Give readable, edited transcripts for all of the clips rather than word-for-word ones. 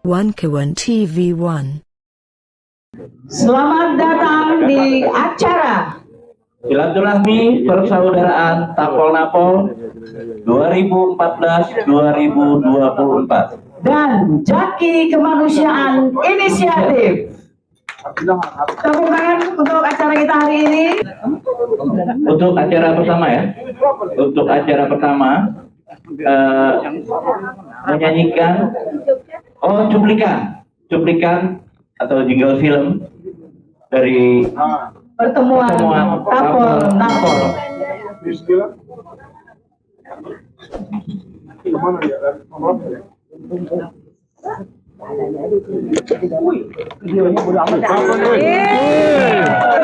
Wankawan TV1. Selamat datang di acara Silaturahmi Persaudaraan Tapol Napol 2014-2024 dan Jaki Kemanusiaan Inisiatif. Tepuk tangan untuk acara kita hari ini. Untuk acara pertama ya. Untuk acara pertama menyanyikan cuplikan atau jingle film dari Pertemuan Tapol Napol.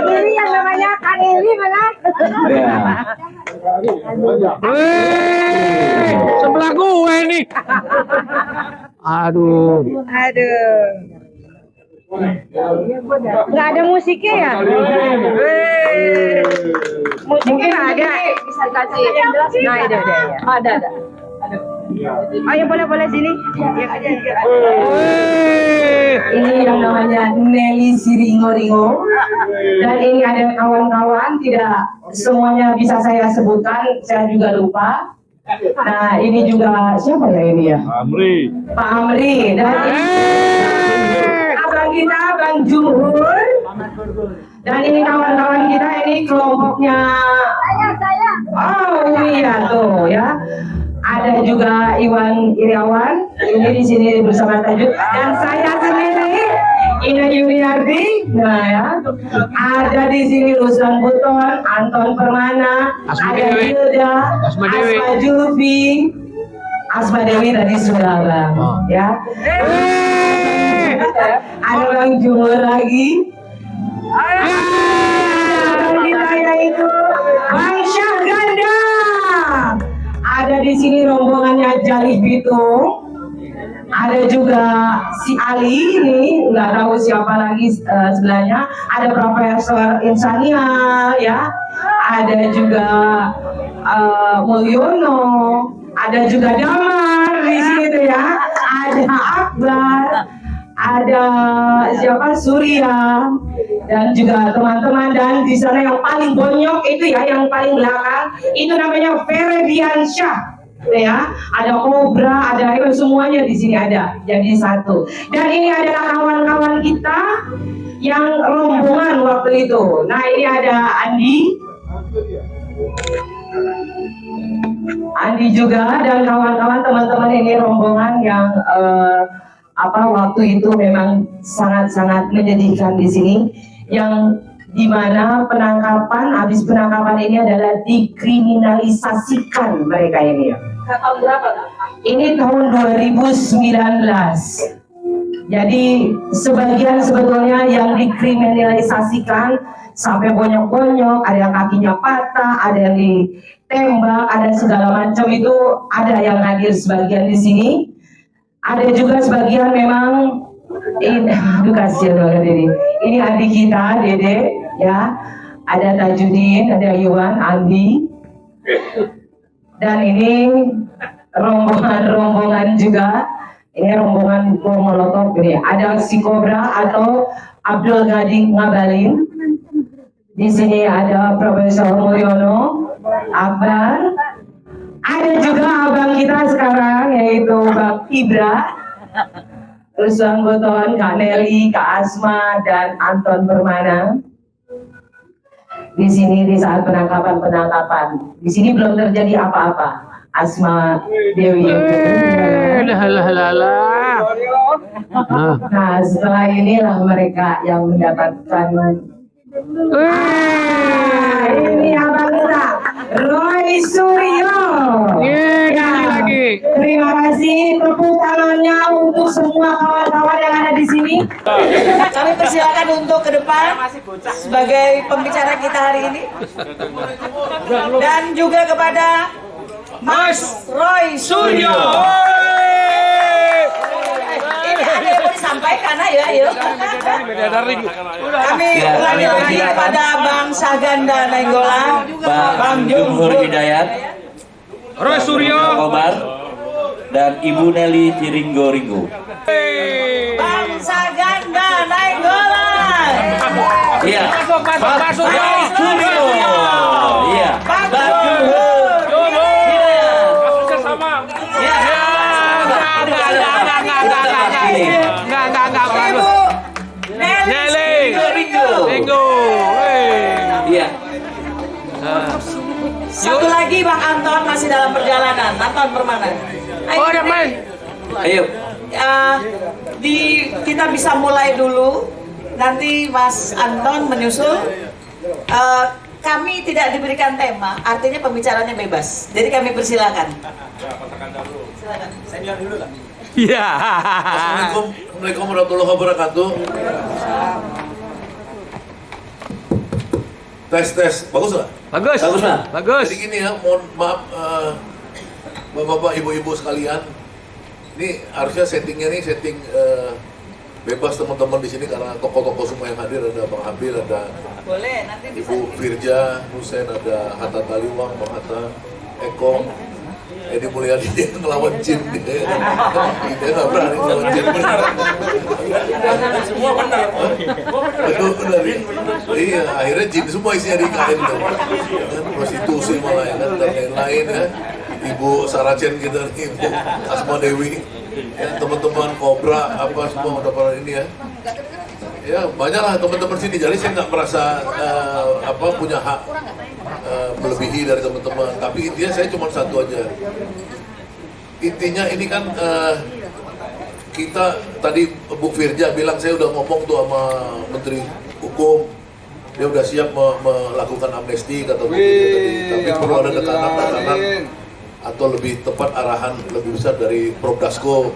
Ini yang namanya Kak Eli mana? ya. Sebelah gue nih. Aduh. Nggak ada musiknya ya? Musiknya nggak ada. Bisa dikasih. Nah itu ada. Ada. Ayo boleh sini. Ini yang namanya Nelly Siringo-ringo. Dan ini ada kawan-kawan, tidak semuanya bisa saya sebutkan, saya juga lupa. Nah ini juga siapa ya ini ya? Pak Amri. Dan abang kita Bang Juhur. Dan ini kawan-kawan kita, ini kelompoknya. Saya. Oh iya tuh ya. Ada juga Iwan Iriawan, ini di sini bersama Tajuk, dan saya sendiri Ina Yuniarti. Nah ya, ada di sini Ruslan Buton, Anton Permana, Asma ada Dewi. Hilda, Asma Dewi. Asma Julfi, Asma Dewi tadi sudah bang, ya. Ada Bang Jumur lagi. Kita yaitu Bang Syahganda. Ada di sini rombongannya Jalih Bitung. Ada juga si Ali ini, nggak tahu siapa lagi sebelahnya. Ada Profesor Insania, ya. Ada juga Mulyono. Ada juga Damar di sini tuh ya. Ada Akbar. Ada siapa Surya dan juga teman-teman, dan di sana yang paling bonyok itu ya, yang paling belakang itu namanya Ferdiansyah ya. Ada Kobra, ada itu semuanya di sini ada jadi satu. Dan ini adalah kawan-kawan kita yang rombongan waktu itu. Nah ini ada Andi juga dan kawan-kawan, teman-teman, ini rombongan yang waktu itu memang sangat-sangat menyedihkan di sini, yang dimana habis penangkapan ini adalah dikriminalisasikan mereka ini ya. Tahun berapa? Ini tahun 2019. Jadi sebagian sebetulnya yang dikriminalisasikan sampai bonyok-bonyok, ada yang kakinya patah, ada yang ditembak, ada segala macam, itu ada yang hadir sebagian di sini. Ada juga sebagian memang kasihan banget ini. Ini adik kita, Dede, ya. Ada Tajudin, ada Yuan, Andi. Dan ini rombongan juga. Ini rombongan Molotov ini. Ada si Kobra atau Abdul Gading Ngabalin. Di sini ada Profesor Mulyono, Akbar. Ada juga abang kita sekarang, yaitu Bang Ibra, Ruslan Buton, Kak Nelly, Kak Asma, dan Anton Permana. Di sini di saat penangkapan. Di sini belum terjadi apa-apa. Asma Dewi. Nah setelah inilah mereka yang mendapatkan. Ini abang kita, Roy Suryo. Terima kasih, tepuk tangannya untuk semua kawan-kawan yang ada di sini. Kami persilakan untuk ke depan sebagai pembicara kita hari ini, dan juga kepada Mas Roy Suryo. Ini ada yang mau disampaikan, ayo. Kami ulangi lagi kepada Bang Syahganda Nainggolan, Bang Jumhur Hidayat, Roy Suryo, Kobar, dan Ibu Nelly Ciringgo-Ringgo. Bangsa Ganda Nainggolan. Iya. Masuk. Baik Studio. Iya. Kasusnya sama. Iya. Enggak. Ibu Nelly. Ringgo. Iya. Satu lagi Bang Anton masih dalam perjalanan. Anton Permana. Oh, udah main. Ayo. Kita bisa mulai dulu. Nanti Mas Anton menyusul. Kami tidak diberikan tema, artinya pembicaranya bebas. Jadi kami persilakan. Silakan. Saya dulu lah. Iya. Assalamualaikum warahmatullahi wabarakatuh. Tes, bagus nggak? Bagus. Jadi gini ya, mohon maaf bapak-bapak, ibu-ibu sekalian. Ini harusnya settingnya nih setting bebas teman-teman di sini karena tokoh-tokoh semua yang hadir, ada Bang Habil, ada Boleh, nanti bisa. Ibu Firja, Husein, ada Hatta Taliwang, Bang Hatta, Eko, Edi Mulyadi dia ngelawan Jin dia nggak berani ngelawan Jin. Semua benar. Benar ya. Iya, akhirnya Jin semua isinya di IKN tuh. Prostitusi malah ya kan dan lain-lain ya. Ibu Saracen kita, Ibu Asma Dewi, ya, teman-teman Kobra apa semua udah pada ini ya. Ya banyaklah teman-teman sini, jadi saya nggak merasa punya hak melebihi dari teman-teman. Tapi intinya saya cuma satu aja. Intinya ini kan kita tadi Bu Firja bilang saya udah ngomong tuh sama Menteri Hukum, dia udah siap melakukan amnesti kata Bu Firja tadi. Tapi perlu ada tekanan atau lebih tepat arahan lebih besar dari Probdasko.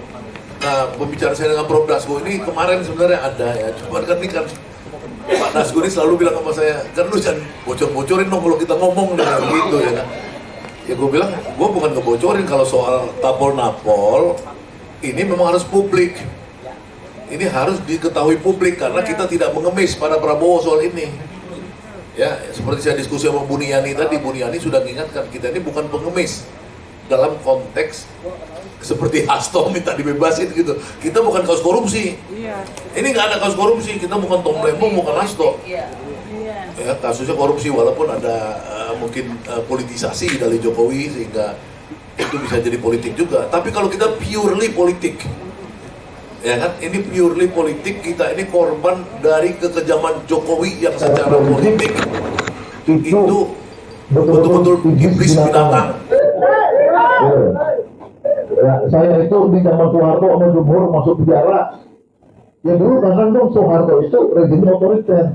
Nah, pembicaraan saya dengan Probdasko ini kemarin sebenarnya ada ya, cuman kan ini kan Pak Dasko ini selalu bilang sama saya, kan lu jangan bocor-bocorin dong kalau kita ngomong dengan gitu ya kan. Ya gue bilang, gue bukan ngebocorin kalau soal tapol-napol, ini memang harus publik. Ini harus diketahui publik karena kita tidak mengemis pada Prabowo soal ini. Ya, seperti saya diskusi sama Bu Niyani tadi, Bu Niyani sudah mengingatkan kita ini bukan pengemis. Dalam konteks seperti Hasto minta dibebasin gitu, kita bukan kasus korupsi. Ini nggak ada kasus korupsi, kita bukan Tom Lembong, bukan Hasto. Ya, kasusnya korupsi walaupun ada mungkin politisasi dari Jokowi sehingga itu bisa jadi politik juga. Tapi kalau kita purely politik, ya kan, ini purely politik, kita ini korban dari kekejaman Jokowi yang secara politik itu betul-betul iblis binatang. Ya, saya itu di zaman Soeharto sama Jumhur masuk penjara. Ya dulu kan dong Soeharto itu rezim otoriter.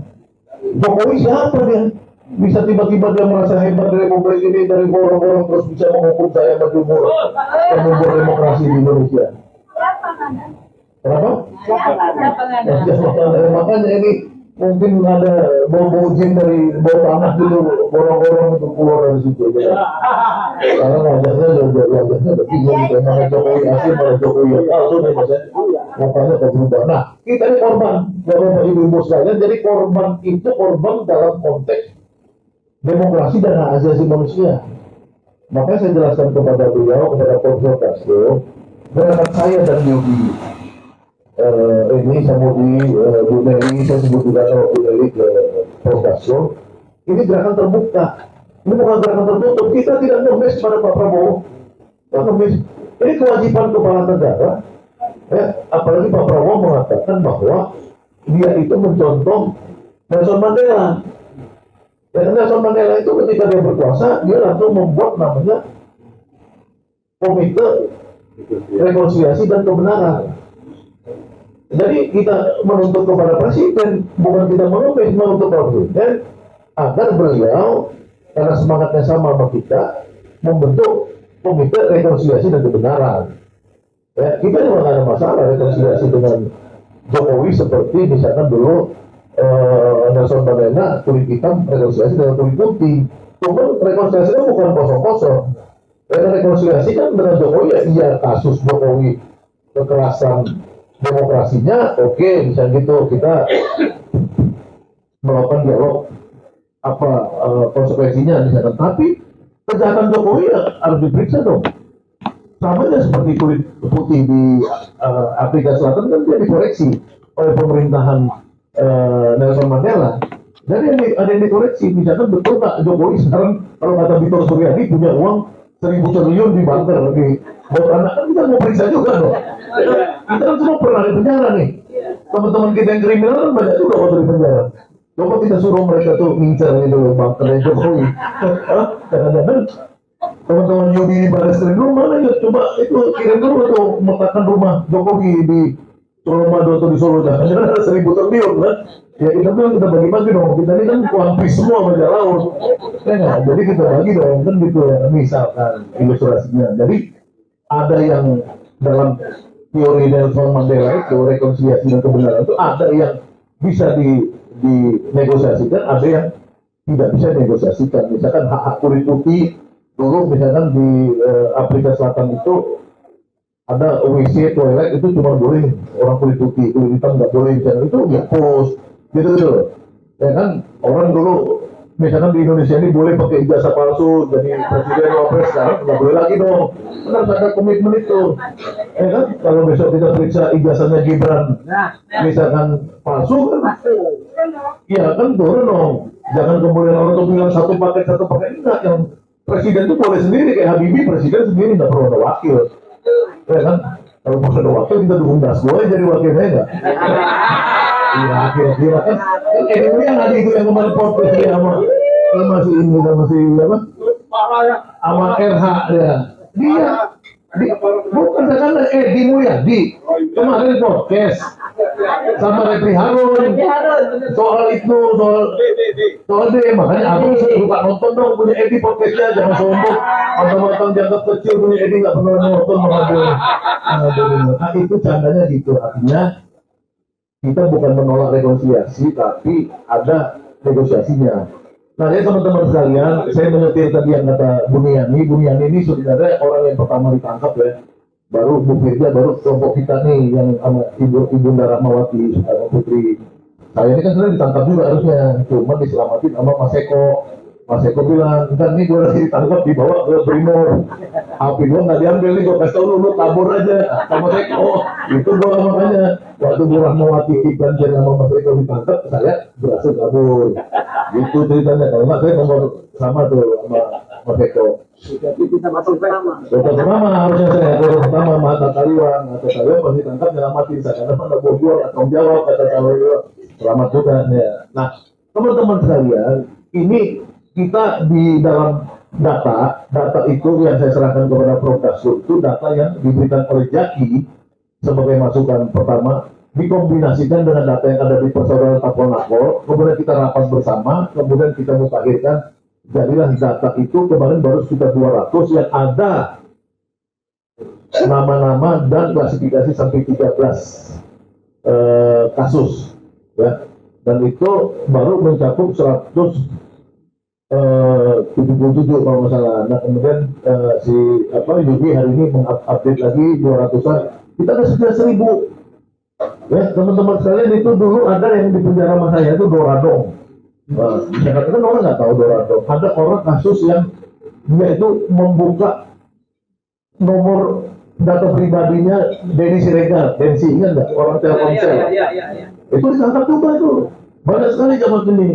Jokowi siapa dia? Bisa tiba-tiba dia merasa hebat dari republik ini, dari orang-orang terus bisa menghukum saya sama Jumhur dan membuat demokrasi di Indonesia. Kenapa? Makanya ini mungkin ada bau-bau jin dari bawah tanah dulu, borong-borong itu keluar dari situ. Karena wajahnya udah bingung gitu, mana Jokowi asli, mana Jokowi yang palsu nih mas ya. Makanya berubah. Nah, kita ini korban, bapak ibu-ibu sekalian. Jadi korban itu korban dalam konteks demokrasi dan hak asasi manusia. Makanya saya jelaskan kepada beliau, kepada Profesor Castro, berangkat saya dan Yogi. Ini sama Bu Nelly, saya sebut juga sama Bu Nelly ke Profesor. Ini gerakan terbuka. Ini bukan gerakan tertutup. Kita tidak ngemis pada Pak Prabowo. Ini kewajiban kepala negara. Ya, apalagi Pak Prabowo mengatakan bahwa dia itu mencontoh Nelson Mandela. Dan Nelson Mandela itu ketika dia berkuasa, dia langsung membuat namanya Komite Rekonsiliasi dan Kebenaran. Jadi kita menuntut kepada presiden, bukan kita menuntut presiden agar beliau karena semangatnya sama sama kita membentuk Komite Rekonsiliasi dan Kebenaran. Ya, kita juga nggak ada masalah rekonsiliasi dengan Jokowi seperti misalkan dulu Nelson Mandela kulit hitam rekonsiliasi dengan kulit putih. Cuman rekonsiliasi itu bukan kosong-kosong. Rekonsiliasi kan dengan Jokowi ya iya kasus Jokowi kekerasan demokrasinya oke, misalnya gitu kita melakukan dialog apa konsekuensinya misalkan. Tapi kejahatan Jokowi ya harus diperiksa dong. sama aja seperti kulit putih di Afrika Selatan kan dia dikoreksi oleh pemerintahan Nelson Mandela. Dan ada yang dikoreksi, misalkan betul nggak Jokowi sekarang kalau kata Victor Suryadi punya uang 1.000 triliun di bunker lagi buat anak, kan kita mau periksa juga dong. Kita kan semua pernah di penjara nih. Teman-teman kita yang kriminal kan banyak juga waktu di penjara. Coba kita suruh mereka tuh ngincar itu bunkernya Jokowi. Kadang-kadang teman-teman Yudi di baris krim dulu mana ya, coba itu kirim dulu tuh meletakkan rumah Jokowi di Colomado atau di Solo, jangan ada 1.000 triliun kan. Ya kita bilang kita bagi-bagi dong, kita ini kan uang pis semua bajak laut ya nggak? Jadi kita bagi dong, kan gitu ya, misalkan ilustrasinya. Jadi ada yang dalam teori Nelson Mandela itu rekonsiliasi dan kebenaran itu ada yang bisa dinegosiasikan, ada yang tidak bisa dinegosiasikan. Misalkan hak-hak kulit putih dulu misalkan di Afrika Selatan itu ada WC toilet itu cuma boleh orang kulit putih, kulit hitam nggak boleh, misalkan itu ya post gitu ya kan. Orang dulu misalkan di Indonesia ini boleh pakai ijazah palsu jadi presiden wapres, sekarang nggak boleh lagi dong. Harus ada komitmen itu ya kan. Kalau besok kita periksa ijazahnya Gibran misalkan palsu kan ya kan turun dong. Jangan kemudian orang tuh bilang satu paket enggak, yang presiden itu boleh sendiri, kayak Habibie presiden sendiri, nggak perlu ada wakil ya kan. Kalau mau ada wakil kita dukung Dasko jadi wakilnya enggak. Iya, kira-kira kan ini yang ada itu yang kemarin podcast ya sama si ini sama si apa? Sama RH ya. Dia bukan sekarang Edi Mulyadi kemarin podcast sama Repri Harun soal itu soal dia, makanya aku suka nonton dong punya Edi podcastnya, jangan sombong matang-matang dianggap kecil punya Edi nggak pernah nonton makanya. Nah itu candanya gitu, artinya kita bukan menolak rekonsiliasi, tapi ada negosiasinya. Nah, ya teman-teman sekalian, saya menyetir tadi yang kata Buniani ini sebenarnya orang yang pertama ditangkap ya. Baru Bu Firja, baru kelompok kita nih yang sama Ibunda Rahmawati Soekarno Putri. Saya ini kan sebenarnya ditangkap juga harusnya, cuma diselamatin sama Mas Eko. Mas Eko bilang, entar nih gue lagi ditangkap dibawa ke Brimob. HP gue nggak diambil nih, gue kasih tau lu kabur aja sama Mas Eko. Itu gue makanya waktu Bu Rahmawati Ibn sama Mas Eko ditangkap, saya berhasil kabur. Gitu ceritanya. Kalau nggak saya nomor sama tuh sama Mas Eko. Kita masuk pertama harusnya saya pertama Mata Taliwan masih tangkap nyelamatin saya karena pada bogor atau jawab kata Taliwan selamat juga ya. Nah teman-teman sekalian, ini kita di dalam data itu yang saya serahkan kepada Prof. Dasko itu data yang diberikan oleh Jaki sebagai masukan pertama, dikombinasikan dengan data yang ada di Persaudaraan Tapol-Nakol, kemudian kita rapat bersama, kemudian kita mutakhirkan, jadilah data itu kemarin baru sekitar 200 yang ada nama-nama dan klasifikasi sampai 13 kasus ya. Dan itu baru mencakup 177 kalau nggak salah. Nah kemudian si Yugi hari ini mengupdate lagi 200-an. Kita ada sudah 1.000. Ya teman-teman sekalian, itu dulu ada yang di penjara sama saya itu Doradong. Nah, kan orang nggak tahu Doradong. Ada orang kasus yang dia itu membuka nomor data pribadinya Denny Siregar, Densi, ingat nggak? Orang Telkomsel. Itu ditangkap juga itu. Banyak sekali zaman ini.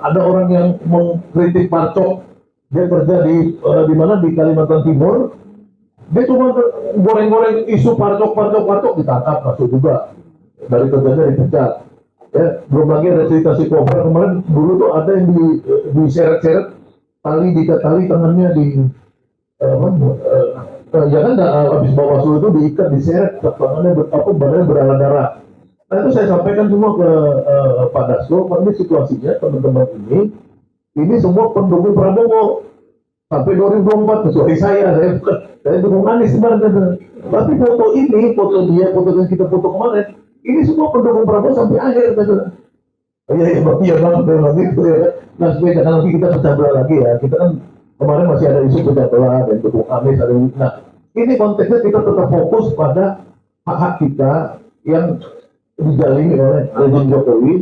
Ada orang yang mengkritik Parcok, dia kerja di mana di Kalimantan Timur. Dia cuma goreng-goreng isu Parcok ditangkap, masuk juga. Dari kerjanya dipecat. Ya, belum lagi ada cerita si Kobra kemarin dulu tuh ada yang diseret-seret diikat tali tangannya ya kan habis Bawaslu itu diikat diseret tangannya badannya berdarah-darah. Nah itu saya sampaikan semua ke Pak Dasko, ini situasinya teman-teman ini semua pendukung Prabowo sampai 2024 kecuali saya dukung Anies sebenarnya. Tapi foto dia yang kita foto kemarin, ini semua pendukung Prabowo sampai akhir kan. Iya bang gitu ya. Nah supaya nanti kita pecah belah lagi ya. Kita kan kemarin masih ada isu pecah belah dan dukung Anies ada. Nah ini konteksnya kita tetap fokus pada hak-hak kita yang dijalani oleh rezim Jokowi.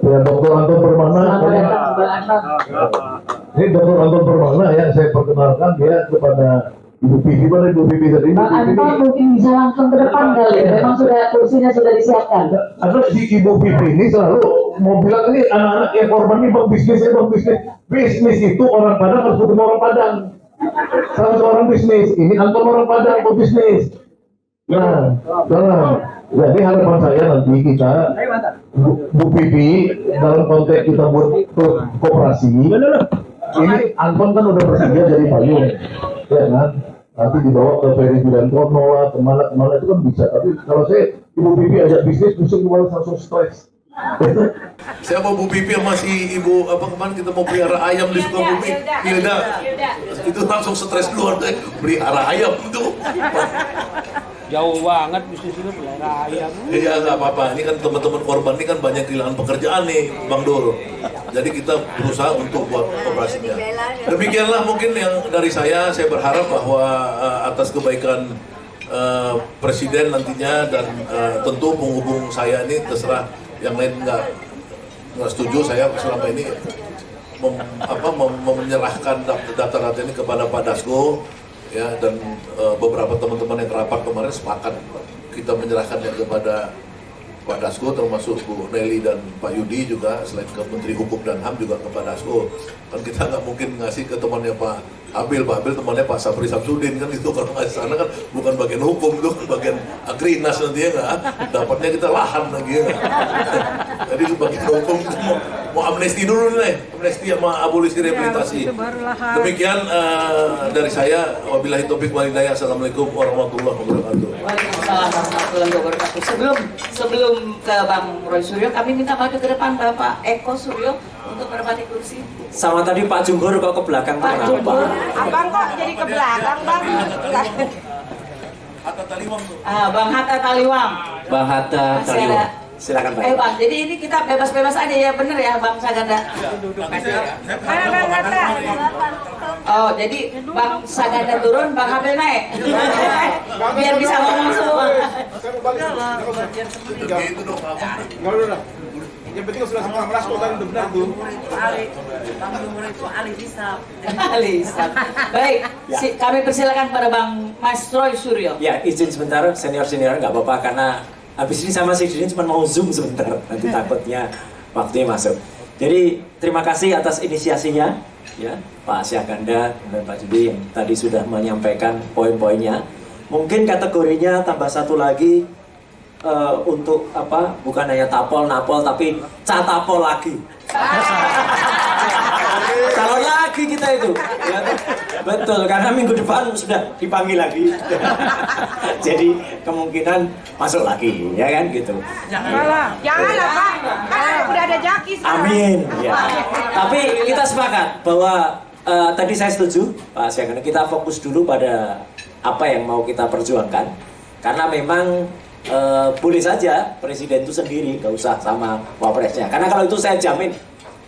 Ya Dr. Anton Permana. Ini Dr. Anton Permana yang saya perkenalkan dia kepada Ibu Pipi mana Ibu Pipi tadi? Bang Anton mungkin bisa langsung ke depan kali. Memang sudah kursinya sudah disiapkan. Karena si Ibu Pipi ini selalu mau bilang ini anak-anak yang korban ini bang bisnis. Bisnis itu orang Padang harus ketemu orang Padang. Salah seorang bisnis. Ini Anton orang Padang bisnis. Nah, jadi harapan saya nanti kita Bu Pipi dalam konteks kita buat koperasi. Ini Anton kan udah bersedia jadi payung, ya kan? Nanti dibawa ke Ferry Widantono lah, kemana itu kan bisa. Tapi kalau saya Ibu Pipi ajak bisnis, mesti kembali langsung stres. Saya mau Bu Pipi sama si Ibu apa kemarin kita mau pelihara ayam di Sukabumi, Hilda. Itu langsung stres keluar deh, pelihara ayam itu. Jauh banget bisnis itu pelihara ayam. Iya nggak apa-apa, ini kan teman-teman korban ini kan banyak kehilangan pekerjaan nih Bang Dul. Jadi kita berusaha untuk buat operasinya. Demikianlah mungkin yang dari saya berharap bahwa atas kebaikan Presiden nantinya dan tentu penghubung saya ini terserah yang lain nggak setuju, saya selama ini menyerahkan data-data ini kepada Pak Dasko. Ya, dan beberapa teman-teman yang rapat kemarin sepakat kita menyerahkannya kepada Pak Dasko, termasuk Bu Nelly dan Pak Yudi juga, selain ke Menteri Hukum dan HAM juga ke Pak Dasko. Kan kita nggak mungkin ngasih ke temannya Pak Abil temannya Pak Sapri Samsudin kan, itu kalau ngasih sana kan bukan bagian hukum, itu kan bagian Agrinas nanti ya nggak, dapatnya kita lahan lagi ya nggak. Jadi bagian hukum kita mau amnesti dulu nih, amnesti sama abolisi rehabilitasi. Demikian dari saya, wabillahi taufiq wal hidayah. Assalamualaikum warahmatullahi wabarakatuh. Waalaikumsalam warahmatullahi wabarakatuh. Sebelum ke Bang Roy Suryo, kami minta maju ke depan Bapak Eko Suryo untuk menempati kursi. Sama tadi Pak Jumhur kok ke belakang Pak Jumhur, Abang kok jadi ke belakang, Bang? Hatta Taliwang. Bang Hatta Taliwang. Bang Hatta Taliwang. Silakan Pak. Bang, jadi ini kita bebas-bebas aja ya, bener ya Bang Saganda? Bang Hatta. Oh, jadi Bang Saganda turun, Bang Habil naik. Biar bisa ngomong semua. Begitu dong, apa? Yang penting sudah semua meras kok tadi benar tuh. Ali Hisab. Baik, kami persilakan pada Bang Mas Roy Suryo. Ya, izin sebentar senior nggak apa-apa karena habis ini sama si Dini cuma mau zoom sebentar, nanti takutnya waktunya masuk. Jadi terima kasih atas inisiasinya, ya Pak Syaganda dan Pak Judi yang tadi sudah menyampaikan poin-poinnya. Mungkin kategorinya tambah satu lagi untuk apa? Bukan hanya tapol, napol, tapi catapol lagi. Kalau lagi kita itu, ya, betul karena minggu depan sudah dipanggil lagi. Jadi kemungkinan masuk lagi, ya kan gitu. Janganlah Pak. Udah ada jaki sekarang. Amin. Ya. Tapi kita sepakat bahwa tadi saya setuju, Pak Syaganda, kita fokus dulu pada apa yang mau kita perjuangkan. Karena memang boleh saja presiden itu sendiri, nggak usah sama wapresnya. Karena kalau itu saya jamin,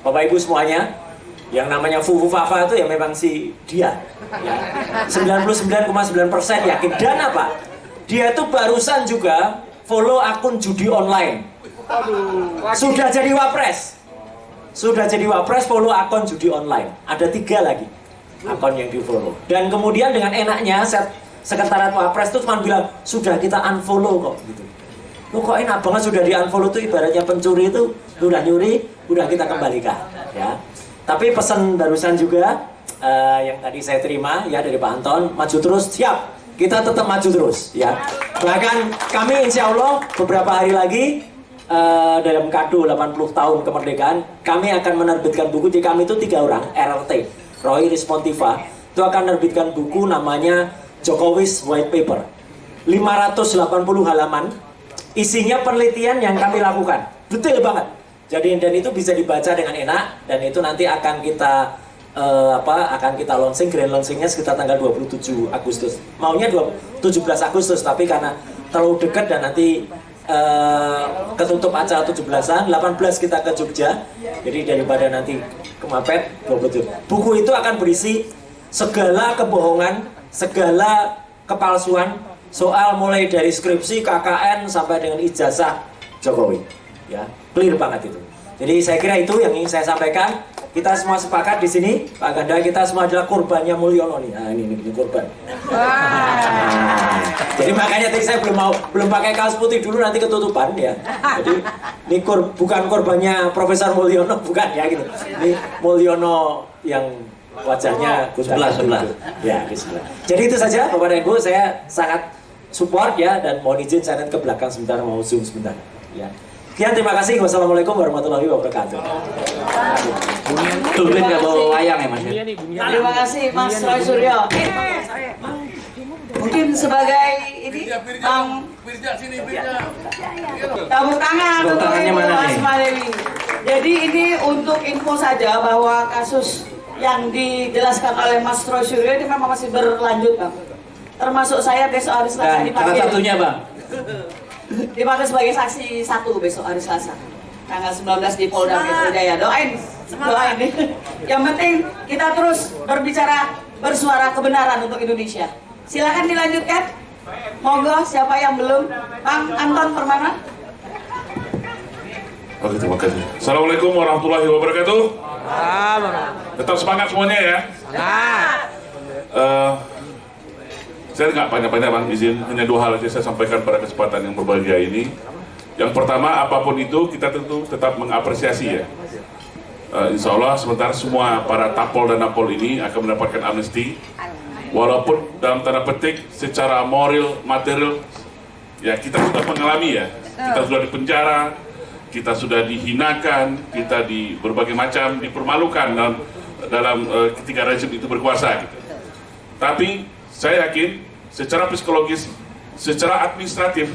Bapak Ibu semuanya, yang namanya Fufu Fafa itu ya memang si dia. Ya. 99,9% yakin. Dan apa? Dia itu barusan juga follow akun judi online. Sudah jadi wapres. Sudah jadi wapres, follow akun judi online. Ada 3 lagi akun yang di follow. Dan kemudian dengan enaknya Sekretariat Wapres itu cuma bilang, sudah kita unfollow kok gitu. Loh kok enak banget sudah di unfollow itu ibaratnya pencuri itu udah nyuri, udah kita kembalikan ya. Tapi pesan barusan juga yang tadi saya terima ya dari Pak Anton, maju terus, siap. Kita tetap maju terus ya. Bahkan kami insya Allah beberapa hari lagi dalam kado 80 tahun kemerdekaan, kami akan menerbitkan buku. Di kami itu 3 orang, RRT, Roy Respontiva, itu akan menerbitkan buku namanya Jokowi's White Paper, 580 halaman, isinya penelitian yang kami lakukan, detail banget. Jadi dan itu bisa dibaca dengan enak, dan itu nanti akan kita akan kita launching, grand launchingnya sekitar tanggal 27 Agustus. Maunya 17 Agustus, tapi karena terlalu dekat dan nanti ketutup acara 17-an, 18 kita ke Jogja. Jadi daripada nanti kemapet, 27. Buku itu akan berisi segala kebohongan, segala kepalsuan soal mulai dari skripsi, KKN sampai dengan ijazah Jokowi, ya clear banget itu. Jadi saya kira itu yang ingin saya sampaikan. kita semua sepakat di sini, Pak Ganda, kita semua adalah korbannya Mulyono nih. Nah, ini korban. Jadi makanya tadi saya belum pakai kaos putih dulu, nanti ketutupan ya. Jadi ini bukan korbannya Profesor Mulyono, bukan ya gitu. Ini Mulyono yang wajahnya sebelah. Ya, di sebelah. Jadi itu saja Bapak dan Ibu, saya sangat support ya, dan mohon izin saya ke belakang sebentar, mau zoom sebentar ya. Sekian, terima kasih. Wassalamualaikum warahmatullahi wabarakatuh. Tumben nggak bawa wayang ya Mas? Terima kasih Mas Roy Suryo. Mungkin sebagai ini Bang Firja sini Firja. tepuk tangan Tepuk untuk tangannya Ibu mana nih? Asma Dewi. Jadi ini untuk info saja bahwa kasus yang dijelaskan oleh Mas Roy Suryo ini memang masih berlanjut, Bang. Termasuk saya besok hari Selasa Dan salah satunya Bang. dipanggil sebagai saksi 1 besok hari Selasa tanggal 19 di Polda Metro Jaya. Doain. Yang penting kita terus bersuara kebenaran untuk Indonesia. Silakan dilanjutkan. Monggo, siapa yang belum? Bang Anton Permana. Oke, terima kasih. Assalamualaikum warahmatullahi wabarakatuh. Tetap semangat semuanya ya. Saya nggak banyak-banyak Bang, izin hanya 2 hal saja saya sampaikan pada kesempatan yang berbahagia ini. Yang pertama, apapun itu kita tentu tetap mengapresiasi ya. Insya Allah sebentar semua para tapol dan napol ini akan mendapatkan amnesti, walaupun dalam tanda petik secara moral, material ya kita sudah mengalami ya. Kita sudah dipenjara, kita sudah dihinakan, kita di berbagai macam dipermalukan dalam ketika rezim itu berkuasa gitu. Tapi saya yakin secara psikologis, secara administratif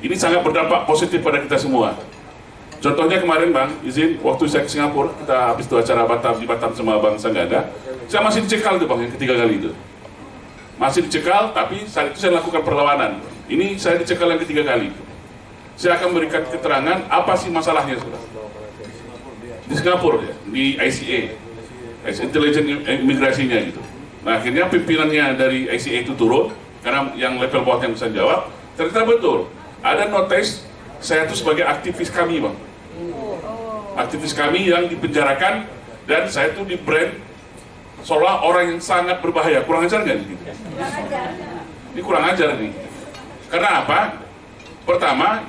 ini sangat berdampak positif pada kita semua. Contohnya kemarin Bang, izin waktu saya ke Singapura, kita habis itu acara di Batam sama Bang Sanggada, saya masih dicekal tuh Bang yang ketiga kali itu. Masih dicekal, tapi saat itu saya lakukan perlawanan. Ini saya dicekal yang ketiga kali. Saya akan memberikan keterangan apa sih masalahnya sudah. Di Singapura ya, di ICA, Intelligence Imigrasinya gitu. Nah akhirnya pimpinannya dari ICA itu turun, karena yang level bawah yang bisa jawab, ternyata betul, ada notice saya itu sebagai aktivis kami Bang. Aktivis kami yang dipenjarakan, dan saya itu di brand seolah orang yang sangat berbahaya. Kurang ajar nggak nih? Ini kurang ajar nih. Karena apa? Pertama,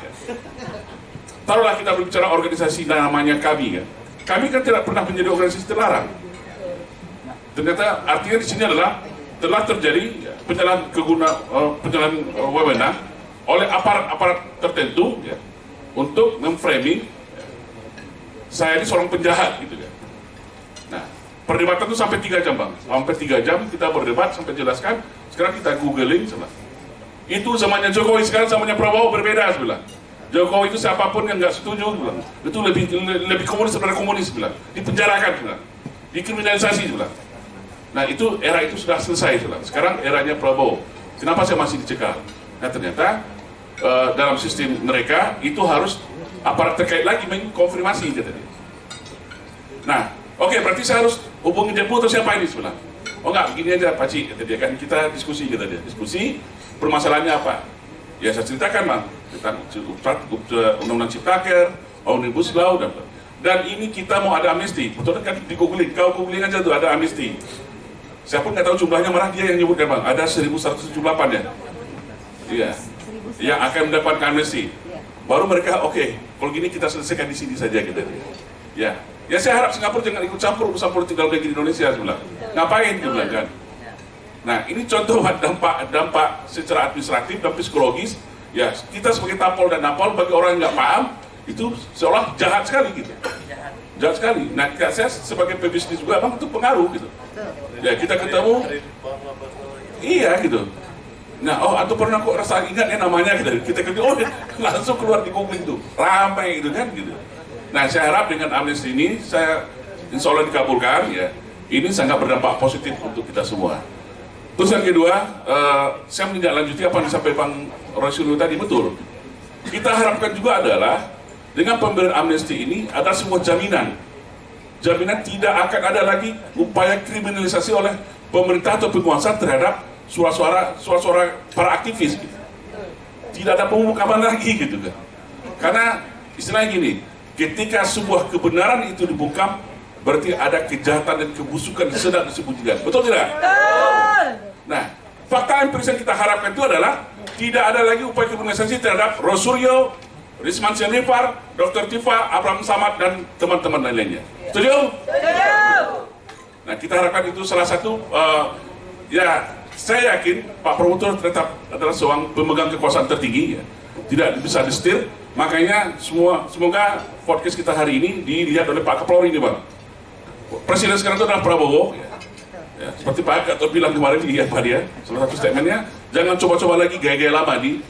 taruhlah kita berbicara organisasi namanya kami ya. Kami kan tidak pernah menjadi organisasi terlarang. Ternyata artinya di sini adalah telah terjadi penyalahgunaan wewenang oleh aparat tertentu ya, untuk memframing saya ini seorang penjahat gitu ya. Nah, perdebatan itu sampai 3 jam Bang. Sampai 3 jam kita berdebat sampai jelaskan. Sekarang kita googling sebelah. Itu zamannya Jokowi, sekarang zamannya Prabowo berbeda sebelah. Jokowi itu siapapun yang nggak setuju bilang, itu lebih komunis daripada komunis bilang, dipenjarakan bilang, dikriminalisasi bilang. Nah itu era itu sudah selesai bilang. Sekarang eranya Prabowo. Kenapa saya masih dicekal? Nah ternyata dalam sistem mereka itu harus aparat terkait lagi mengkonfirmasi katanya. Nah oke, berarti saya harus hubungi Depu atau siapa ini sebelah? Oh enggak, begini aja Pak Cik, kata dia, kan kita diskusi kata dia. Diskusi permasalahannya apa? Ya saya ceritakan Bang tentang undang-undang Ciptaker, Omnibus Law dan ini kita mau ada amnesti. Betul kan di googling, kau googling aja tuh ada amnesti. Saya pun nggak tahu jumlahnya, malah dia yang nyebutkan Bang, ada 1178 ya. Iya. Yang akan mendapatkan amnesti. Baru mereka oke, kalau gini kita selesaikan di sini saja gitu. Ya. Ya saya harap Singapura jangan ikut campur urusan politik dalam negeri Indonesia sebelah. Ngapain dia bilang kan? Nah ini contoh dampak secara administratif dan psikologis. Ya kita sebagai tapol dan napol bagi orang yang nggak paham itu seolah jahat sekali gitu. Jahat sekali. Nah saya sebagai pebisnis juga Bang itu pengaruh gitu. Ya kita ketemu, iya gitu. Nah atau pernah kok rasa ingat ya namanya gitu. Kita ketemu, langsung keluar di googling tuh, ramai gitu kan gitu. Nah saya harap dengan amnesti ini saya insya Allah dikabulkan ya. Ini sangat berdampak positif untuk kita semua. Terus yang kedua, saya menindaklanjuti apa yang disampaikan Bang Roy Suryo tadi, betul. Kita harapkan juga adalah dengan pemberian amnesti ini ada semua jaminan. Jaminan tidak akan ada lagi upaya kriminalisasi oleh pemerintah atau penguasa terhadap suara-suara para aktivis. Gitu. Tidak ada pemukaman lagi gitu kan. Karena istilahnya gini, ketika sebuah kebenaran itu dibungkam berarti ada kejahatan dan kebusukan sedang disembunyikan. Betul tidak? Betul. Nah, fakta empiris yang kita harapkan itu adalah tidak ada lagi upaya kriminalisasi terhadap Rosuryo, Risman Sianipar, Dr. Tifa, Abraham Samad, dan teman-teman lainnya. Setuju? Setuju. Nah, kita harapkan itu salah satu, ya saya yakin Pak Prabowo tetap adalah seorang pemegang kekuasaan tertinggi, ya. Tidak bisa disetir. Makanya semoga podcast kita hari ini dilihat oleh Pak Kapolri ini, Bang. Presiden sekarang itu adalah Prabowo. Ya, seperti Pak Gatot bilang kemarin di dia, salah satu statementnya, jangan coba-coba lagi gaya-gaya lama di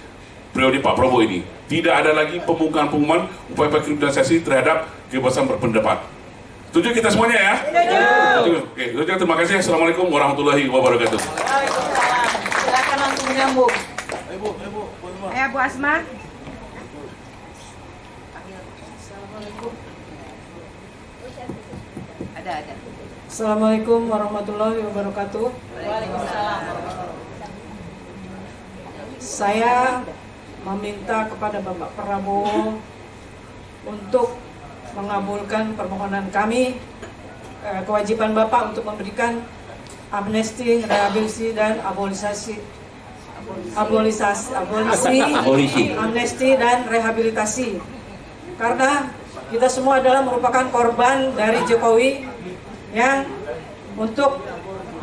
periode Pak Prabowo ini. Tidak ada lagi pembukaan upaya kriminalisasi terhadap kebebasan berpendapat. Setuju kita semuanya ya? Setuju. Oke, terima kasih. Assalamualaikum warahmatullahi wabarakatuh. Silakan langsung menyambung. Ayo Bu Asma. Ada. Assalamualaikum warahmatullahi wabarakatuh. Waalaikumsalam. Saya meminta kepada Bapak Prabowo untuk mengabulkan permohonan kami, kewajiban Bapak untuk memberikan amnesti, rehabilitasi dan abolisi, amnesti dan rehabilitasi. Karena kita semua adalah merupakan korban dari Jokowi yang untuk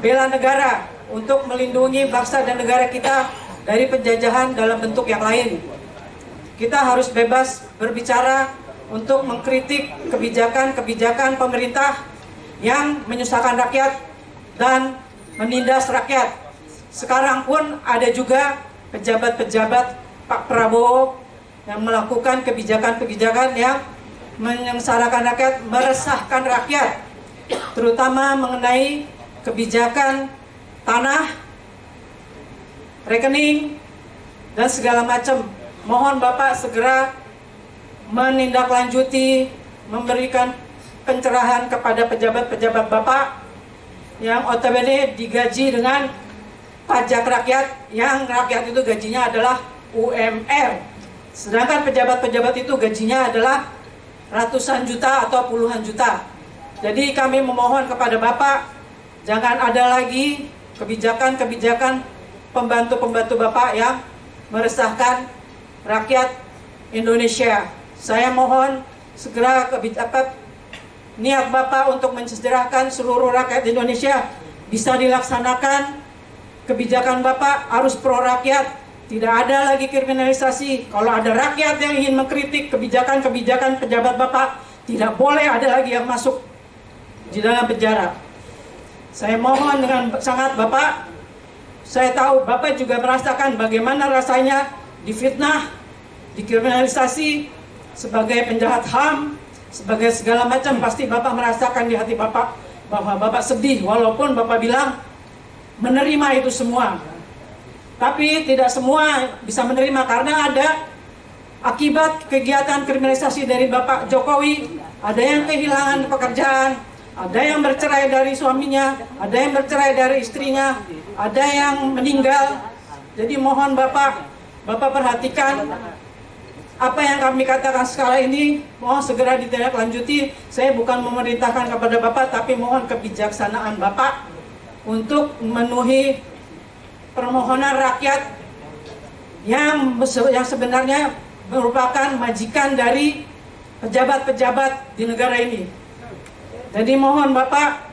bela negara, untuk melindungi bangsa dan negara kita dari penjajahan dalam bentuk yang lain. Kita harus bebas berbicara untuk mengkritik kebijakan-kebijakan pemerintah yang menyusahkan rakyat dan menindas rakyat. Sekarang pun ada juga pejabat-pejabat Pak Prabowo yang melakukan kebijakan-kebijakan yang menyengsarakan rakyat, meresahkan rakyat, terutama mengenai kebijakan tanah, rekening, dan segala macam. Mohon Bapak segera menindaklanjuti, memberikan pencerahan kepada pejabat-pejabat Bapak yang OTBD digaji dengan pajak rakyat, yang rakyat itu gajinya adalah UMR. Sedangkan pejabat-pejabat itu gajinya adalah ratusan juta atau puluhan juta. Jadi kami memohon kepada Bapak, jangan ada lagi kebijakan-kebijakan pembantu-pembantu Bapak yang meresahkan rakyat Indonesia. Saya mohon segera niat Bapak untuk mensejahterakan seluruh rakyat Indonesia bisa dilaksanakan. Kebijakan Bapak harus pro rakyat. Tidak ada lagi kriminalisasi. Kalau ada rakyat yang ingin mengkritik kebijakan-kebijakan pejabat Bapak, tidak boleh ada lagi yang masuk di dalam penjara. Saya mohon dengan sangat Bapak, saya tahu Bapak juga merasakan bagaimana rasanya difitnah, dikriminalisasi sebagai penjahat HAM, sebagai segala macam. Pasti Bapak merasakan di hati Bapak bahwa Bapak sedih, walaupun Bapak bilang menerima itu semua. Tapi tidak semua bisa menerima karena ada akibat kegiatan kriminalisasi dari Bapak Jokowi. Ada yang kehilangan pekerjaan, ada yang bercerai dari suaminya, ada yang bercerai dari istrinya, ada yang meninggal. Jadi mohon Bapak perhatikan apa yang kami katakan sekarang ini, mohon segera ditindaklanjuti. Saya bukan memerintahkan kepada Bapak, tapi mohon kebijaksanaan Bapak untuk memenuhi permohonan rakyat yang sebenarnya merupakan majikan dari pejabat-pejabat di negara ini. Jadi mohon Bapak,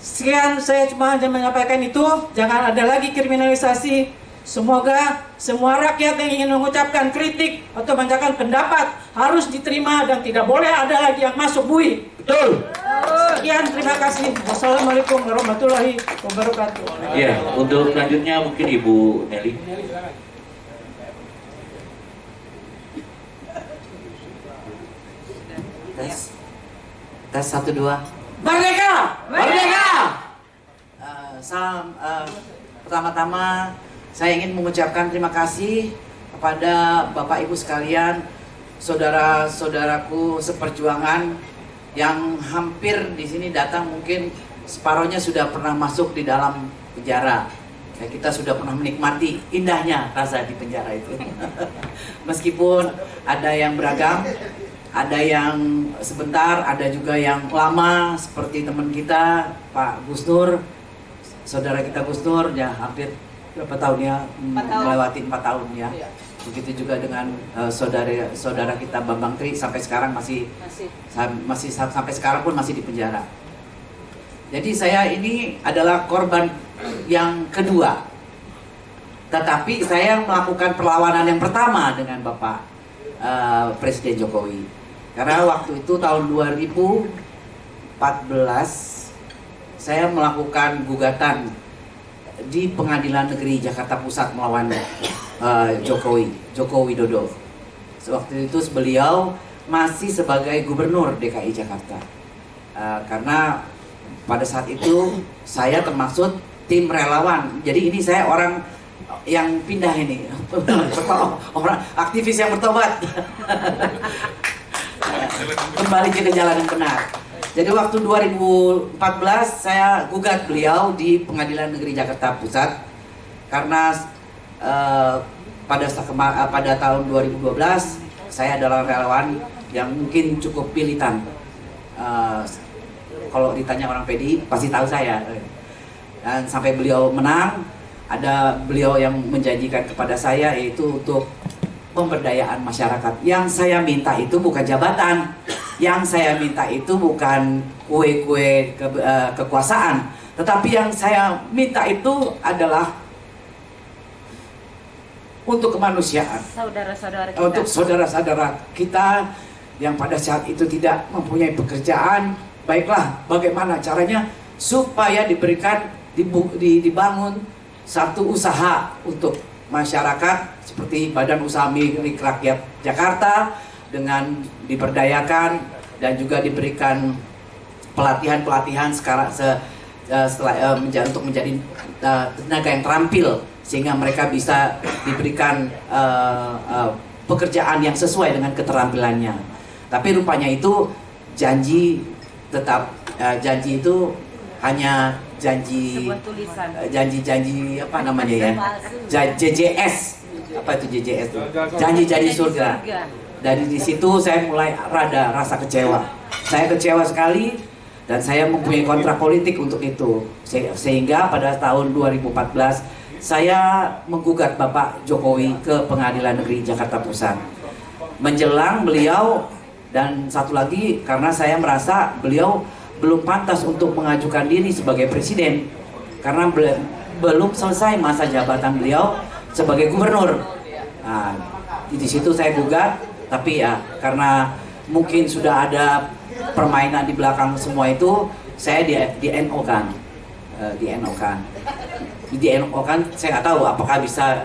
sekian saya cuma menyampaikan itu, jangan ada lagi kriminalisasi. Semoga semua rakyat yang ingin mengucapkan kritik atau menyampaikan pendapat harus diterima dan tidak boleh ada lagi yang masuk bui. Betul. Sekian, terima kasih. Wassalamualaikum warahmatullahi wabarakatuh. Ya, untuk selanjutnya mungkin Ibu Nelly. Tes 1 2. Merdeka! Merdeka! Salam. Pertama-tama saya ingin mengucapkan terima kasih kepada Bapak Ibu sekalian, saudara-saudaraku seperjuangan yang hampir di sini datang, mungkin separohnya sudah pernah masuk di dalam penjara. Ya, kita sudah pernah menikmati indahnya rasa di penjara itu. Meskipun ada yang beragam, ada yang sebentar, ada juga yang lama seperti teman kita Pak Gus Nur, saudara kita Gus Nur ya hampir berapa tahun ya, melewati 4 tahun ya. Begitu juga dengan saudara kita Bambang Tri sampai sekarang masih sampai sekarang pun masih di penjara. Jadi saya ini adalah korban yang kedua. Tetapi saya melakukan perlawanan yang pertama dengan Bapak Presiden Jokowi. Karena waktu itu tahun 2014 saya melakukan gugatan di Pengadilan Negeri Jakarta Pusat melawan Joko Widodo. Waktu itu beliau masih sebagai Gubernur DKI Jakarta. Karena pada saat itu saya termasuk tim relawan. Jadi ini saya orang yang pindah ini, orang aktivis yang bertobat. Kembali ke jalan yang benar. Jadi waktu 2014 saya gugat beliau di Pengadilan Negeri Jakarta Pusat karena pada tahun 2012 saya adalah relawan yang mungkin cukup pilitan. Kalau ditanya orang PDI pasti tahu saya. Dan sampai beliau menang, ada beliau yang menjanjikan kepada saya yaitu untuk pemberdayaan masyarakat. Yang saya minta itu bukan jabatan, yang saya minta itu bukan kue-kue kekuasaan, tetapi yang saya minta itu adalah untuk kemanusiaan, untuk saudara-saudara kita yang pada saat itu tidak mempunyai pekerjaan. Baiklah, bagaimana caranya supaya dibangun satu usaha untuk masyarakat seperti Badan Usaha Milik Rakyat Jakarta dengan diberdayakan dan juga diberikan pelatihan-pelatihan untuk menjadi tenaga yang terampil sehingga mereka bisa diberikan pekerjaan yang sesuai dengan keterampilannya. Tapi rupanya itu janji itu hanya janji apa namanya ya, JJS, apa itu JJS, janji surga. Dari di situ saya mulai rasa kecewa. Saya kecewa sekali dan saya mempunyai kontrak politik untuk itu. Sehingga pada tahun 2014 saya menggugat Bapak Jokowi ke Pengadilan Negeri Jakarta Pusat. Menjelang beliau, dan satu lagi karena saya merasa beliau belum pantas untuk mengajukan diri sebagai presiden karena belum selesai masa jabatan beliau sebagai gubernur. Nah, di situ saya gugat, tapi ya karena mungkin sudah ada permainan di belakang semua itu, saya di NO kan, saya nggak tahu apakah bisa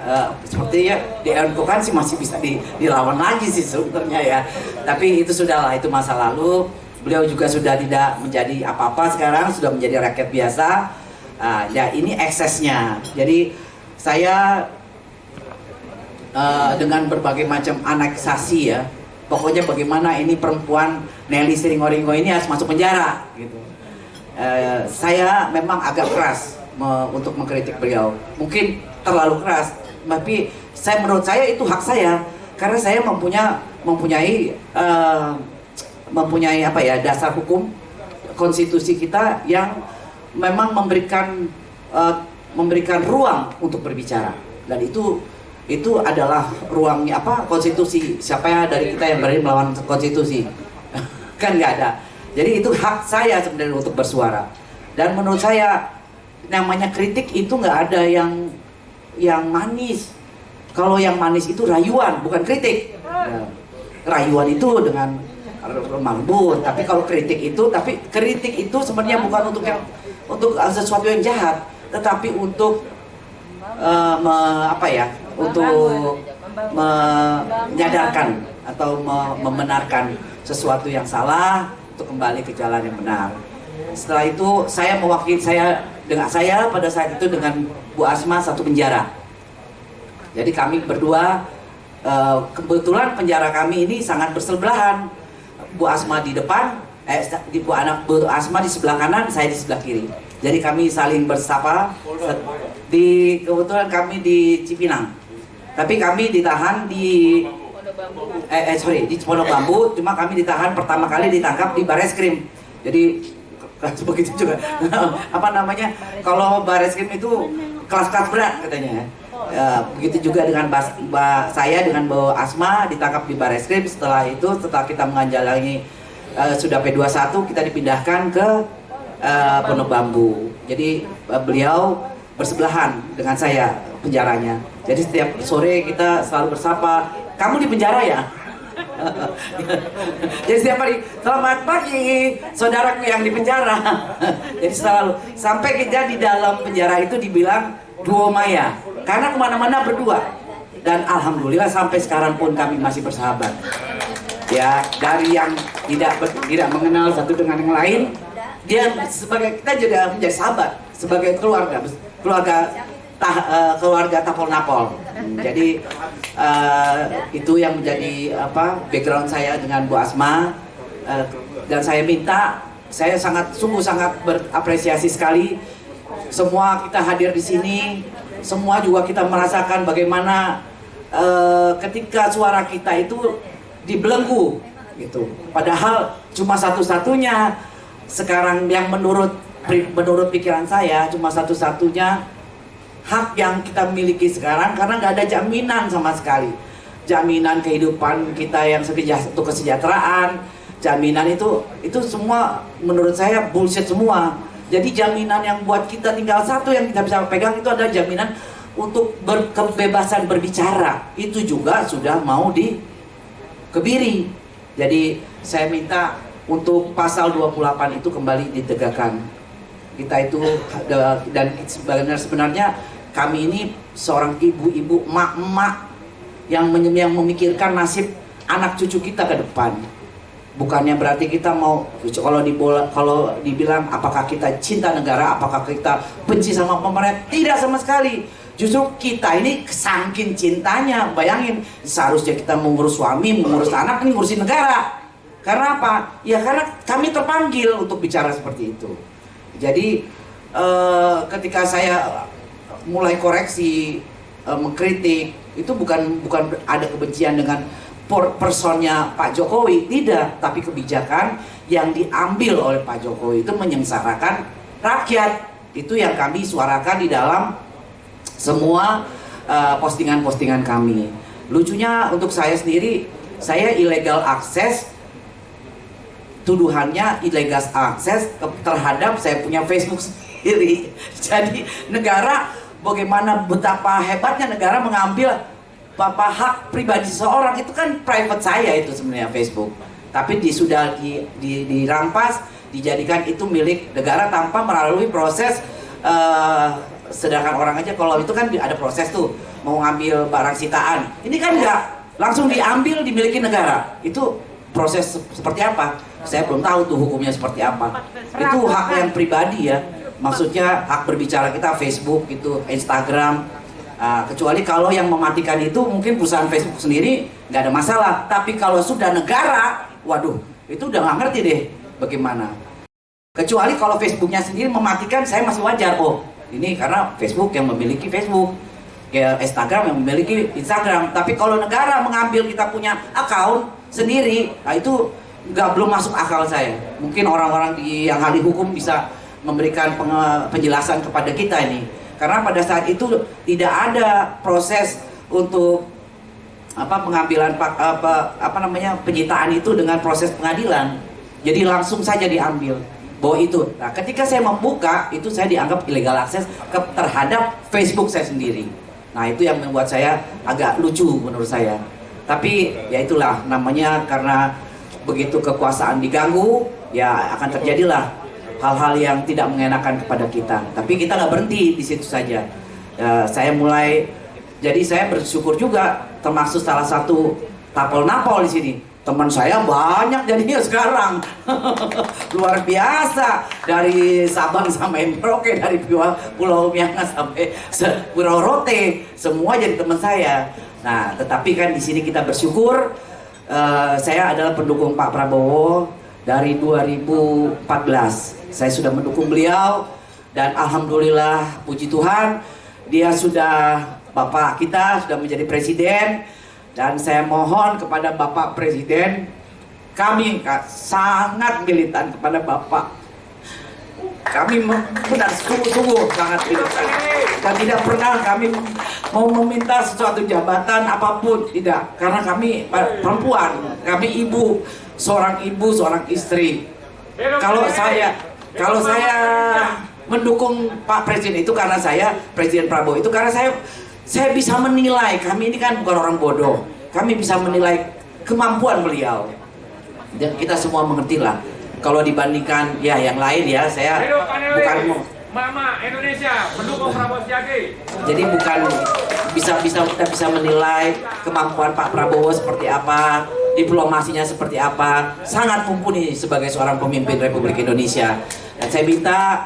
sepertinya di NO kan sih masih bisa dilawan lagi sih sebenarnya ya. Tapi itu sudahlah, itu masa lalu. Beliau juga sudah tidak menjadi apa-apa sekarang, sudah menjadi rakyat biasa. Ya ini eksesnya. Jadi saya dengan berbagai macam aneksasi ya, pokoknya bagaimana ini perempuan Nelly Sringoringo ini harus masuk penjara gitu. Saya memang agak keras untuk mengkritik beliau, mungkin terlalu keras, tapi menurut saya itu hak saya karena saya mempunyai apa ya, dasar hukum konstitusi kita yang memang memberikan ruang untuk berbicara, dan itu adalah ruangnya konstitusi. Siapa ya dari kita yang berani melawan konstitusi? Kan nggak ada. Jadi itu hak saya sebenarnya untuk bersuara. Dan menurut saya namanya kritik itu nggak ada yang manis. Kalau yang manis itu rayuan, bukan kritik. Rayuan itu dengan lembut, tapi kalau kritik itu sebenarnya bukan untuk sesuatu yang jahat, tetapi untuk untuk menyadarkan atau membenarkan sesuatu yang salah untuk kembali ke jalan yang benar. Setelah itu saya mewakili saya pada saat itu dengan Bu Asma satu penjara. Jadi kami berdua, kebetulan penjara kami ini sangat bersebelahan. Bu Asma di depan, Bu Asma di sebelah kanan, saya di sebelah kiri. Jadi kami saling bersapa. Kebetulan kami di Cipinang, tapi kami ditahan di di Pondok Bambu, cuma kami ditahan pertama kali ditangkap di Bareskrim. Jadi begitu juga apa namanya, kalau Bareskrim itu kelas-kelas berat katanya. Begitu juga dengan saya dengan Bu Asma ditangkap di Bareskrim. Setelah itu, setelah kita menjalani sudah P21, kita dipindahkan ke Pondok Bambu. Jadi beliau bersebelahan dengan saya penjaranya. Jadi setiap sore kita selalu bersapa, kamu di penjara ya? Jadi setiap hari, selamat pagi saudaraku yang di penjara. Jadi selalu, sampai kita di dalam penjara itu dibilang duo maya, karena kemana-mana berdua. Dan alhamdulillah sampai sekarang pun kami masih bersahabat. Ya, dari yang tidak mengenal satu dengan yang lain, dia sebagai, kita juga menjadi sahabat, sebagai keluarga Tapol Napol. Jadi itu yang menjadi background saya dengan Bu Asma. Dan saya minta, saya sungguh sangat berapresiasi sekali. Semua kita hadir di sini, semua juga kita merasakan bagaimana ketika suara kita itu dibelenggu gitu. Padahal cuma satu-satunya sekarang yang menurut pikiran saya, cuma satu-satunya hak yang kita miliki sekarang, karena nggak ada jaminan sama sekali. Jaminan kehidupan kita yang untuk kesejahteraan, jaminan itu semua menurut saya bullshit semua. Jadi jaminan yang buat kita tinggal satu yang kita bisa pegang itu adalah jaminan untuk kebebasan berbicara. Itu juga sudah mau dikebiri. Jadi saya minta untuk pasal 28 itu kembali ditegakkan. Kita itu, dan sebenarnya kami ini seorang ibu-ibu, emak-emak yang memikirkan nasib anak cucu kita ke depan. Bukannya berarti kita mau, kalau dibilang apakah kita cinta negara, apakah kita benci sama pemerintah, tidak sama sekali. Justru kita ini saking cintanya, bayangin, seharusnya kita mengurus suami, mengurus anak, ini ngurusin negara. Karena apa? Ya karena kami terpanggil untuk bicara seperti itu. Jadi ketika saya mulai koreksi, mengkritik, itu bukan ada kebencian dengan personnya Pak Jokowi, tidak, tapi kebijakan yang diambil oleh Pak Jokowi itu menyengsarakan rakyat. Itu yang kami suarakan di dalam semua postingan-postingan kami. Lucunya untuk saya sendiri, saya illegal akses, tuduhannya illegal akses terhadap saya punya Facebook sendiri. Jadi negara, bagaimana betapa hebatnya negara mengambil hak pribadi seseorang, itu kan private saya itu sebenarnya Facebook. Tapi sudah dirampas, dijadikan itu milik negara tanpa melalui proses. Sedangkan orang aja kalau itu kan ada proses tuh, mau ngambil barang sitaan. Ini kan enggak, langsung diambil, dimiliki negara. Itu proses seperti apa? Saya belum tahu tuh hukumnya seperti apa. Itu hak yang pribadi ya. Maksudnya hak berbicara kita, Facebook itu, Instagram. Kecuali kalau yang mematikan itu mungkin perusahaan Facebook sendiri nggak ada masalah. Tapi kalau sudah negara, waduh, itu udah nggak ngerti deh bagaimana. Kecuali kalau Facebooknya sendiri mematikan, saya masih wajar. Oh, ini karena Facebook yang memiliki Facebook, kayak Instagram yang memiliki Instagram. Tapi kalau negara mengambil kita punya akun sendiri, nah itu belum masuk akal saya. Mungkin orang-orang yang ahli hukum bisa memberikan penjelasan kepada kita ini. Karena pada saat itu tidak ada proses untuk pengambilan penyitaan itu dengan proses pengadilan. Jadi langsung saja diambil bahwa itu. Nah, ketika saya membuka itu, saya dianggap illegal akses terhadap Facebook saya sendiri. Nah, itu yang membuat saya agak lucu menurut saya. Tapi ya itulah namanya, karena begitu kekuasaan diganggu, ya akan terjadilah hal-hal yang tidak mengenakan kepada kita. Tapi kita nggak berhenti di situ saja. Jadi saya bersyukur juga termasuk salah satu Tapol Napol di sini. Teman saya banyak jadinya sekarang. Luar biasa, dari Sabang sampai Merauke, dari Pulau Miangas sampai Pulau Rote, semua jadi teman saya. Nah, tetapi kan di sini kita bersyukur. Saya adalah pendukung Pak Prabowo dari 2014. Saya sudah mendukung beliau dan alhamdulillah, puji Tuhan, Bapak kita sudah menjadi presiden. Dan saya mohon kepada Bapak Presiden, kami sangat militan kepada Bapak. Kami benar sungguh-sungguh sangat militan. Dan tidak pernah kami mau meminta sesuatu jabatan apapun, tidak. Karena kami perempuan, kami ibu, seorang istri. Kalau saya mendukung Pak Presiden itu karena saya, Presiden Prabowo itu karena saya bisa menilai, kami ini kan bukan orang bodoh. Kami bisa menilai kemampuan beliau. Dan kita semua mengerti lah. Kalau dibandingkan ya yang lain ya, saya bukan Mama Indonesia mendukung Prabowo Subianto. Jadi bukan kita bisa menilai kemampuan Pak Prabowo seperti apa, diplomasinya seperti apa. Sangat mumpuni sebagai seorang pemimpin Republik Indonesia. Dan saya minta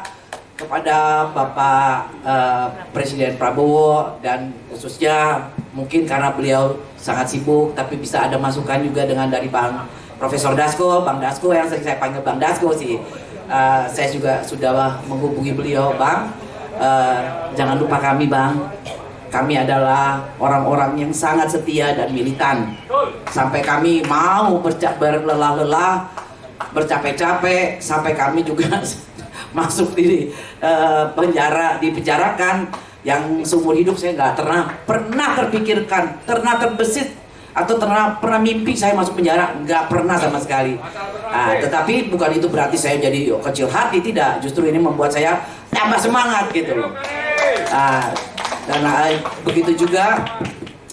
kepada Bapak Presiden Prabowo dan khususnya mungkin karena beliau sangat sibuk, tapi bisa ada masukan juga dengan dari Bang Profesor Dasko, Bang Dasko yang sering saya panggil Bang Dasko sih. Saya juga sudah menghubungi beliau, Bang. Jangan lupa kami, Bang. Kami adalah orang-orang yang sangat setia dan militan. Sampai kami mau berlelah-lelah, bercapek-capek, sampai kami juga masuk di penjara, dipenjarakan. Yang seumur hidup saya nggak pernah terpikirkan, pernah terbesit atau pernah mimpi saya masuk penjara, nggak pernah sama sekali. Tetapi bukan itu berarti saya jadi kecil hati, tidak. Justru ini membuat saya tambah semangat gitu loh. Dan begitu juga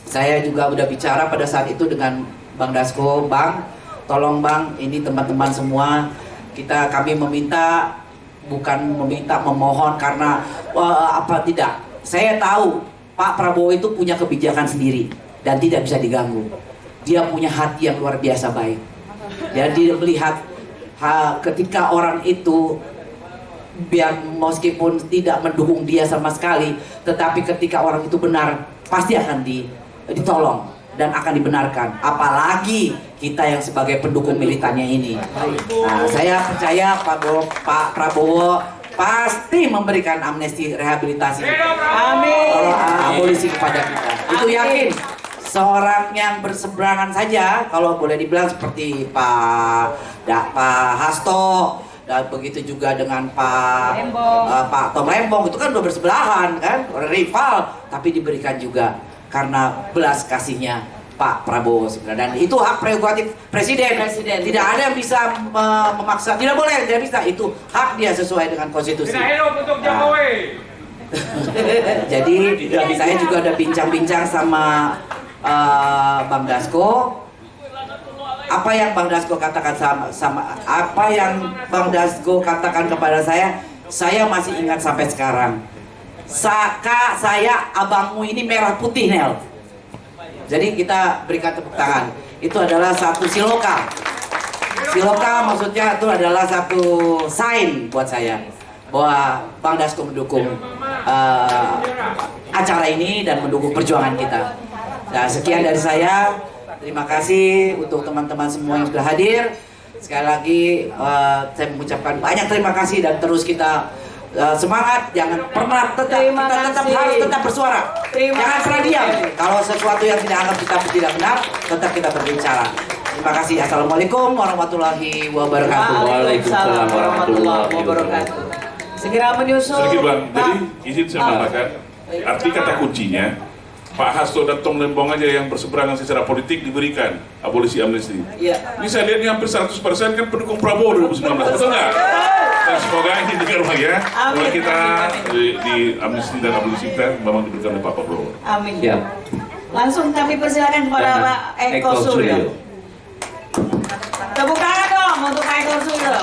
saya juga udah bicara pada saat itu dengan Bang Dasko, Bang, tolong Bang, ini teman-teman semua kami meminta, bukan memohon karena apa tidak. Saya tahu Pak Prabowo itu punya kebijakan sendiri dan tidak bisa diganggu. Dia punya hati yang luar biasa baik. Dan dia melihat ketika orang itu biar meskipun tidak mendukung dia sama sekali, tetapi ketika orang itu benar pasti akan ditolong dan akan dibenarkan. Apalagi kita yang sebagai pendukung militannya ini. Saya percaya Pak Prabowo pasti memberikan amnesti rehabilitasi, abolisi kepada kita. Itu yakin. Seorang yang berseberangan saja, kalau boleh dibilang seperti Pak Hasto, dan begitu juga dengan Pak Tom Lembong, itu kan udah bersebelahan kan, rival, tapi diberikan juga karena belas kasihnya Pak Prabowo sebenarnya. Dan itu hak prerogatif Presiden. Tidak ada yang bisa memaksa, tidak boleh, tidak bisa. Itu hak dia sesuai dengan konstitusi. Tidak hidup untuk Jokowi. Jadi saya juga ada bincang-bincang sama Bang Dasko. Apa yang Bang Dasko katakan sama apa yang Bang Dasko katakan kepada saya masih ingat sampai sekarang. Kak, saya abangmu ini merah putih, Nel. Jadi kita berikan tepuk tangan. Itu adalah satu siloka. Siloka maksudnya itu adalah satu sign buat saya bahwa Bang Dasko mendukung acara ini dan mendukung perjuangan kita. Nah, sekian dari saya. Terima kasih untuk teman-teman semua yang sudah hadir. Sekali lagi saya mengucapkan banyak terima kasih dan terus kita semangat, jangan pernah tetap harus tetap bersuara. Jangan pernah diam. Kalau sesuatu yang tidak anggap kita tidak benar, tetap kita berbicara. Terima kasih. Assalamualaikum warahmatullahi wabarakatuh. Waalaikumsalam warahmatullahi wabarakatuh. Segera menyusul. Sedikit Bang, jadi izin saya menambahkan, arti kata kuncinya Pak Hasto dan Tom Lembong aja yang berseberangan secara politik diberikan abolisi amnesti. Ini saya lihat ini hampir 100% kan pendukung Prabowo 2019, betul nggak? Dan semoga ini diterima ya. Kalau kita di amnesti dan abolisi kita memang diberikan oleh Pak Prabowo. Amin. Langsung kami persilakan kepada Pak Eko Suryo. Tepuk tangan dong untuk Pak Eko Suryo.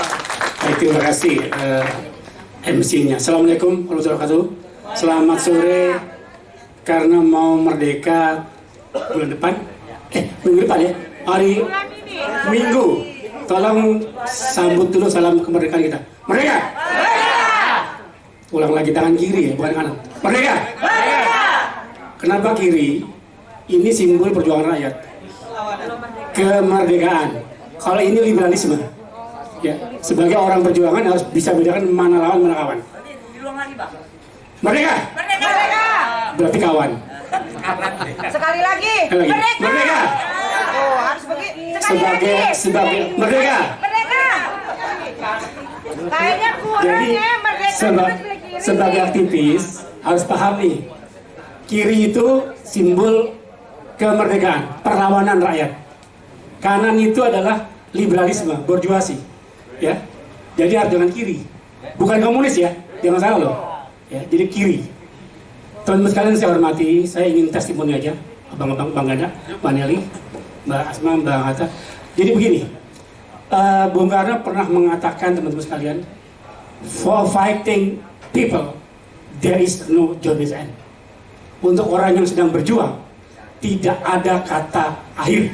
Baik, terima kasih MC-nya. Assalamualaikum warahmatullahi wabarakatuh. Selamat sore. Karena mau merdeka bulan depan, minggu depan ya, hari Minggu. Tolong sambut dulu salam kemerdekaan kita. Merdeka! Ulang lagi tangan kiri ya, bukan kanan. Merdeka! Kenapa kiri? Ini simbol perjuangan rakyat. Kemerdekaan. Kalau ini liberalisme. Ya, sebagai orang perjuangan harus bisa bedakan mana lawan mana kawan. Merdeka! Berarti kawan. Sekali lagi. Merdeka. Oh, harus begitu. Sebagai merdeka. Merdeka. Kayaknya kurang Jadi ya merdeka. sebagai aktivis harus paham nih, kiri itu simbol kemerdekaan, perlawanan rakyat. Kanan itu adalah liberalisme, borjuasi, ya. Jadi harus dengan kiri, bukan komunis ya, jangan salah loh. Ya, jadi kiri. Teman-teman sekalian saya hormati, saya ingin testimoni aja, abang-abang, Bang Ganda, Mbak Nelly, Mbak Asma, Mbak Hatta. Jadi begini, Bung Karno pernah mengatakan teman-teman sekalian, for fighting people, there is no job is end. Untuk orang yang sedang berjuang, tidak ada kata akhir.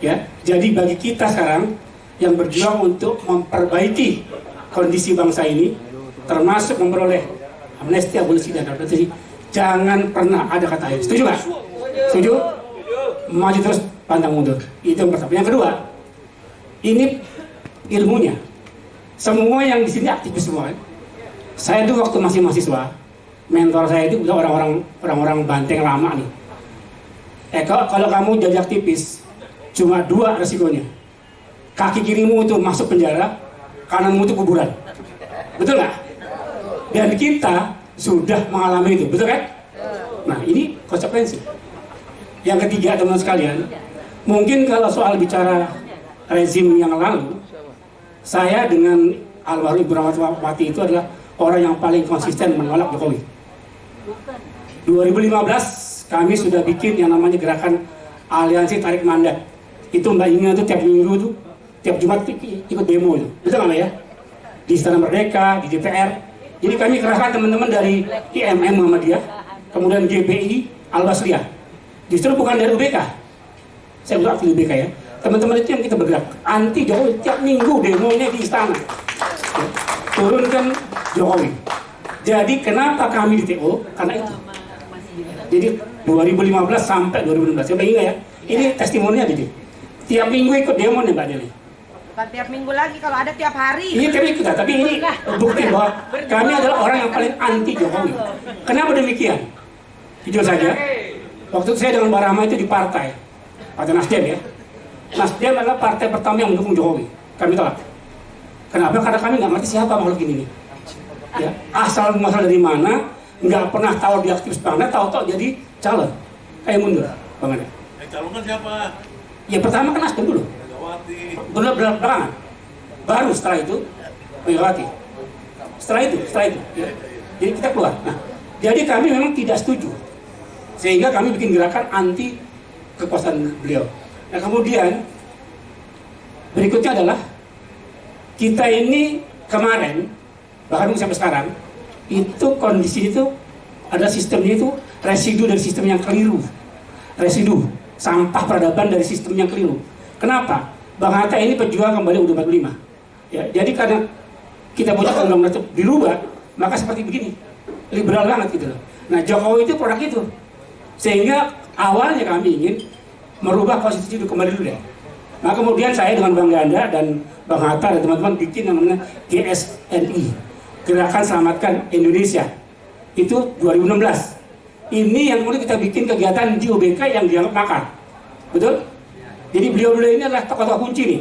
Ya, jadi bagi kita sekarang yang berjuang untuk memperbaiki kondisi bangsa ini, termasuk memperoleh amnesti, abolisi, dan repatriasi, jangan pernah ada kata akhir. Setuju nggak? Setuju? Maju terus, pantang mundur. Itu yang pertama. Yang kedua, ini ilmunya. Semua yang di sini aktivis semua. Saya dulu waktu masih mahasiswa, mentor saya itu udah orang-orang Banteng lama nih. Kalau kamu jadi aktivis, cuma dua resikonya. Kaki kirimu itu masuk penjara, kananmu itu kuburan. Betul nggak? Dan kita sudah mengalami itu, betul kan? Nah, ini konsekuensi. Yang ketiga, teman-teman sekalian, mungkin kalau soal bicara rezim yang lalu, saya dengan almarhum Ibu Rahmawati itu adalah orang yang paling konsisten menolak Jokowi. 2015 kami sudah bikin yang namanya gerakan aliansi tarik mandat. Itu Mbak Inga tuh tiap minggu tuh, tiap Jumat ikut demo itu, betul nggak ya? Di Istana Merdeka, di DPR. Jadi kami kerahkan teman-teman dari IMM Muhammadiyah, kemudian GPI, Al-Basriyah. Justru bukan dari UBK. Saya bukan aktif UBK ya. Teman-teman itu yang kita bergerak anti Jokowi, tiap minggu demonya di istana. Ya, turunkan Jokowi. Jadi kenapa kami di TO? Karena itu. Jadi 2015 sampai 2016, saya ingat ya. Ini testimoninya jadi. Tiap minggu ikut demo nih Mbak Deli. Bukan tiap minggu lagi, kalau ada tiap hari. Ini kami ikut, tapi ini bukti bahwa kami adalah orang yang paling anti Jokowi. Kenapa demikian? Jujur saja, waktu itu saya dengan Mbak Rahma itu di partai Nasdem ya. Nasdem adalah partai pertama yang mendukung Jokowi. Kami tolak. Kenapa? Karena kami nggak ngerti siapa makhluk ini. Ya, asal muasal dari mana, nggak pernah tahu dia aktivis mana, tahu-tahu jadi calon. Kayak mundur, Bang Anda. Calonkan siapa? Ya pertama kan Nasdem dulu. Belakangan. Baru setelah itu Megawati. Setelah itu. Ya. Jadi kita keluar. Nah, jadi kami memang tidak setuju. Sehingga kami bikin gerakan anti kekuasaan beliau. Nah kemudian berikutnya adalah kita ini kemarin bahkan sampai sekarang itu kondisi itu ada sistemnya itu residu dari sistem yang keliru, residu sampah peradaban dari sistem yang keliru. Kenapa? Bang Hatta ini pejuang kembali UUD 45. Ya, jadi karena kita punya undang-undang itu dirubah, maka seperti begini, liberal banget gitu loh. Nah Jokowi itu produk itu, sehingga awalnya kami ingin merubah konstitusi itu kembali dulu deh. Nah kemudian saya dengan Bang Ganda dan Bang Hatta dan teman-teman bikin yang namanya GSNI, Gerakan Selamatkan Indonesia. Itu 2016. Ini yang kemudian kita bikin kegiatan di UBK yang dianggap makar. Betul? Jadi beliau-beliau ini adalah tokoh-tokoh kunci nih.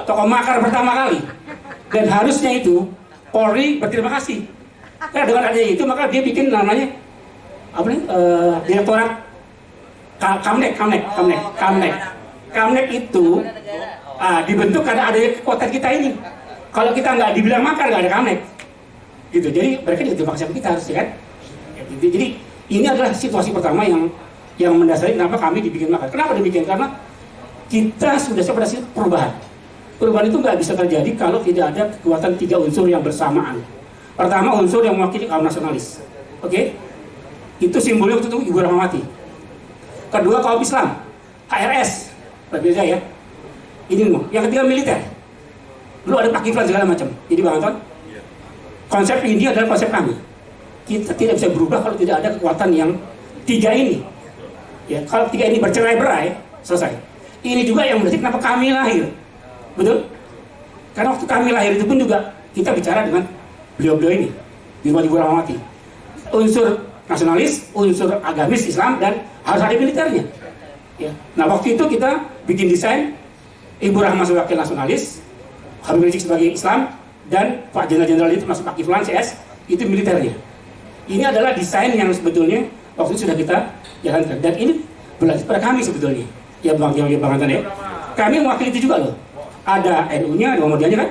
Tokoh makar pertama kali. Dan harusnya itu Polri berterima kasih. Karena dengan adanya itu maka dia bikin namanya apa nih? Direktorat Kamnek itu dibentuk karena adanya kekuatan kita ini. Kalau kita nggak dibilang makar, nggak ada Kamnek. Gitu. Jadi mereka juga terima kasih kita harus ya kan. Gitu. Jadi ini adalah situasi pertama yang mendasari kenapa kami dibikin makar. Kenapa demikian? Karena kita sudah pada perubahan. Perubahan itu nggak bisa terjadi kalau tidak ada kekuatan tiga unsur yang bersamaan. Pertama unsur yang mewakili kaum nasionalis. Oke? Itu simbolnya waktu itu Ibu Rahmawati. Kedua kaum Islam, HRS, berbeda ya. Ini loh. Yang ketiga militer. Dulu ada Pak Kiflan segala macam. Jadi Bang Anton, konsep ini adalah konsep kami. Kita tidak bisa berubah kalau tidak ada kekuatan yang tiga ini. Ya, kalau tiga ini bercerai-berai, selesai. Ini juga yang berarti kenapa kami lahir. Betul? Karena waktu kami lahir itu pun juga kita bicara dengan beliau-beliau ini, Ibu Rahmawati. Unsur nasionalis, unsur agamis Islam, dan harus ada militernya. Ya. Nah waktu itu kita bikin desain, Ibu Rahma sebagai nasionalis, Habib Rizik sebagai Islam, dan Pak Jenderal itu masuk Pak Kiflan CS itu militernya. Ini adalah desain yang sebetulnya waktu itu sudah kita jalankan, dan ini berlanjut pada kami sebetulnya. Ya Bang Anton ya. Kami mewakili itu juga loh. Ada NU-nya, ada Muhammadiyahnya kan?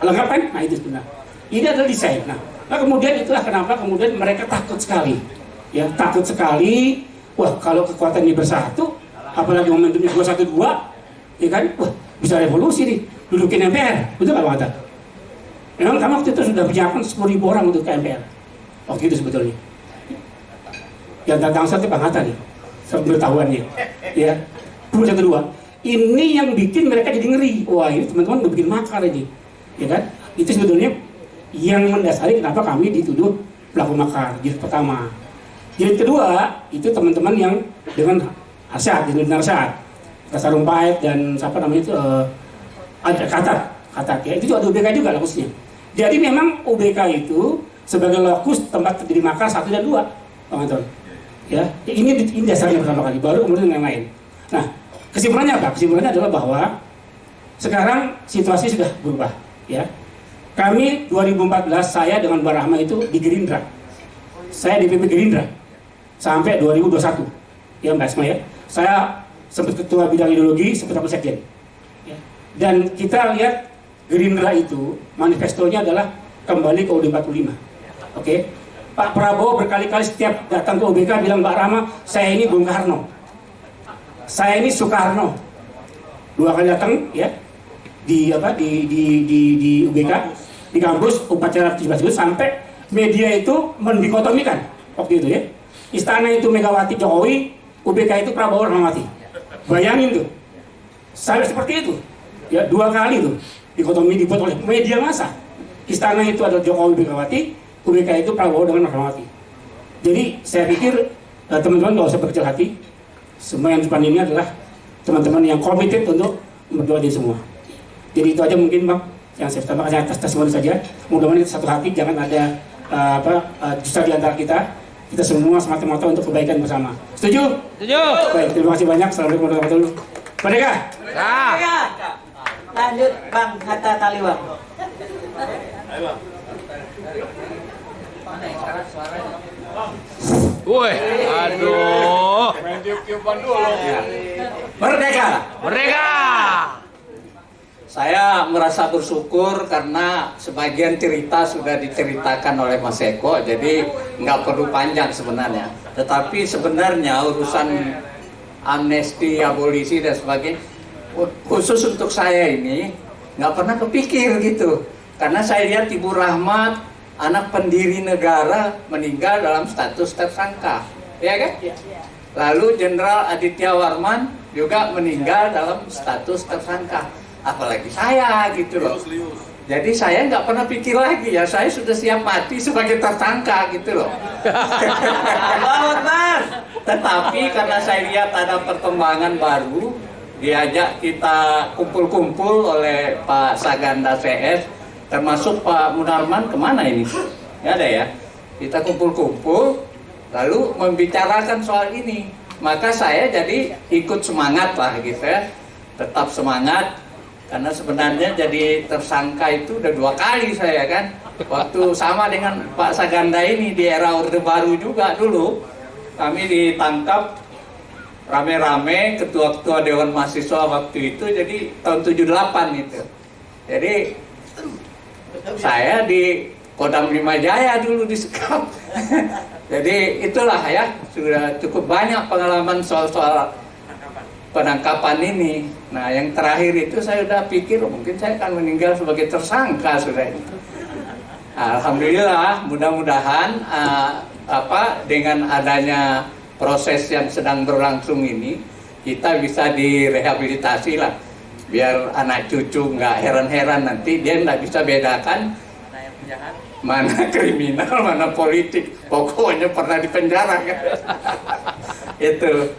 Lengkap kan? Nah itu sebenarnya. Ini adalah desain. Nah kemudian itulah kenapa kemudian mereka takut sekali. Ya takut sekali. Wah kalau kekuatan ini bersatu, apalagi momentumnya 212, ya kan? Wah bisa revolusi nih. Dudukin MPR. Betul nggak Bang Anton? Memang kami waktu itu sudah menyiapkan 10.000 orang untuk ke MPR. Waktu itu sebetulnya. Yang datang satu Bang Hatta nih. Pengetahuannya. Ya. 212. Ini yang bikin mereka jadi ngeri. Wah ini teman-teman udah bikin makar ini, ya kan? Itu sebetulnya yang mendasari kenapa kami dituduh pelaku makar. Jilid pertama. Jilid kedua itu teman-teman yang dengan Arsyad, dengan Arsyad, Kasar Rumpait dan siapa namanya itu ada Katat ya. Itu ada UBK juga lokusnya. Jadi memang UBK itu sebagai lokus tempat terjadi makar 1 dan 2, Bang Anton. Ya, ini dasarnya pertama kali. Baru kemudian yang lain. Nah. Kesimpulannya apa? Kesimpulannya adalah bahwa sekarang situasi sudah berubah, ya. Kami 2014 saya dengan Mbak Rahma itu di Gerindra. Saya di PP Gerindra sampai 2021. Ya Mbak Asma ya. Saya sempat ketua bidang ideologi, sempat wakil sekjen. Ya. Dan kita lihat Gerindra itu manifestonya adalah kembali ke UUD 45. Oke. Pak Prabowo berkali-kali setiap datang ke UBK bilang Mbak Rahma, saya ini Bung Karno. Saya ini Soekarno. 2 kali datang ya di UBK, di kampus upacara 17 Agustus sampai media itu mendikotomikan waktu itu ya. Istana itu Megawati Jokowi, UBK itu Prabowo Rahmawati. Bayangin tuh. Saya seperti itu. Ya 2 kali tuh dikotomi dibuat oleh media massa. Istana itu adalah Jokowi Megawati, UBK itu Prabowo dengan Rahmawati. Jadi saya pikir teman-teman nggak usah berkecil hati. Semua yang depan ini adalah teman-teman yang komited untuk berdoa di semua. Jadi itu aja mungkin Bang yang saya tambahkan atas testimoni saja. Mudah-mudahan kita satu hati, jangan ada dusta di antara kita. Kita semua semata-mata untuk kebaikan bersama. Setuju? Setuju. Baik, terima kasih banyak. Assalamualaikum warahmatullahi wabarakatuh. Merdeka. Merdeka. Lanjut Bang Hatta Taliwang. Woi, aduh. Merdeka. Merdeka. Saya merasa bersyukur karena sebagian cerita sudah diceritakan oleh Mas Eko, jadi nggak perlu panjang sebenarnya. Tetapi sebenarnya urusan amnesti, abolisi dan sebagainya, khusus untuk saya ini nggak pernah kepikir gitu. Karena saya lihat Ibu Rahmat, anak pendiri negara, meninggal dalam status tersangka, ya kan? Lalu Jenderal Aditya Warman juga meninggal dalam status tersangka. Apalagi saya gitu loh. Jadi saya nggak pernah pikir lagi ya, saya sudah siap mati sebagai tersangka gitu loh. Tetapi karena saya lihat ada perkembangan baru, diajak kita kumpul-kumpul oleh Pak Saganda CS, termasuk Pak Munarman, kemana ini? Nggak ada ya. Kita kumpul-kumpul, lalu membicarakan soal ini. Maka saya jadi ikut semangat lah gitu ya, tetap semangat. Karena sebenarnya jadi tersangka itu udah 2 kali saya kan. Waktu sama dengan Pak Saganda ini di era Orde Baru juga dulu. Kami ditangkap rame-rame, ketua-ketua Dewan Mahasiswa waktu itu, jadi tahun 78 itu. Jadi saya di Kodam 5 Jaya dulu disekap. Jadi itulah ya, sudah cukup banyak pengalaman soal-soal penangkapan ini. Nah yang terakhir itu saya udah pikir mungkin saya akan meninggal sebagai tersangka sudah ini. Alhamdulillah, mudah-mudahan dengan adanya proses yang sedang berlangsung ini kita bisa direhabilitasi lah, biar anak cucu nggak heran-heran nanti dia nggak bisa bedakan mana kriminal mana politik, pokoknya pernah dipenjara kan. Itu.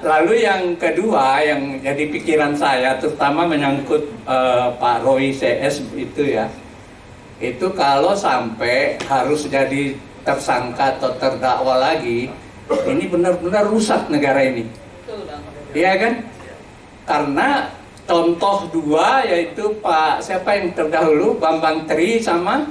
Lalu yang kedua yang jadi pikiran saya terutama menyangkut Pak Roy CS itu ya, itu kalau sampai harus jadi tersangka atau terdakwa lagi, ini benar-benar rusak negara ini. Iya kan? Karena contoh dua yaitu Pak siapa yang terdahulu, Bambang Tri sama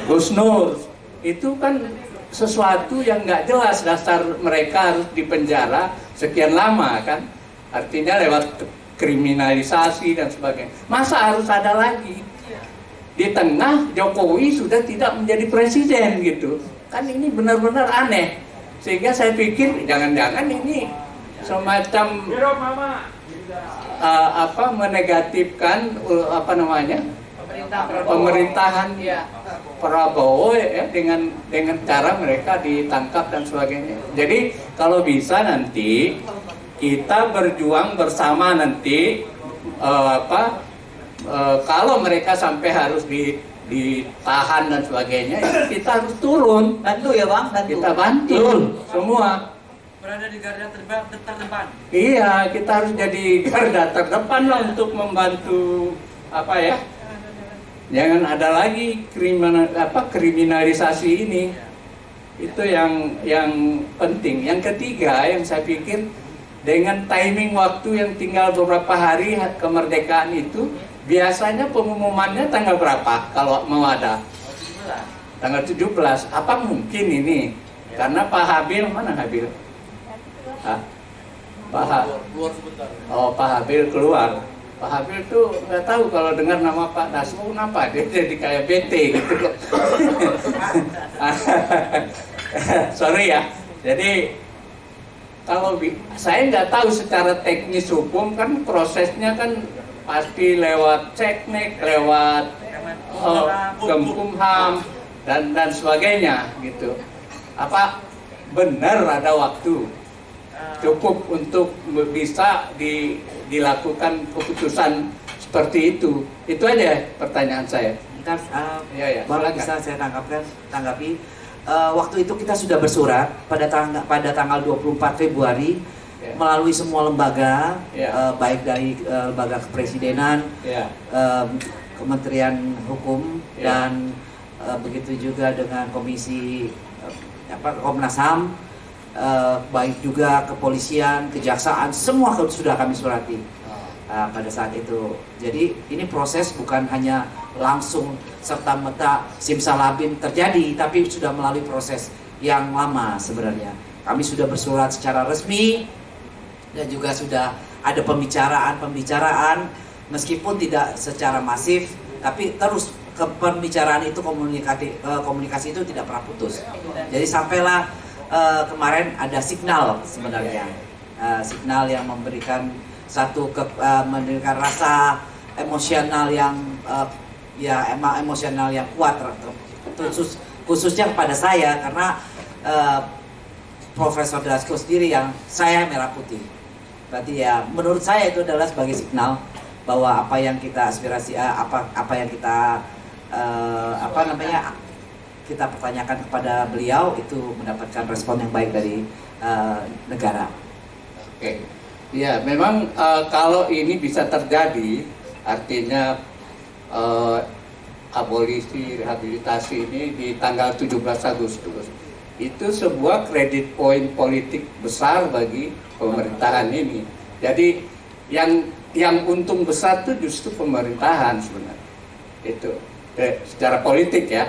Gus Nur. Itu kan sesuatu yang nggak jelas, dasar mereka harus dipenjara sekian lama kan. Artinya lewat kriminalisasi dan sebagainya. Masa harus ada lagi? Di tengah Jokowi sudah tidak menjadi presiden gitu. Kan ini benar-benar aneh. Sehingga saya pikir jangan-jangan ini semacam menegatifkan pemerintahan Prabowo ya, dengan cara mereka ditangkap dan sebagainya. Jadi kalau bisa nanti kita berjuang bersama nanti kalau mereka sampai harus ditahan dan sebagainya, kita harus turun. Bantu ya Bang, bantu. Kita bantu semua. Berada di garda terdepan. Iya, kita harus jadi garda terdepan lah untuk membantu jangan ada lagi kriminalisasi ini. Itu yang penting. Yang ketiga yang saya pikir, dengan timing waktu yang tinggal beberapa hari kemerdekaan itu, biasanya pengumumannya tanggal berapa kalau mau ada? Tanggal 17. Apa mungkin ini? Karena Pak Habil, mana Habil? Pak Habil keluar. Pak Habil tuh nggak tahu kalau dengar nama Pak Dasko kenapa dia jadi kayak bete gitu loh. Sorry ya. Jadi kalau saya nggak tahu secara teknis hukum kan prosesnya kan pasti lewat ceknek, lewat Kemkumham dan sebagainya gitu. Apa benar ada waktu cukup untuk bisa dilakukan keputusan seperti itu? Itu aja pertanyaan saya. Boleh bisa saya tanggapi. Waktu itu kita sudah bersurat pada tanggal 24 Februari melalui semua lembaga, baik dari lembaga kepresidenan, Kementerian Hukum, dan begitu juga dengan Komisi Komnas HAM, baik juga kepolisian, kejaksaan, semua sudah kami surati pada saat itu. Jadi ini proses bukan hanya langsung serta-merta simsalabim terjadi, tapi sudah melalui proses yang lama sebenarnya. Kami sudah bersurat secara resmi dan juga sudah ada pembicaraan meskipun tidak secara masif, tapi terus pembicaraan itu komunikasi itu tidak pernah putus. Jadi sampailah kemarin ada signal sebenarnya, signal yang memberikan memberikan rasa emosional yang emosional yang kuat, khususnya kepada saya karena Profesor Dasko sendiri yang saya merah putih. Berarti ya menurut saya itu adalah sebagai signal bahwa apa yang kita aspirasi, apa yang kita kita pertanyakan kepada beliau itu mendapatkan respon yang baik dari negara. Oke, ya memang kalau ini bisa terjadi, artinya abolisi rehabilitasi ini di tanggal 17 Agustus, itu sebuah kredit poin politik besar bagi pemerintahan ini. Jadi yang untung besar itu justru pemerintahan sebenarnya, itu secara politik ya.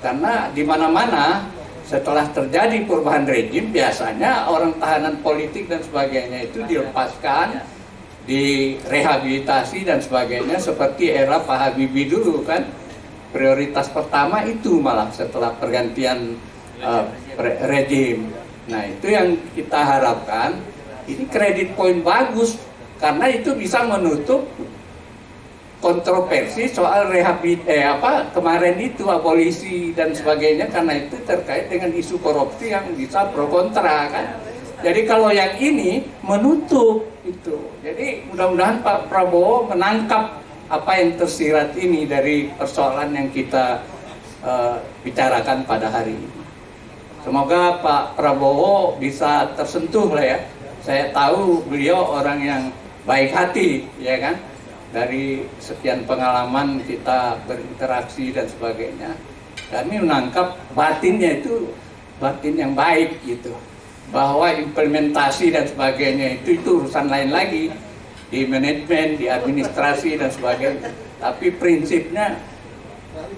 Karena di mana-mana setelah terjadi perubahan rejim, biasanya orang tahanan politik dan sebagainya itu dilepaskan, direhabilitasi dan sebagainya, seperti era Pak Habibie dulu kan. Prioritas pertama itu malah setelah pergantian rejim. Nah itu yang kita harapkan, ini kredit poin bagus karena itu bisa menutup kontroversi soal kemarin itu abolisi dan sebagainya, karena itu terkait dengan isu korupsi yang bisa pro kontra kan. Jadi kalau yang ini menutup itu, jadi mudah-mudahan Pak Prabowo menangkap apa yang tersirat ini dari persoalan yang kita bicarakan pada hari ini. Semoga Pak Prabowo bisa tersentuh lah ya. Saya tahu beliau orang yang baik hati ya kan. Dari sekian pengalaman kita berinteraksi dan sebagainya, Kami menangkap batinnya itu batin yang baik gitu, bahwa implementasi dan sebagainya itu urusan lain lagi di manajemen, di administrasi dan sebagainya. Tapi prinsipnya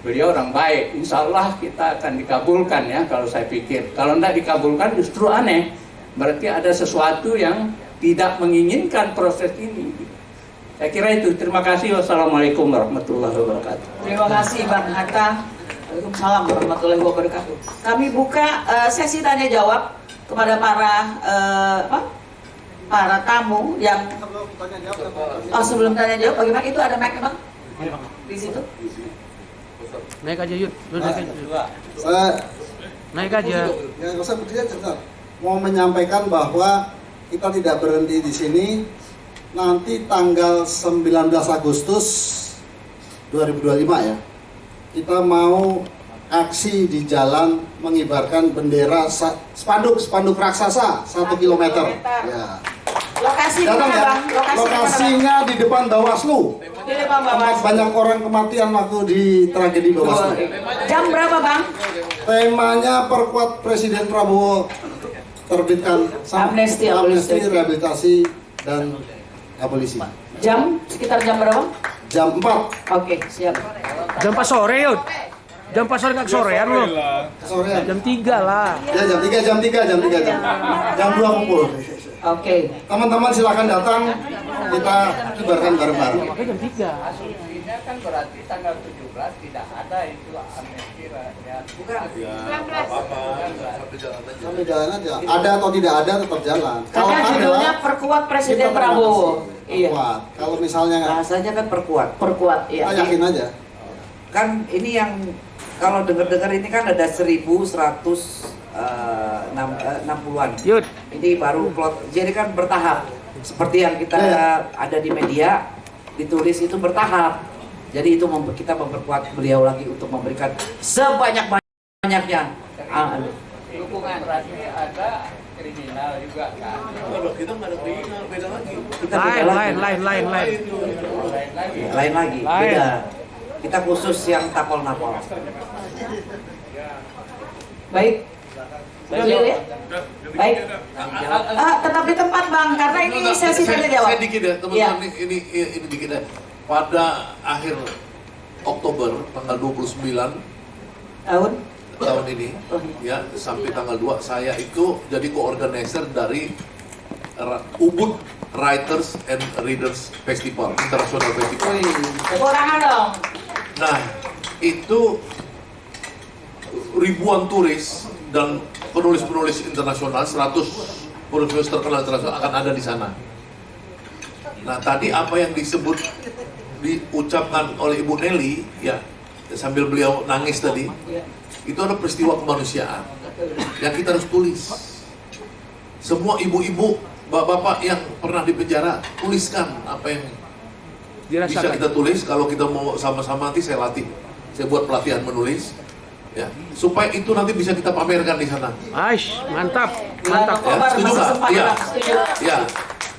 beliau orang baik, insya Allah kita akan dikabulkan ya kalau saya pikir. Kalau tidak dikabulkan justru aneh, berarti ada sesuatu yang tidak menginginkan proses ini. Saya kira itu. Terima kasih. Wassalamualaikum warahmatullahi wabarakatuh. Terima kasih Bang Hatta. Waalaikumsalam warahmatullahi wabarakatuh. Kami buka sesi tanya jawab kepada para tamu yang sebelum tanya jawab, bagaimana itu ada mic Bang? Di situ. Naik aja Yud. Naik aja. Ya, saya berdiri sebentar. Mau menyampaikan bahwa kita tidak berhenti di sini. Nanti tanggal 19 Agustus 2025 ya, kita mau aksi di jalan mengibarkan bendera spanduk raksasa 1 km. Ya. Lokasi datang ya. Bang? Lokasinya di depan Bawaslu. Di depan Bawaslu. Banyak orang kematian waktu di tragedi Bawaslu. Jam berapa Bang? Temanya perkuat Presiden Prabowo terbitkan amnesti, rehabilitasi dan abolisi. Jam sekitar jam berapa? Jam 4. Oke, siap. Jam 4 sore Yud. Jam 4 sore nggak sorean lo? Sorean. Jam 3 lah. Ya jam 3. Jam 2 kumpul. Oke. Teman-teman silakan datang, kita kibarkan bareng-bareng. Jam 3. Asumsinya kan berarti tanggal 17 tidak ada itu amnesti ya. Bukan. Sampai jalan aja. Ada atau tidak ada tetap jalan. Karena judulnya perkuat Presiden Prabowo. Iya. Kalau misalnya bahasanya kan perkuat. Perkuat, iya. Kita yakin aja. Kan ini yang kalau dengar-dengar ini kan ada 1160-an. Ini baru plot. Jadi kan bertahap. Seperti yang kita ada di media ditulis itu bertahap. Jadi itu kita memperkuat beliau lagi untuk memberikan sebanyak-banyaknya. Dukungan berarti ada kriminal juga kan. Kita nggak ada kriminal, beda lagi. Lain lagi. Beda. Kita khusus yang tapol-napol. Baik. Ya? Baik. Tetap di tempat Bang, karena ini sesi tanya jawab. Saya dikit ya, teman-teman, ini dikit ya. Pada akhir Oktober tanggal 29 tahun ini ya sampai tanggal 2 saya itu jadi co-organizer dari Ubud Writers and Readers Festival, International Festival. Kekurangan dong. Nah, itu ribuan turis dan penulis-penulis internasional, 100 penulis terkenal internasional akan ada di sana. Nah, tadi apa yang diucapkan oleh Ibu Nelly ya, sambil beliau nangis tadi, itu adalah peristiwa kemanusiaan yang kita harus tulis. Semua ibu-ibu, bapak-bapak yang pernah di penjara, tuliskan apa yang bisa kita tulis. Kalau kita mau sama-sama, nanti saya latih, saya buat pelatihan menulis ya, supaya itu nanti bisa kita pamerkan di sana. Aish, mantap. Ya, setuju nggak? Iya. Ya.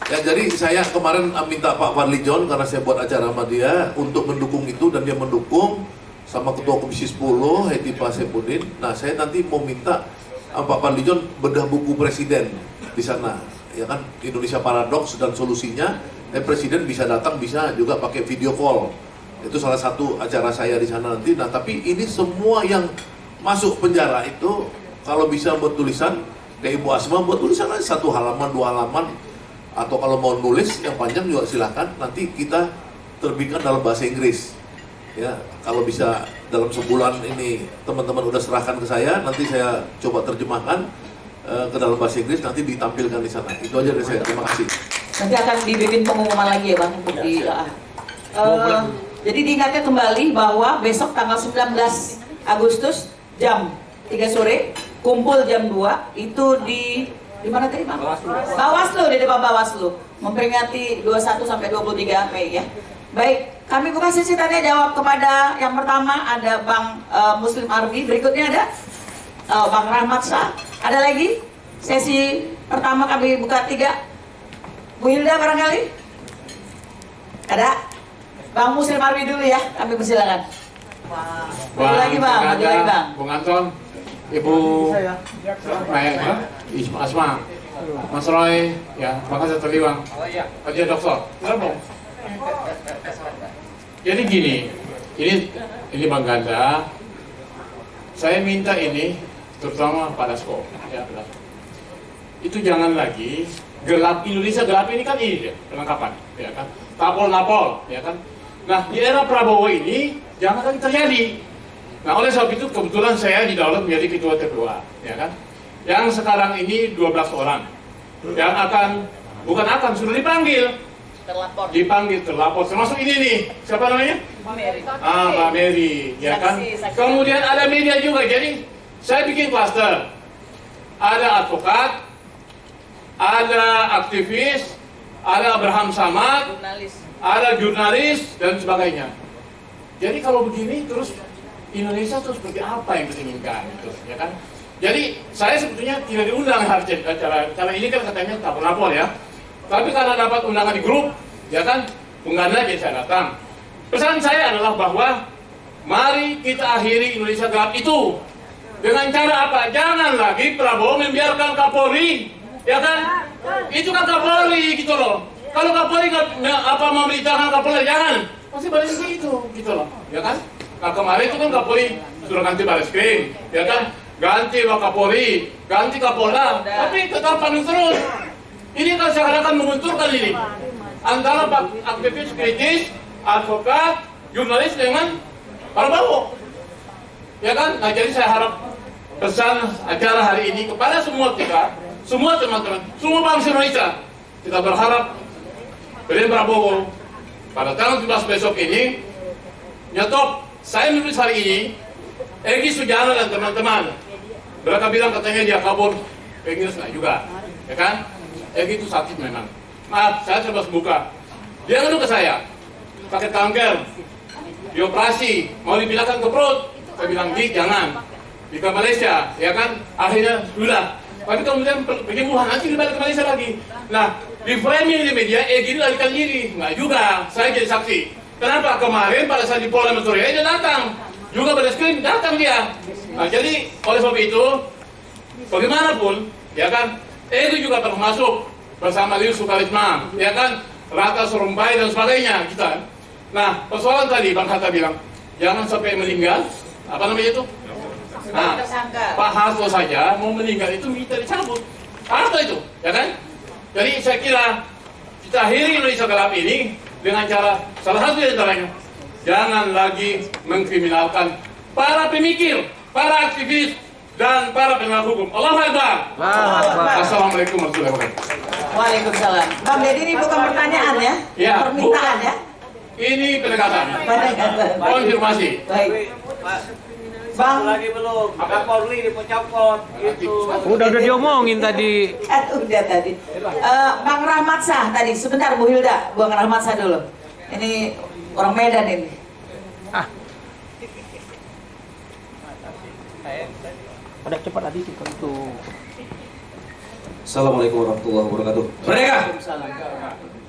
Ya, jadi saya kemarin minta Pak Fadli John karena saya buat acara sama dia untuk mendukung itu, dan dia mendukung sama Ketua Komisi 10 Heti Pak Sepudin. Nah, saya nanti mau minta Pak Fadli John bedah buku presiden di sana, ya kan, Indonesia Paradoks dan solusinya. Presiden bisa datang, bisa juga pakai video call. Itu salah satu acara saya di sana nanti. Nah, tapi ini semua yang masuk penjara itu kalau bisa buat tulisan, kayak Ibu Asma buat tulisan aja 1 halaman, 2 halaman. Atau kalau mau nulis yang panjang juga silahkan, nanti kita terbitkan dalam bahasa Inggris. Ya, kalau bisa dalam sebulan ini teman-teman udah serahkan ke saya, nanti saya coba terjemahkan ke dalam bahasa Inggris, nanti ditampilkan di sana. Itu aja dari saya. Terima kasih. Nanti akan dibikin pengumuman lagi ya Bang untuk di jadi diingatkan kembali bahwa besok tanggal 19 Agustus jam 3 sore kumpul jam 2 itu di mana tadi Bang? Bawaslu, di depan Bawaslu, memperingati 21 sampai 23 Mei ya. Baik, kami buka sesi tanya jawab kepada yang pertama ada Bang Muslim Arbi, berikutnya ada Bang Rahmat Shah. Ada lagi? Sesi pertama kami buka 3. Bu Hilda barangkali? Ada? Bang Muslim Arbi dulu ya, kami persilakan. Lagi bang, lagi bang. Bung Anton, Ibu Asma, Mas Roy, ya, makasih terliwang. Pak Dokter, kenapa? Jadi gini, ini Bang Ganda, saya minta ini terutama pada sekolah, ya, itu jangan lagi gelap. Indonesia gelap ini kan ini perlengkapan, ya kan, tapol-napol, ya kan. Nah di era Prabowo ini jangan lagi terjadi. Nah oleh sebab itu kebetulan saya di dalam menjadi ketua TPWA, ya kan, yang sekarang ini 12 orang yang sudah dipanggil terlapor, termasuk ini nih, siapa namanya? Mbak Mary, ya kan. Kemudian ada media juga, jadi saya bikin klaster, ada advokat, ada aktivis, ada Abraham Samad, ada jurnalis dan sebagainya. Jadi kalau begini terus Indonesia terus seperti apa yang kita inginkan, gitu, ya kan? Jadi saya sebetulnya tidak diundang acara ini kan katanya lapor ya. Tapi karena dapat undangan di grup, ya kan, Bung Ganda jadi saya datang. Pesan saya adalah bahwa mari kita akhiri Indonesia gelap itu dengan cara apa? Jangan lagi Prabowo membiarkan Kapolri, ya kan? Itu kan Kapolri gitu loh. Kalau Kapolri memerintahkan Kapolri jangan, pasti balik gitu loh, ya kan? Nah kemarin itu kan Kapolri sudah ganti Bareskrim, ya kan? Ganti Wakapolri, ganti Kapolda, tapi tetap panik terus. Ini kan seakan-akan membenturkan ini antara aktivis kritis, advokat, jurnalis dengan Prabowo, ya kan? Nah jadi saya harap pesan acara hari ini kepada semua kita, semua teman-teman, semua bangsa Indonesia, kita berharap Presiden Prabowo pada tanggal 17 besok ini nyetop. Saya menulis hari ini, Egy Sujana dan teman-teman, mereka bilang katanya dia kabur ke Inggris, nah juga, ya kan? Egy itu sakit memang. Maaf, saya coba buka. Dia ngadu ke saya, sakit kanker, dioperasi, mau dipindahkan ke perut. Saya bilang, jangan, di ke Malaysia, ya kan? Akhirnya sudah. Tapi kemudian penyembuhan nanti dibalik ke Malaysia lagi. Nah, di framing di media, Egy ini larikan diri, nggak juga. Saya jadi saksi. Kenapa? Kemarin pada saat di Polda Metro Jaya dia datang, juga Bareskrim datang dia. Nah, jadi oleh sebab itu, bagaimanapun, ya kan, itu juga termasuk bersama Liu Sukarisma, ya kan, Ratna Sarumpait dan sebagainya kita. Nah, persoalan tadi Bang Hatta bilang, jangan sampai meninggal, apa namanya itu? Nah, Pak Hasto saja mau meninggal itu minta dicabut. Apa itu, ya kan? Jadi saya kira kita akhiri Indonesia gelap ini dengan cara salah satu di antaranya, jangan lagi mengkriminalkan para pemikir, para aktivis, dan para penegak hukum. Allahu Akbar. Assalamualaikum warahmatullahi wabarakatuh. Waalaikumsalam. Bang Deddy, ini bukan pertanyaan ya? Ya, permintaan ya? Ini pendekatan. Konfirmasi. Baik. Bang lagi belum, Kapolri dipecopot gitu. Udah diomongin tadi. Udah tadi. Bang Rahmat Shah tadi, sebentar Bu Hilda, Bang Rahmat Shah dulu. Ini orang Medan ini. Udah cepat tadi itu. Assalamualaikum warahmatullahi wabarakatuh. Merdeka.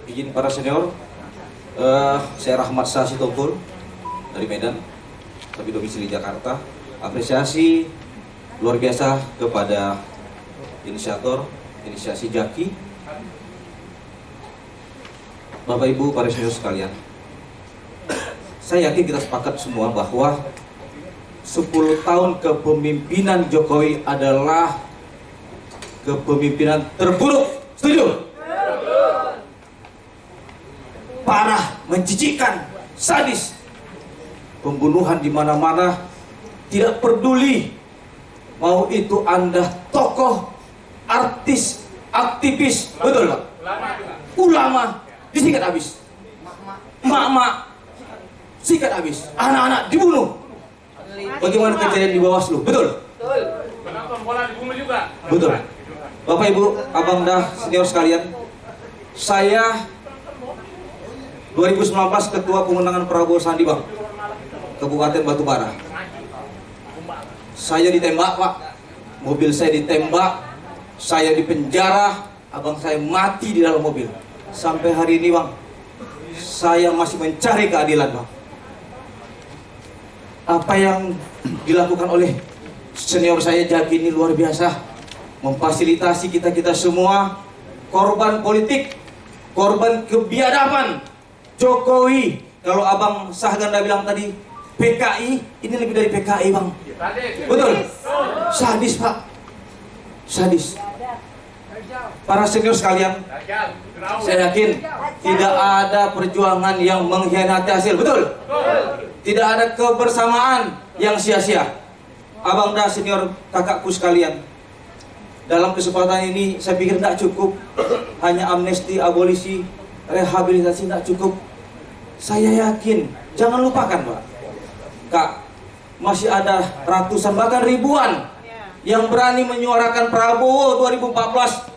Izin para senior, saya Rahmat Shah Sitompul dari Medan, tapi domisili Jakarta. Apresiasi luar biasa kepada inisiasi Jaki. Bapak Ibu para senior sekalian, saya yakin kita sepakat semua bahwa 10 tahun kepemimpinan Jokowi adalah kepemimpinan terburuk. Setuju? Parah, menjijikkan, sadis, pembunuhan di mana-mana. Tidak peduli mau itu Anda tokoh, artis, aktivis, betul Pak? Ulama disikat habis, emak-emak sikat habis, anak-anak dibunuh. Bagaimana kejadian di Bawaslu, betul? Penonton bola dibunuh juga. Betul. Bapak Ibu, Abang dah senior sekalian, saya 2019 ketua pemenangan Prabowo Sandi Bang, Kabupaten Batubara. Saya ditembak Pak, mobil saya ditembak, saya dipenjara, abang saya mati di dalam mobil. Sampai hari ini Bang, saya masih mencari keadilan Bang. apa yang dilakukan oleh senior saya Jaki ini luar biasa, memfasilitasi kita semua, korban politik, korban kebiadaban Jokowi. Kalau Abang Sahganda bilang tadi PKI, ini lebih dari PKI Bang. Betul? Sadis Pak, sadis. Para senior sekalian, saya yakin tidak ada perjuangan yang mengkhianati hasil, betul? Tidak ada kebersamaan yang sia-sia. Abang dan senior kakakku sekalian, dalam kesempatan ini saya pikir tidak cukup hanya amnesti, abolisi, rehabilitasi, tidak cukup. Saya yakin, jangan lupakan Pak, Kak, masih ada ratusan bahkan ribuan yang berani menyuarakan Prabowo 2014,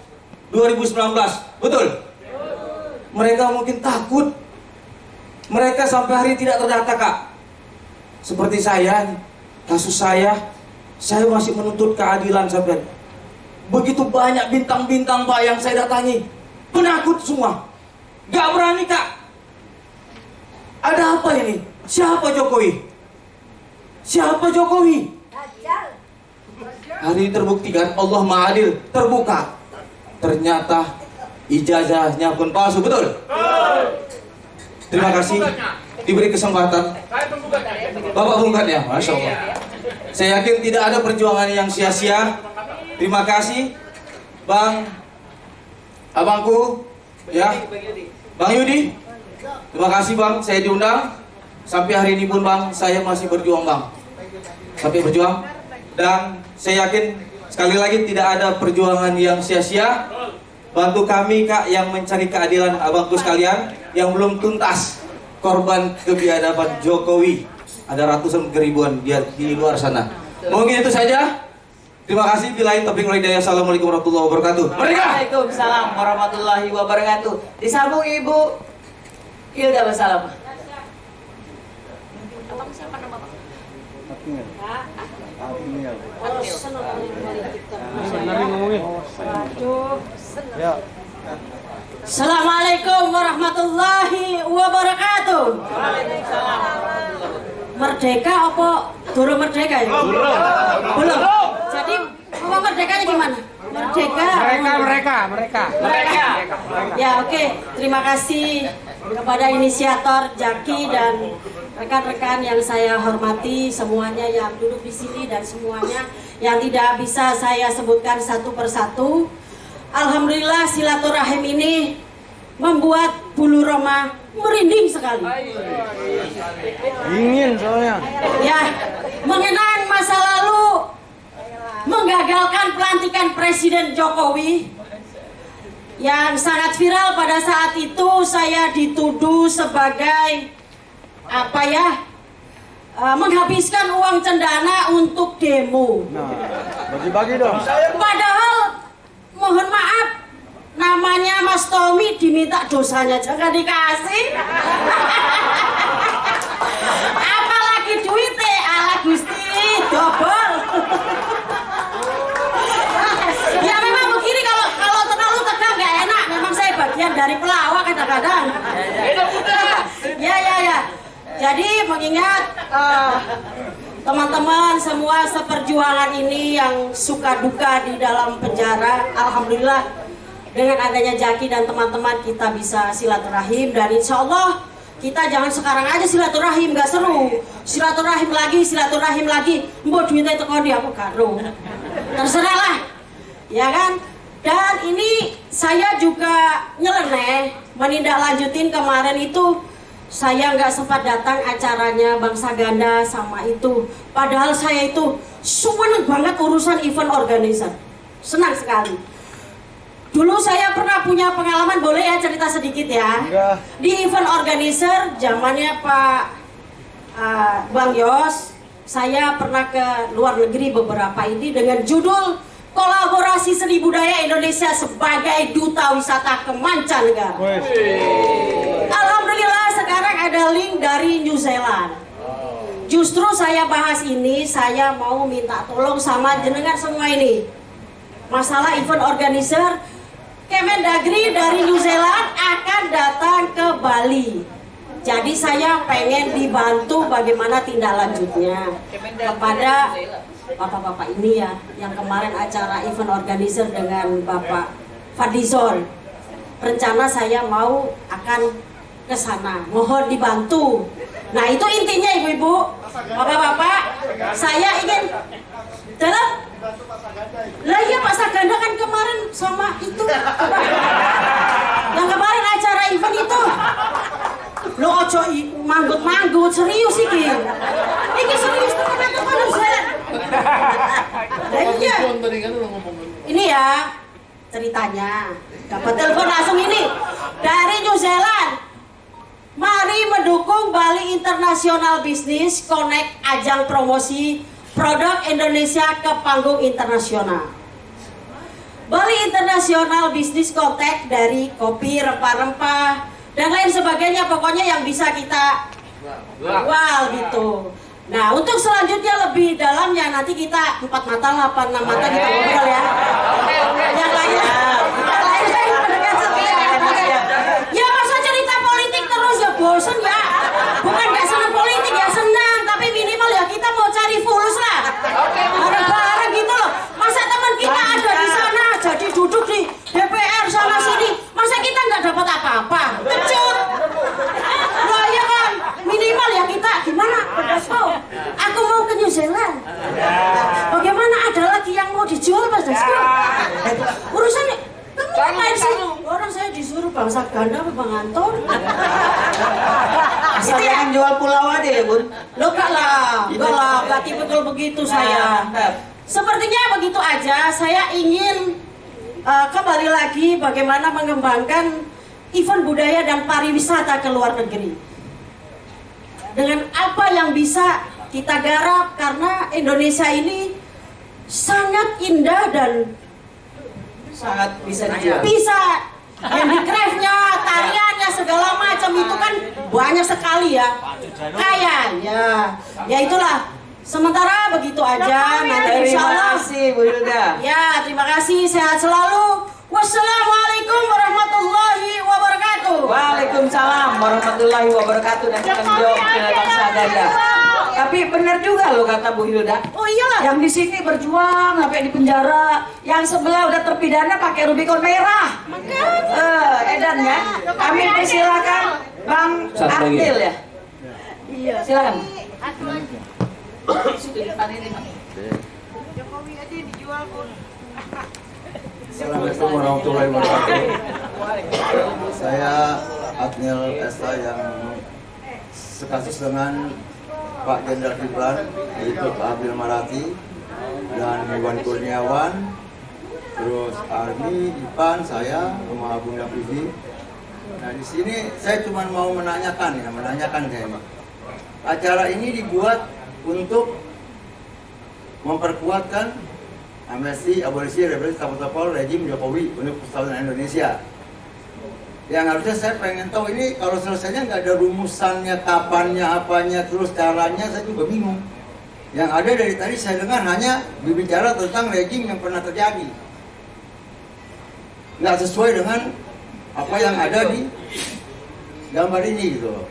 2019, betul? Mereka mungkin takut, mereka sampai hari ini tidak terdata Kak. Seperti saya, kasus saya masih menuntut keadilan sampai. Begitu banyak bintang-bintang Pak yang saya datangi, penakut semua, gak berani Kak. Ada apa ini? Siapa Jokowi? Siapa Jokowi? Hari ini terbuktikan Allah Maha Adil, terbuka. Ternyata ijazahnya pun palsu, betul? Terima kasih diberi kesempatan. Bapak bungkatnya, Masya Allah. Saya yakin tidak ada perjuangan yang sia-sia. Terima kasih Bang, abangku, ya, Bang Yudi. Terima kasih Bang, saya diundang. Sampai hari ini pun Bang, saya masih berjuang Bang. Sampai berjuang. Dan saya yakin sekali lagi tidak ada perjuangan yang sia-sia. Bantu kami Kak yang mencari keadilan abangku sekalian yang belum tuntas korban kebiadaban Jokowi. Ada ratusan ribuan di luar sana. Mungkin itu saja. Terima kasih. Billahi taufiq wal hidayah. Assalamualaikum warahmatullahi wabarakatuh. Waalaikumsalam warahmatullahi wabarakatuh. Disambung Ibu Hilda Basalam. Assalamualaikum warahmatullahi wabarakatuh. Merdeka apa durung merdeka ya? Belum. Jadi ngomong merdekanya gimana? Mereka. Ya oke. Terima kasih kepada inisiator Jaki dan rekan-rekan yang saya hormati, semuanya yang duduk di sini dan semuanya yang tidak bisa saya sebutkan satu persatu. Alhamdulillah silaturahim ini membuat bulu Roma merinding sekali. Dingin soalnya. Ya, mengenang masa lalu, menggagalkan pelantikan Presiden Jokowi yang sangat viral pada saat itu. Saya dituduh sebagai apa ya, menghabiskan uang cendana untuk demo. Nah, bagi-bagi dong. Padahal mohon maaf, namanya Mas Tommy diminta dosanya jangan dikasih. Apalagi duitnya ala Gusti double. Ya memang begini, kalau terlalu tegang nggak enak. Memang saya bagian dari pelawak kadang-kadang. Ya. Jadi mengingat teman-teman semua seperjuangan ini yang suka duka di dalam penjara, alhamdulillah dengan adanya Jaki dan teman-teman kita bisa silaturahim. Dan insya Allah kita jangan sekarang aja silaturahim, gak seru. Silaturahim lagi, mbok duitnya teko di aku karo. Terserah lah, ya kan? Dan ini saya juga nyeleneh menindaklanjutin kemarin itu. Saya nggak sempat datang acaranya Bang Saganda sama itu. Padahal saya itu seneng banget urusan event organizer. Senang sekali. Dulu saya pernah punya pengalaman, boleh ya cerita sedikit ya? Enggak. Di event organizer zamannya Pak Bang Yos, saya pernah ke luar negeri beberapa ini dengan judul Kolaborasi Seni Budaya Indonesia sebagai Duta Wisata ke Mancanegara. Alhamdulillah sekarang ada link dari New Zealand. Justru saya bahas ini, saya mau minta tolong sama jenengan semua ini. Masalah event organizer, Kemendagri dari New Zealand akan datang ke Bali. Jadi saya pengen dibantu bagaimana tindak lanjutnya kepada bapak-bapak ini ya, yang kemarin acara event organizer dengan Bapak Fadlizon. Rencana saya mau akan ke sana, mohon dibantu. Nah itu intinya ibu-ibu, bapak-bapak, saya ingin dalam. Lah iya Pak Saganda kan kemarin sama itu, yang kemarin acara event itu. Lo ojo manggut-manggut, serius iki. Iki serius teman-teman saya. Iya. Ini ya ceritanya. Dapat telepon langsung ini dari New Zealand. Mari mendukung Bali International Business Connect ajang promosi produk Indonesia ke panggung internasional. Bali International Business Connect dari kopi, rempah-rempah dan lain sebagainya, pokoknya yang bisa kita jual gitu. Nah untuk selanjutnya lebih dalamnya nanti kita 4 mata 8 mata kita ngobrol ya. Yang lainnya ya masa cerita politik terus ya bosen ya. Bukan gak senang politik ya, senang, tapi minimal ya kita mau cari fulus lah. Bareng-bareng gitu loh. Masa teman kita ada di sana jadi duduk di DPR sana sini, masa kita nggak dapat apa-apa? Kecut. Loh ya kan, minimal ya kita gimana? Dasko, aku mau ke New Zealand. Bagaimana, ada lagi yang mau dijual Mas Dasko? Urusannya lain sih. Orang saya disuruh Bang Saganda apa Bang Anton? Asal yang jual pulau aja ya Bun? Lo enggak betul begitu saya. Sepertinya begitu aja. Saya ingin kembali lagi bagaimana mengembangkan event budaya dan pariwisata ke luar negeri. Dengan apa yang bisa kita garap, karena Indonesia ini sangat indah dan sangat bisa dijual. Bisa handicraftnya, tariannya, segala macam itu kan banyak sekali ya. Kayaknya, ya itulah. Sementara begitu aja. Nanti insya Allah. Terima kasih Bu Hilda. Ya terima kasih, sehat selalu. Wassalamualaikum warahmatullahi wabarakatuh. Waalaikumsalam warahmatullahi wabarakatuh. Dan kita menjawab Bang Saganda. Tapi benar juga loh kata Bu Hilda. Oh iyalah. Yang di sini berjuang sampai di penjara, yang sebelah udah terpidana pakai Rubicon merah. Edan ya. Kami silakan Bang Artil ya. Iya. Silakan. Assalamualaikum warahmatullahi wabarakatuh. Saya Adnil Esta yang sekasus dengan Pak Jenderal Kiplan, yaitu Pak Abdul Marati dan Iwan Kurniawan, terus Armi, Ipan, saya, sama Bunda Vivi. Nah di sini saya cuma mau menanyakan kayaknya. Acara ini dibuat untuk memperkuatkan amnesti, abolisi, revolusi, tapol rejim Jokowi untuk persatuan Indonesia. Yang harusnya saya pengen tahu ini kalau selesainya nggak ada rumusannya, kapannya, apanya, terus caranya, saya juga bingung. Yang ada dari tadi saya dengar hanya berbicara tentang rejim yang pernah terjadi. Nggak sesuai dengan apa yang ada di gambar ini gitu loh.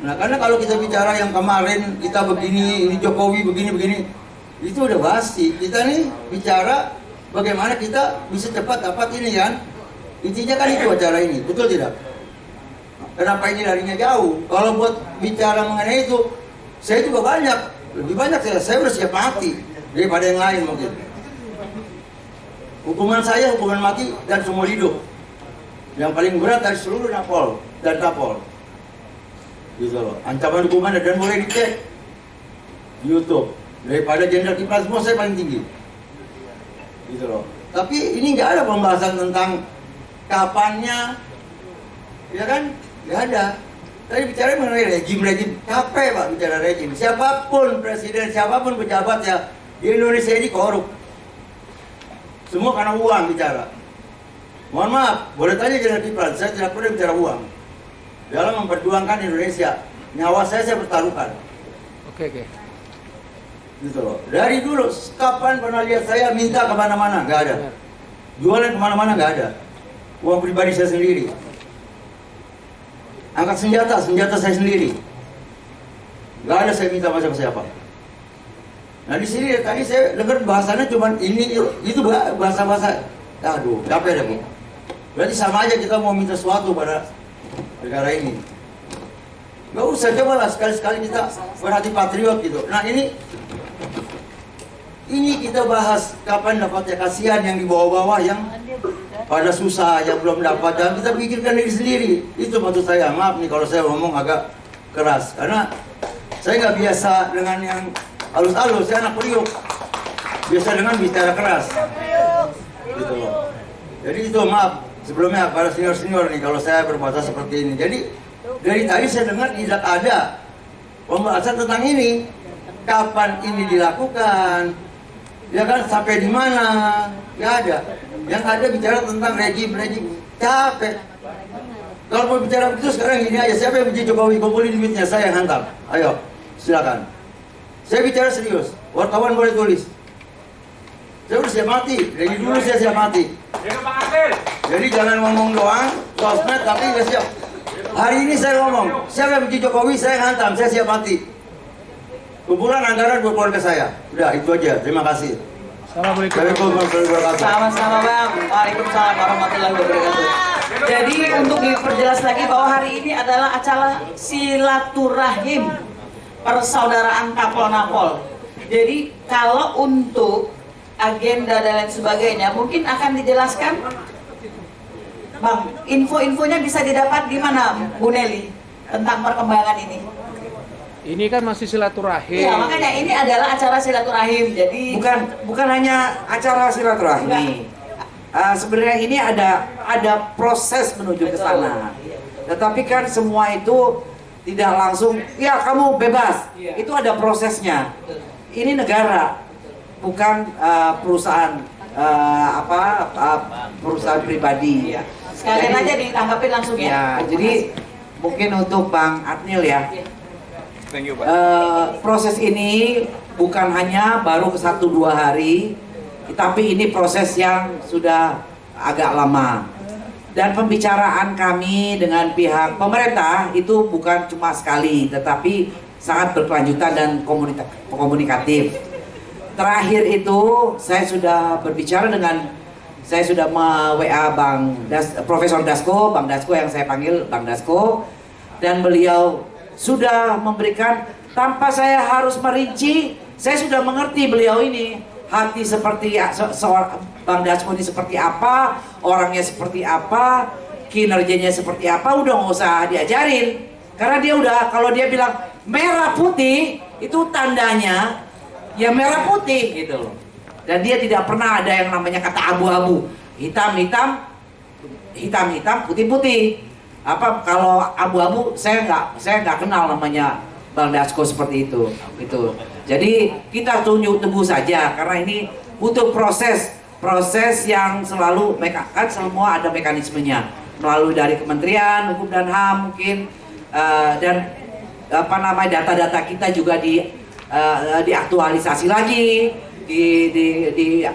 Nah karena kalau kita bicara yang kemarin kita begini, ini Jokowi begini, itu udah basi. Kita nih bicara bagaimana kita bisa cepat dapat ini kan. Intinya kan itu acara ini, betul tidak? Kenapa ini larinya jauh? Kalau buat bicara mengenai itu, saya juga lebih banyak saya udah siap mati daripada yang lain mungkin. Hukuman saya hukuman mati dan seumur hidup. Yang paling berat dari seluruh Napol dan Tapol. Gitu loh. Ancaman hukuman dan boleh dicek YouTube. Daripada Jenderal Kiplan semua saya paling tinggi. Gitu loh. Tapi ini nggak ada pembahasan tentang kapannya, ya kan? Nggak ada. Tadi bicara mengenai rejim, capek Pak bicara rejim. Siapapun presiden, siapapun pejabat ya di Indonesia ini korup. Semua karena uang bicara. Mohon maaf, boleh tanya Jenderal Kiplan, saya tidak pernah bicara uang. Dalam memperjuangkan Indonesia, nyawa saya pertaruhkan. Oke. Gitu loh. Dari dulu, kapan pernah lihat saya minta kemana-mana? Nggak ada. Jualan kemana-mana nggak ada. Uang pribadi saya sendiri. angkat senjata saya sendiri. Nggak ada saya minta sama siapa. Nah di sini tadi saya dengar bahasanya cuma ini itu bahasa. Aduh, capek deh Bu. Berarti sama aja kita mau minta sesuatu pada negara ini. Nggak usah, cobalah sekali-sekali kita berhati patriot gitu. Nah ini kita bahas kapan dapatnya, kasihan yang di bawah-bawah yang pada susah, yang belum dapat, dan kita pikirkan diri sendiri. Itu maksud saya. Maaf nih kalau saya ngomong agak keras, karena saya nggak biasa dengan yang halus-halus. Saya anak Priok, biasa dengan bicara keras gitu loh. Jadi itu maaf sebelumnya para senior-senior nih kalau saya berkata seperti ini. Jadi dari tadi saya dengar tidak ada pembahasan tentang ini. Kapan ini dilakukan? Ya kan, sampai di mana? Nggak ada. Yang ada bicara tentang rejim. Capek. Kalau mau bicara begitu sekarang gini aja. Siapa yang benci Jokowi? Kumpulin duitnya, saya yang hantar. Ayo, silakan. Saya bicara serius. Wartawan boleh tulis. Saya udah siap mati. Dari dulu saya siap mati. Jadi jangan ngomong doang, sosmed tapi nggak siap. Hari ini saya ngomong, siapa yang benci Jokowi, saya yang hantam, saya siap mati. Kumpulan anggaran buat keluarga saya. Udah, itu aja. Terima kasih. Assalamualaikum warahmatullahi wabarakatuh. Sama-sama Bang. Waalaikumsalam warahmatullahi wabarakatuh. Jadi untuk diperjelas lagi bahwa hari ini adalah acara silaturahim persaudaraan Kapol-Napol. Jadi kalau untuk agenda dan lain sebagainya mungkin akan dijelaskan, Bang. Info-infonya bisa didapat di mana, Bu Nelly, tentang perkembangan ini? Ini kan masih silaturahim. Iya, makanya ini adalah acara silaturahim. Jadi bukan hanya acara silaturahmi. Sebenarnya ini ada proses menuju ke sana. Tetapi kan semua itu tidak langsung, ya kamu bebas. Itu ada prosesnya. Ini negara, bukan perusahaan perusahaan pribadi. Sekalian aja ditanggapin langsung ya. Ya, jadi mungkin untuk Bang Adnil ya. Thank you, Pak. Proses ini bukan hanya baru 1-2 hari, tapi ini proses yang sudah agak lama. Dan pembicaraan kami dengan pihak pemerintah itu bukan cuma sekali, tetapi sangat berkelanjutan dan komunikatif. Terakhir itu saya sudah berbicara dengan, saya sudah WA Profesor Dasko, Bang Dasko yang saya panggil Bang Dasko, dan beliau sudah memberikan, tanpa saya harus merinci, saya sudah mengerti beliau ini hati seperti seorang Bang Dasko ini seperti apa, orangnya seperti apa, kinerjanya seperti apa, udah nggak usah diajarin, karena dia udah, kalau dia bilang merah putih itu tandanya ya merah putih gitu loh. Dan dia tidak pernah ada yang namanya kata abu-abu, hitam-hitam, putih-putih. Apa kalau abu-abu, saya nggak kenal namanya Bang Dasko seperti itu. Gitu. Jadi kita tunggu saja, karena ini butuh proses yang selalu, kan semua ada mekanismenya, melalui dari Kementerian Hukum dan HAM mungkin, dan data-data kita juga diaktualisasi lagi,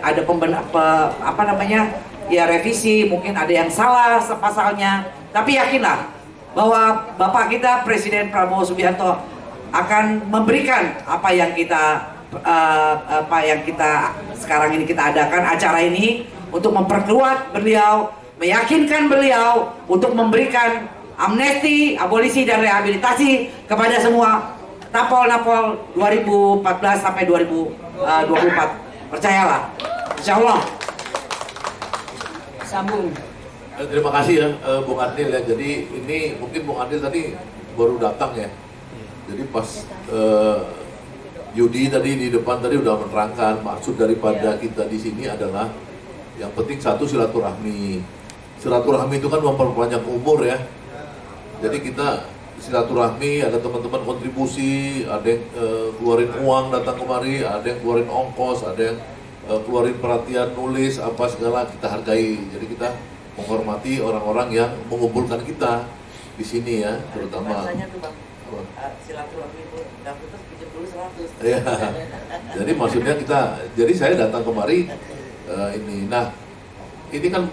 ada revisi, mungkin ada yang salah pasalnya. Tapi yakinlah bahwa Bapak kita Presiden Prabowo Subianto akan memberikan apa yang kita sekarang ini kita adakan acara ini untuk memperkuat beliau, meyakinkan beliau untuk memberikan amnesti, abolisi dan rehabilitasi kepada semua Napol 2014 sampai 2024. Percayalah, insya Allah. Sambung. Terima kasih ya Bung Adil ya. Jadi ini mungkin Bung Adil tadi baru datang ya. Jadi pas Yudi tadi di depan tadi udah menerangkan maksud daripada kita di sini adalah yang penting satu silaturahmi. Silaturahmi itu kan memperpanjang umur ya. Jadi kita silaturahmi, ada teman-teman kontribusi, ada yang keluarin uang datang kemari, ada yang keluarin ongkos, ada yang keluarin perhatian nulis apa segala, kita hargai. Jadi kita menghormati orang-orang yang mengumpulkan kita di sini ya, terutama. Silaturahmi itu dapetnya 70-100. Ya, jadi maksudnya jadi saya datang kemari ini. Nah, ini kan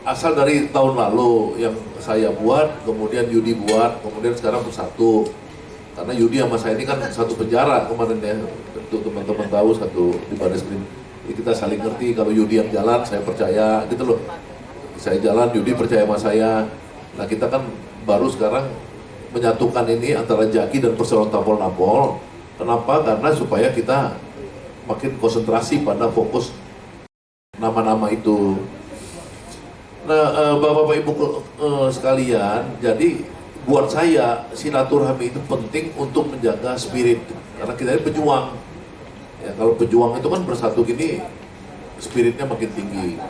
asal dari tahun lalu yang saya buat, kemudian Yudi buat, kemudian sekarang bersatu. Karena Yudi sama saya ini kan satu penjara kemarin ya, tentu teman-teman tahu, satu di Barreskrim. Jadi kita saling ngerti, kalau Yudi yang jalan saya percaya gitu loh. Saya jalan, Yudi percaya sama saya. Nah kita kan baru sekarang menyatukan ini antara Jaki dan Perseroan Tapol-Napol. Kenapa? Karena supaya kita makin konsentrasi pada fokus nama-nama itu. Nah, Bapak-Bapak Ibu sekalian, jadi buat saya silaturahmi itu penting untuk menjaga spirit, karena kita ini pejuang. Ya, kalau pejuang itu kan bersatu gini, spiritnya makin tinggi.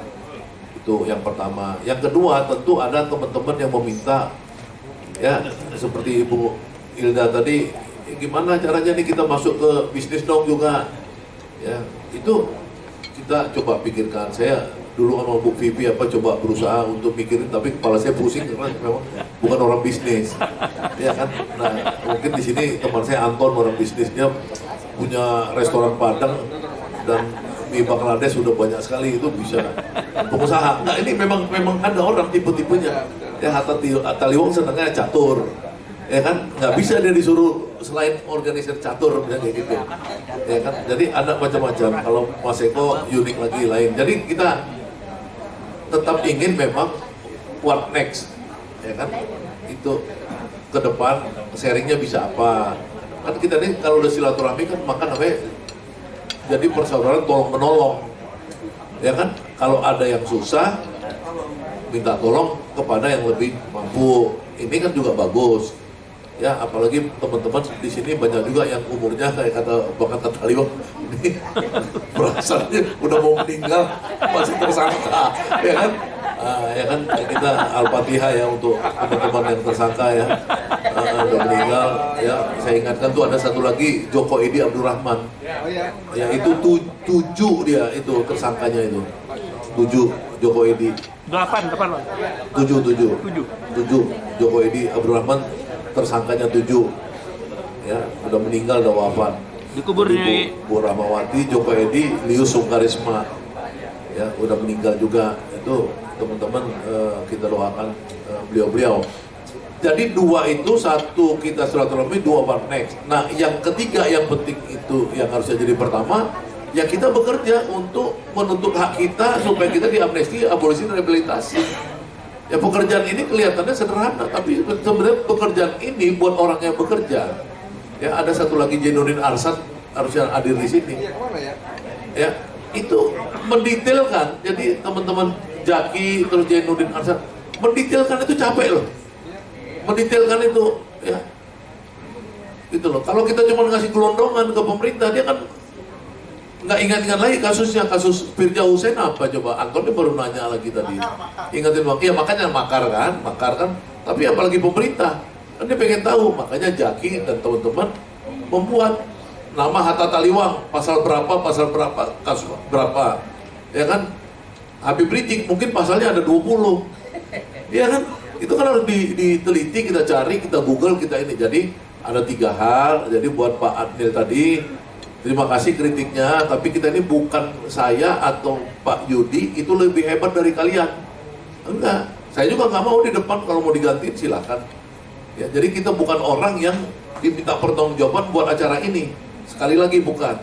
Itu yang pertama. Yang kedua, tentu ada teman-teman yang meminta, ya seperti Ibu Hilda tadi, gimana caranya nih kita masuk ke bisnis dong juga. Ya, itu kita coba pikirkan. Saya dulu sama Bu Vivi coba berusaha untuk mikirin, tapi kepala saya pusing karena memang bukan orang bisnis, ya kan. Nah mungkin di sini teman saya Anton orang bisnis, dia punya restoran Padang dan mie Bangladesh sudah banyak sekali, itu bisa pengusaha. Nah ini memang ada orang tipe-tipenya, ya Hatta Taliwang senangnya catur, ya kan, nggak bisa dia disuruh selain organisir catur kayak gitu, ya kan. Jadi ada macam-macam. Kalau Mas Eko unik lagi lain. Jadi kita tetap ingin memang what next, ya kan, itu ke depan sharingnya bisa apa. Kan kita ini kalau udah silaturahmi kan maka namanya jadi persaudaraan tolong menolong, ya kan. Kalau ada yang susah minta tolong kepada yang lebih mampu, ini kan juga bagus. Ya, apalagi teman-teman di sini banyak juga yang umurnya kayak kata Bapak Taliwang ini perasaannya udah mau meninggal masih tersangka, ya kan? Ya kan, kita Al-Fatihah ya untuk teman-teman yang tersangka ya, udah meninggal. Ya, saya ingatkan tuh ada satu lagi Joko Edi Abdurrahman, ya itu 7 dia itu tersangkanya itu 7 Joko Edi 8 7 Joko Edi Abdurrahman tersangkanya 7, ya udah meninggal, udah wafat. Dikubur di Bu Rahmawati, Joko Edi, Lius Sungkarisma, ya udah meninggal juga. Itu teman-teman kita doakan beliau-beliau. Jadi 2 itu, 1 kita silaturahmi, 2 what next. Nah yang ketiga yang penting itu yang harusnya jadi pertama, ya kita bekerja untuk menuntut hak kita supaya kita diamnesti, abolisi, dan rehabilitasi. Ya pekerjaan ini kelihatannya sederhana, tapi sebenarnya pekerjaan ini buat orang yang bekerja. Ya ada satu lagi Jainuddin Arsad harusnya hadir di sini. Ya itu mendetailkan. Jadi teman-teman Jaki terus Jainuddin Arsad mendetailkan itu capek loh. Mendetailkan itu, ya itu loh. Kalau kita cuma ngasih gelondongan ke pemerintah, dia kan nggak ingat-ingat lagi kasusnya. Kasus Firja Hussein apa coba? Anton baru nanya lagi tadi. Ingatin bang, iya makanya makar kan. Tapi apalagi pemerintah, kan dia pengen tahu. Makanya Jaki dan teman-teman membuat nama Hatta Taliwang, pasal berapa, kasus berapa, ya kan? Habib Rizik mungkin pasalnya ada 20, ya kan? Itu kan harus diteliti, kita cari, kita Google, kita ini. Jadi ada 3 hal. Jadi buat Pak Adnil tadi, terima kasih kritiknya, tapi kita ini bukan saya atau Pak Yudi itu lebih hebat dari kalian. Enggak, saya juga nggak mau di depan, kalau mau digantiin silakan. Ya, jadi kita bukan orang yang diminta pertanggungjawaban buat acara ini. Sekali lagi bukan.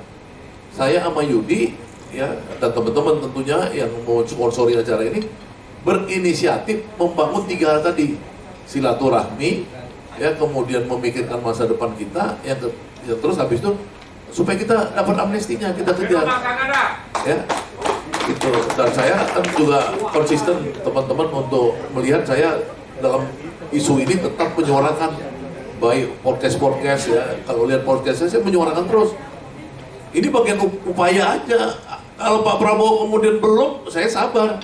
Saya sama Yudi ya dan teman-teman tentunya yang mau sponsori acara ini berinisiatif membangun 3 hal tadi. Silaturahmi, ya kemudian memikirkan masa depan kita, yang terus habis itu supaya kita dapat amnestinya, kita kejar, ya itu. Dan saya kan juga konsisten teman-teman untuk melihat saya dalam isu ini tetap menyuarakan, baik podcast ya. Kalau lihat podcast saya menyuarakan terus. Ini bagian upaya aja. Kalau Pak Prabowo kemudian belum, saya sabar,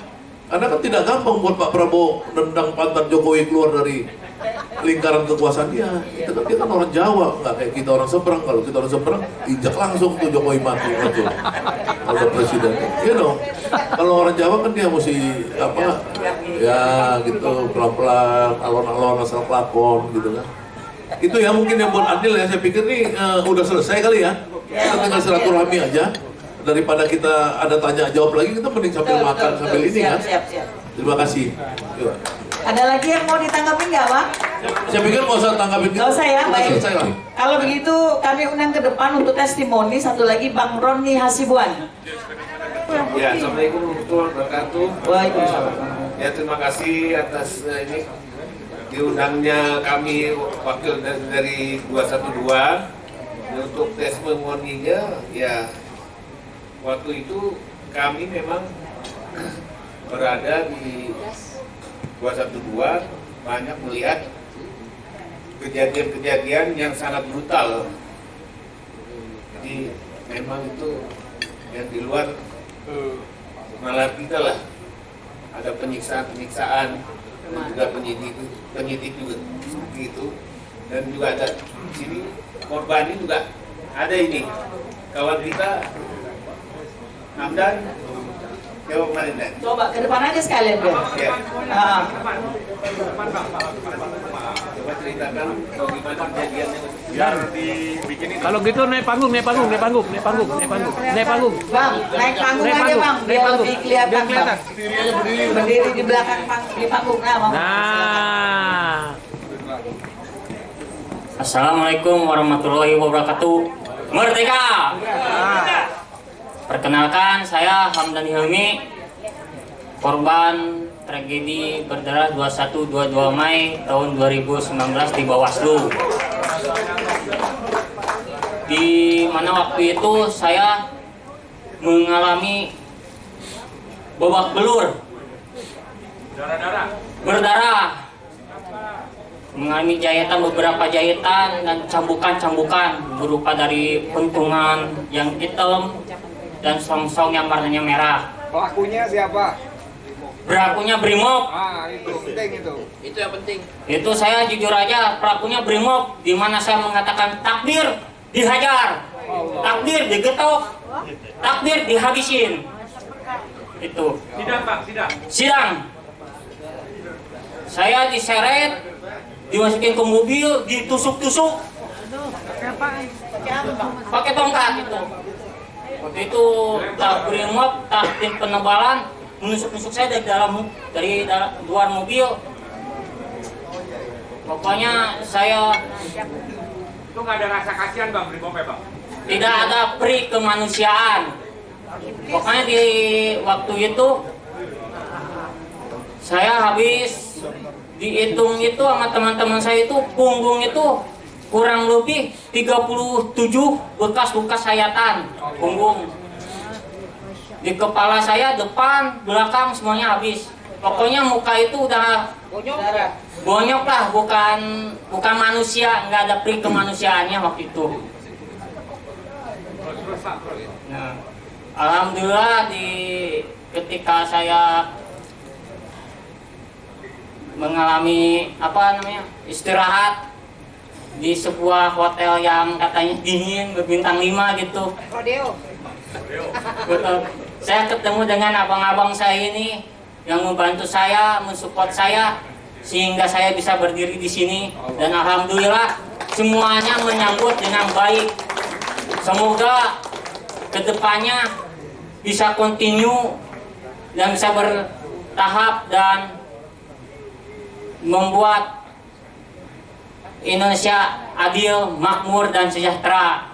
karena kan tidak gampang buat Pak Prabowo nendang pantat Jokowi keluar dari lingkaran kekuasaan dia. Dia kan orang Jawa, nggak kayak kita orang seberang. Kalau kita orang seberang, injak langsung tuh Jokowi mati gitu. Kalau presiden, you know. Kalau orang Jawa kan dia mesti apa? Ya gitu, pelan-pelan, alon-alon asal pelakon gitu kan. Itu ya mungkin yang buat Adil ya. Saya pikir nih udah selesai kali ya. Kita tinggal silaturahmi aja. Daripada kita ada tanya jawab lagi, kita mending sambil makan sambil ini kan. Terima kasih. Yuk. Ada lagi yang mau ditanggapi nggak, Bang? Saya pikir nggak usah tanggapin. Nggak usah ya, baik. Selesai lah. Kalau begitu kami undang ke depan untuk testimoni satu lagi Bang Roni Hasibuan. Ya, Assalamualaikum warahmatullahi wabarakatuh. Waalaikumsalam. Ya, terima kasih atas ini diundangnya kami wakil dari 212 untuk testimoninya. Ya, waktu itu kami memang berada di 212 banyak melihat kejadian-kejadian yang sangat brutal. Jadi memang itu yang di luar nalar kita lah, ada penyiksaan dan juga penyidik juga seperti itu, dan juga ada di sini korban ini juga ada ini kawan kita Hamdan. Jawab kemarin Dan. Coba ke depan aja sekalian deh. Ya. Coba ceritakan bagaimana kejadiannya. Biar dibikin. Kalau gitu naik panggung. Bang, naik panggung aja Bang, biar lebih kelihatan. Bang. Berdiri di belakang di panggung. Nah. Assalamualaikum warahmatullahi wabarakatuh. Merdeka! Perkenalkan, saya Hamdan Hilmi, korban tragedi berdarah 21-22 Mei tahun 2019 di Bawaslu. Di mana waktu itu saya mengalami babak belur, berdarah, mengalami beberapa jahitan dan cambukan-cambukan berupa dari pentungan yang hitam dan song-song yang warnanya merah. Pelakunya siapa? Pelakunya Brimob. Itu penting itu. Itu yang penting. Itu saya jujur aja, pelakunya Brimob, di mana saya mengatakan takbir dihajar, takbir digetok, takbir dihabisin. Itu. Sidang Pak, sidang. Sidang. Saya diseret, dimasukin ke mobil, ditusuk-tusuk. Pakai tongkat itu. Waktu itu tak Brimob, tak tim penebalan menusuk-nusuk saya dari luar mobil. Pokoknya saya Itu nggak ada rasa kasihan Bang Brimob ya Bang? tidak ada peri kemanusiaan. Pokoknya di waktu itu saya habis dihitung itu sama teman-teman saya itu punggung itu kurang lebih 37 bekas-bekas sayatan punggung. Di kepala saya depan, belakang semuanya habis. Pokoknya muka itu udah bonyok lah, bukan manusia, nggak ada peri kemanusiaannya waktu itu. Nah, alhamdulillah ketika saya mengalami istirahat di sebuah hotel yang katanya dingin berbintang 5 gitu. Betul. Saya ketemu dengan abang-abang saya ini yang membantu saya, mensupport saya sehingga saya bisa berdiri di sini, dan alhamdulillah semuanya menyambut dengan baik. Semoga kedepannya bisa continue dan bisa bertahap dan membuat Indonesia adil, makmur, dan sejahtera.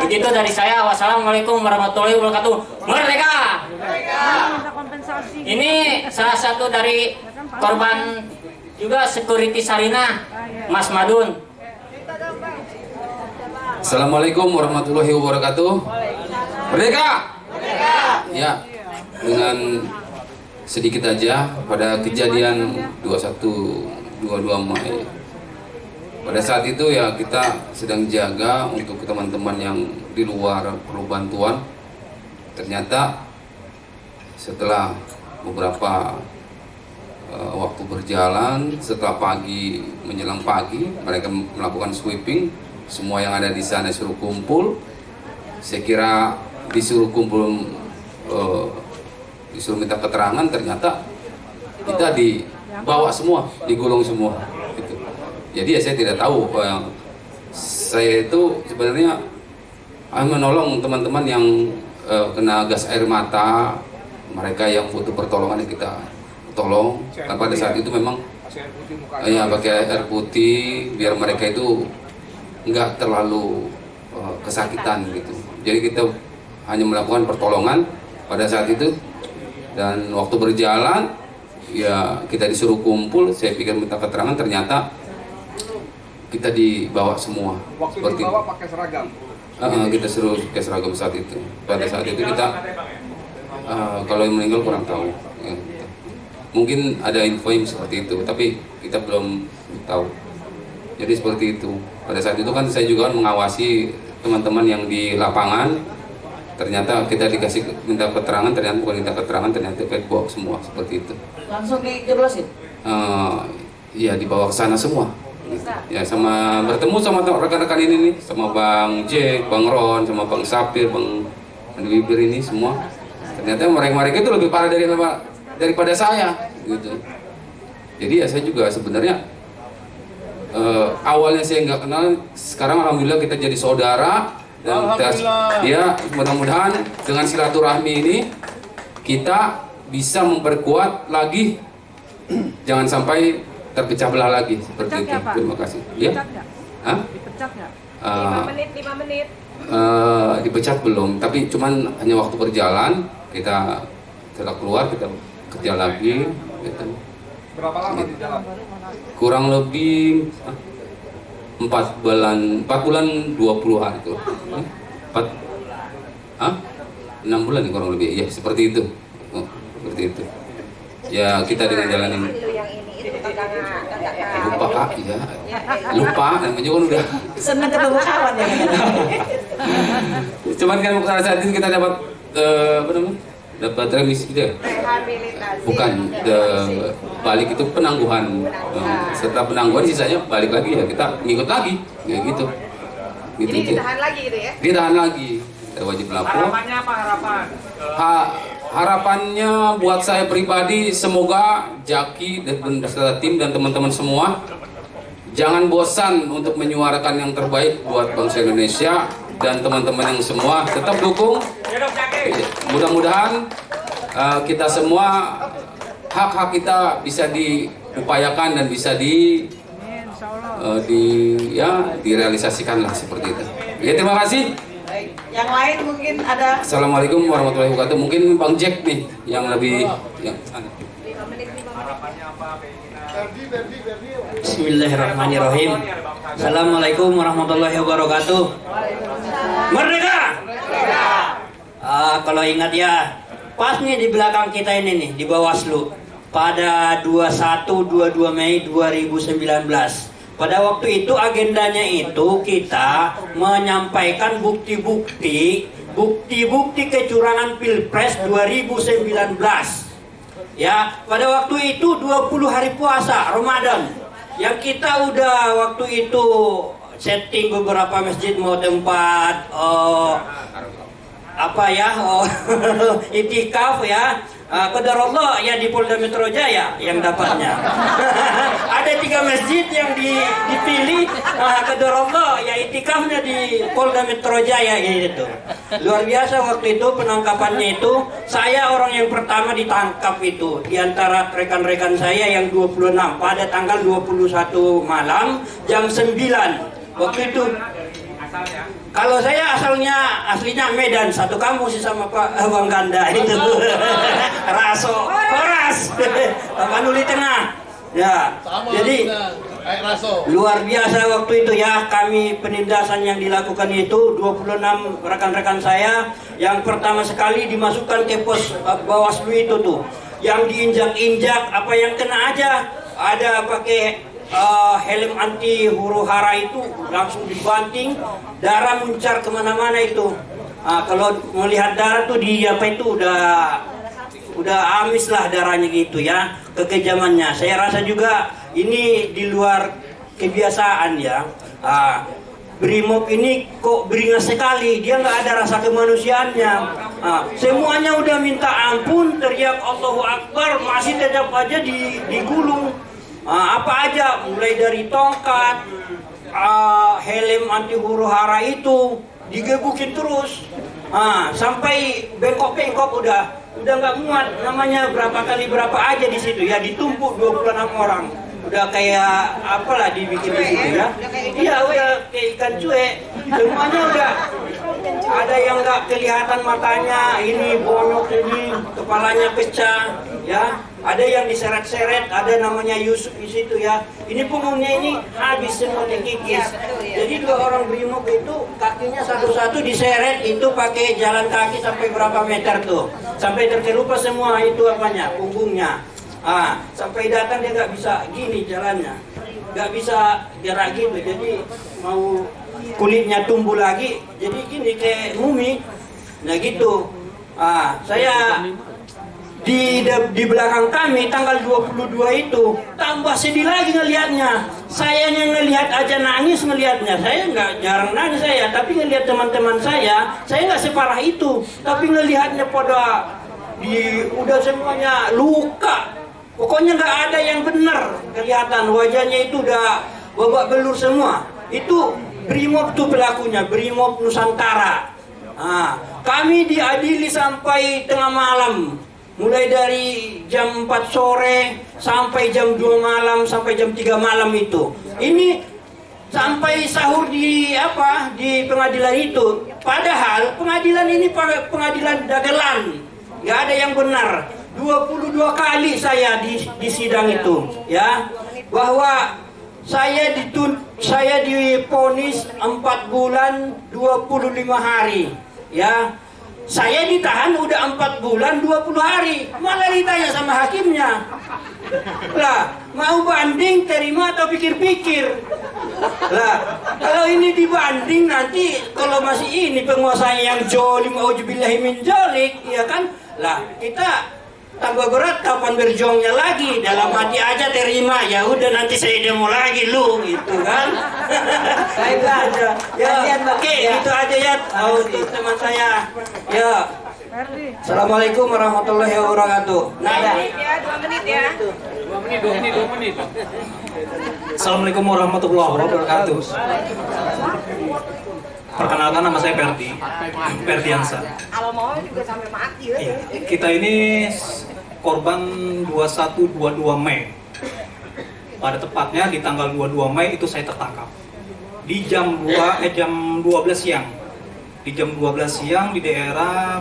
Begitu dari saya. Wassalamualaikum warahmatullahi wabarakatuh. Merdeka! Ini salah satu dari korban juga security Sarinah, Mas Madun. Assalamualaikum warahmatullahi wabarakatuh. Merdeka! Ya, dengan sedikit aja pada kejadian 21-22 Mei. Pada saat itu ya kita sedang jaga untuk teman-teman yang di luar perlu bantuan. Ternyata setelah beberapa waktu berjalan, setelah pagi menjelang pagi, mereka melakukan sweeping. Semua yang ada di sana disuruh kumpul. Saya kira disuruh kumpul, disuruh minta keterangan, ternyata kita dibawa semua, digulung semua. Gitu. Jadi ya saya tidak tahu. Saya itu sebenarnya menolong teman-teman yang kena gas air mata, mereka yang butuh pertolongan kita tolong. Kan pada saat itu memang ya pakai air putih biar mereka itu nggak terlalu kesakitan gitu. Jadi kita hanya melakukan pertolongan pada saat itu, dan waktu berjalan ya kita disuruh kumpul. Saya pikir minta keterangan, ternyata kita dibawa semua. Waktu seperti dibawa pakai seragam. kita suruh pakai seragam saat itu. Pada saat itu kita kalau yang meninggal kurang tahu. Ya, mungkin ada info yang seperti itu, tapi kita belum tahu. Jadi seperti itu. Pada saat itu kan saya juga mengawasi teman-teman yang di lapangan. Ternyata kita dikasih minta keterangan, ternyata bukan minta keterangan, ternyata kita bawa semua seperti itu. Langsung dijeblosin? Iya, dibawa ke sana semua. Ya, sama bertemu sama rekan-rekan ini nih, sama Bang Jack, Bang Ron, sama Bang Sapir, Bang Bibir ini semua. Ternyata mereka itu lebih parah daripada saya, gitu. Jadi ya saya juga sebenarnya awalnya saya nggak kenal, sekarang alhamdulillah kita jadi saudara. Dan ya mudah-mudahan dengan silaturahmi ini kita bisa memperkuat lagi, jangan sampai terpecah belah lagi seperti itu. Terima kasih. Ya? Dipecat nggak? 5 menit. Dipecat belum, tapi cuman hanya waktu berjalan kita keluar, kita kerja lagi. Gitu. Berapa lama di dalam? Kurang lebih 4 bulan 20 hari itu. 6 bulan ya kurang lebih, ya seperti itu. Seperti itu. Ya kita dengan jalan ini. Lupa Kak, ya. Lupa, namanya kan udah. Senang ketemu kawan ya. Cuman kan pada saat itu kita dapat apa namanya? Dapat remisi gitu ya? Bukan, balik itu penangguhan. Setelah penangguhan sisanya balik lagi ya kita ngikut lagi, kayak gitu. Jadi ditahan lagi gitu ya? Ditahan lagi, kita wajib lapor. Harapannya apa harapan? Harapannya buat saya pribadi, semoga Jaki dan beserta tim dan teman-teman semua jangan bosan untuk menyuarakan yang terbaik buat bangsa Indonesia, dan teman-teman yang semua tetap dukung. Mudah-mudahan kita semua hak-hak kita bisa diupayakan dan bisa direalisasikan lah seperti itu. Ya, terima kasih. Baik. Yang lain mungkin ada. Assalamualaikum warahmatullahi wabarakatuh. Mungkin Bang Jack nih yang lebih yang Bismillahirrahmanirrahim. Assalamualaikum warahmatullahi wabarakatuh. Merdeka! Kalau ingat ya, pas nih di belakang kita ini nih, di Bawaslu, pada 21-22 Mei 2019. Pada waktu itu agendanya itu kita menyampaikan bukti-bukti kecurangan Pilpres 2019. Ya, pada waktu itu 20 hari puasa Ramadan. Yang kita udah waktu itu setting beberapa masjid mau tempat itikaf ya. Qadarullah ya di Polda Metro Jaya yang dapatnya. Ada 3 masjid yang dipilih, qadarullah ya itikafnya di Polda Metro Jaya gitu. Luar biasa waktu itu penangkapannya itu. Saya orang yang pertama ditangkap itu di antara rekan-rekan saya yang 26 pada tanggal 21 malam jam 9. Waktu itu kalau saya aslinya Medan, satu kampus sih sama Pak Bang Ganda itu. Horas. Manuli Tengah. Ya. Jadi luar biasa waktu itu ya, kami penindasan yang dilakukan itu 26 rekan-rekan saya yang pertama sekali dimasukkan ke pos Bawaslu itu tuh. Yang diinjak-injak apa yang kena aja. Ada pakai helm anti huru hara itu langsung dibanting, darah muncar kemana-mana itu. Kalau melihat darah tuh di apa itu udah amis lah darahnya gitu ya, kekejamannya. Saya rasa juga ini di luar kebiasaan ya. Brimob ini kok beringas sekali, dia nggak ada rasa kemanusiaannya. Semuanya udah minta ampun, teriak Allahu Akbar, masih tetap aja digulung. Apa aja, mulai dari tongkat, helm anti huru hara itu digebukin terus, sampai bengkok-bengkok udah nggak muat, namanya berapa kali berapa aja di situ ya, ditumpuk 26 orang. Udah kayak apalah dibikin di situ ya. Iya, udah kayak ikan cuek. Semuanya udah ada yang nggak kelihatan matanya, ini bonyok, ini kepalanya pecah, ya. Ada yang diseret-seret, ada namanya Yusuf di situ ya. Ini punggungnya ini habis semua dikikis. Jadi 2 orang brimob itu kakinya satu-satu diseret itu pakai jalan kaki sampai berapa meter tuh, sampai terkelupas semua itu apanya, punggungnya. Sampai datang dia nggak bisa gini jalannya, nggak bisa gerak gitu, jadi mau kulitnya tumbuh lagi, jadi gini kayak mumi. Nah gitu. Saya di belakang kami tanggal 22 itu tambah sedih lagi ngelihatnya. Sayanya ngelihat aja nangis ngelihatnya. Saya nggak jarang nangis saya, tapi ngelihat teman-teman saya nggak separah itu. Tapi ngelihatnya pada udah semuanya luka. Pokoknya nggak ada yang benar, kelihatan wajahnya itu udah babak belur semua. Itu brimob tuh pelakunya, brimob Nusantara. Kami diadili sampai tengah malam, mulai dari jam 4 sore sampai jam 2 malam sampai jam 3 malam itu. Ini sampai sahur di pengadilan itu. Padahal pengadilan ini pengadilan dagelan, nggak ada yang benar. 22 kali saya di sidang itu, ya, bahwa saya divonis 4 bulan 25 hari, ya. Saya ditahan udah 4 bulan 20 hari, malah ditanya sama hakimnya, lah mau banding terima atau pikir-pikir. Lah kalau ini dibanding nanti kalau masih ini penguasanya yang jolim, auzubillahi min dzalik, ya kan, lah kita tambah berat, kapan berjuangnya lagi, dalam hati aja terima, ya udah nanti saya demo lagi lu, gitu kan. Baik aja ya, oke, gitu aja ya. Untuk teman saya ya. Assalamualaikum warahmatullahi wabarakatuh. Nah, 2 menit ya. 2 menit. Assalamualaikum warahmatullahi wabarakatuh. Perkenalkan, nama saya Ferdiansa. Kalau mau juga sampai mati ya. Kita ini korban 21-22 Mei. Pada tepatnya di tanggal 22 Mei itu saya tertangkap di jam 12 siang. Di jam 12 siang di daerah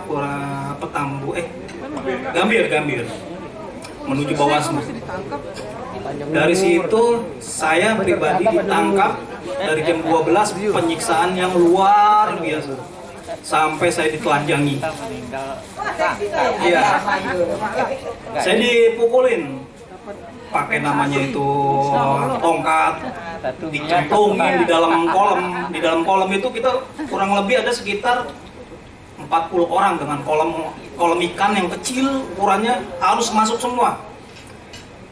Gambir menuju Bawaslu. Dari situ saya pribadi ditangkap dari jam 12, penyiksaan yang luar biasa sampai saya ditelanjangi. Iya, saya dipukulin pakai namanya itu tongkat, dicemplungin di dalam kolam. Di dalam kolam itu kita kurang lebih ada sekitar 40 orang dengan kolam ikan yang kecil, ukurannya harus masuk semua.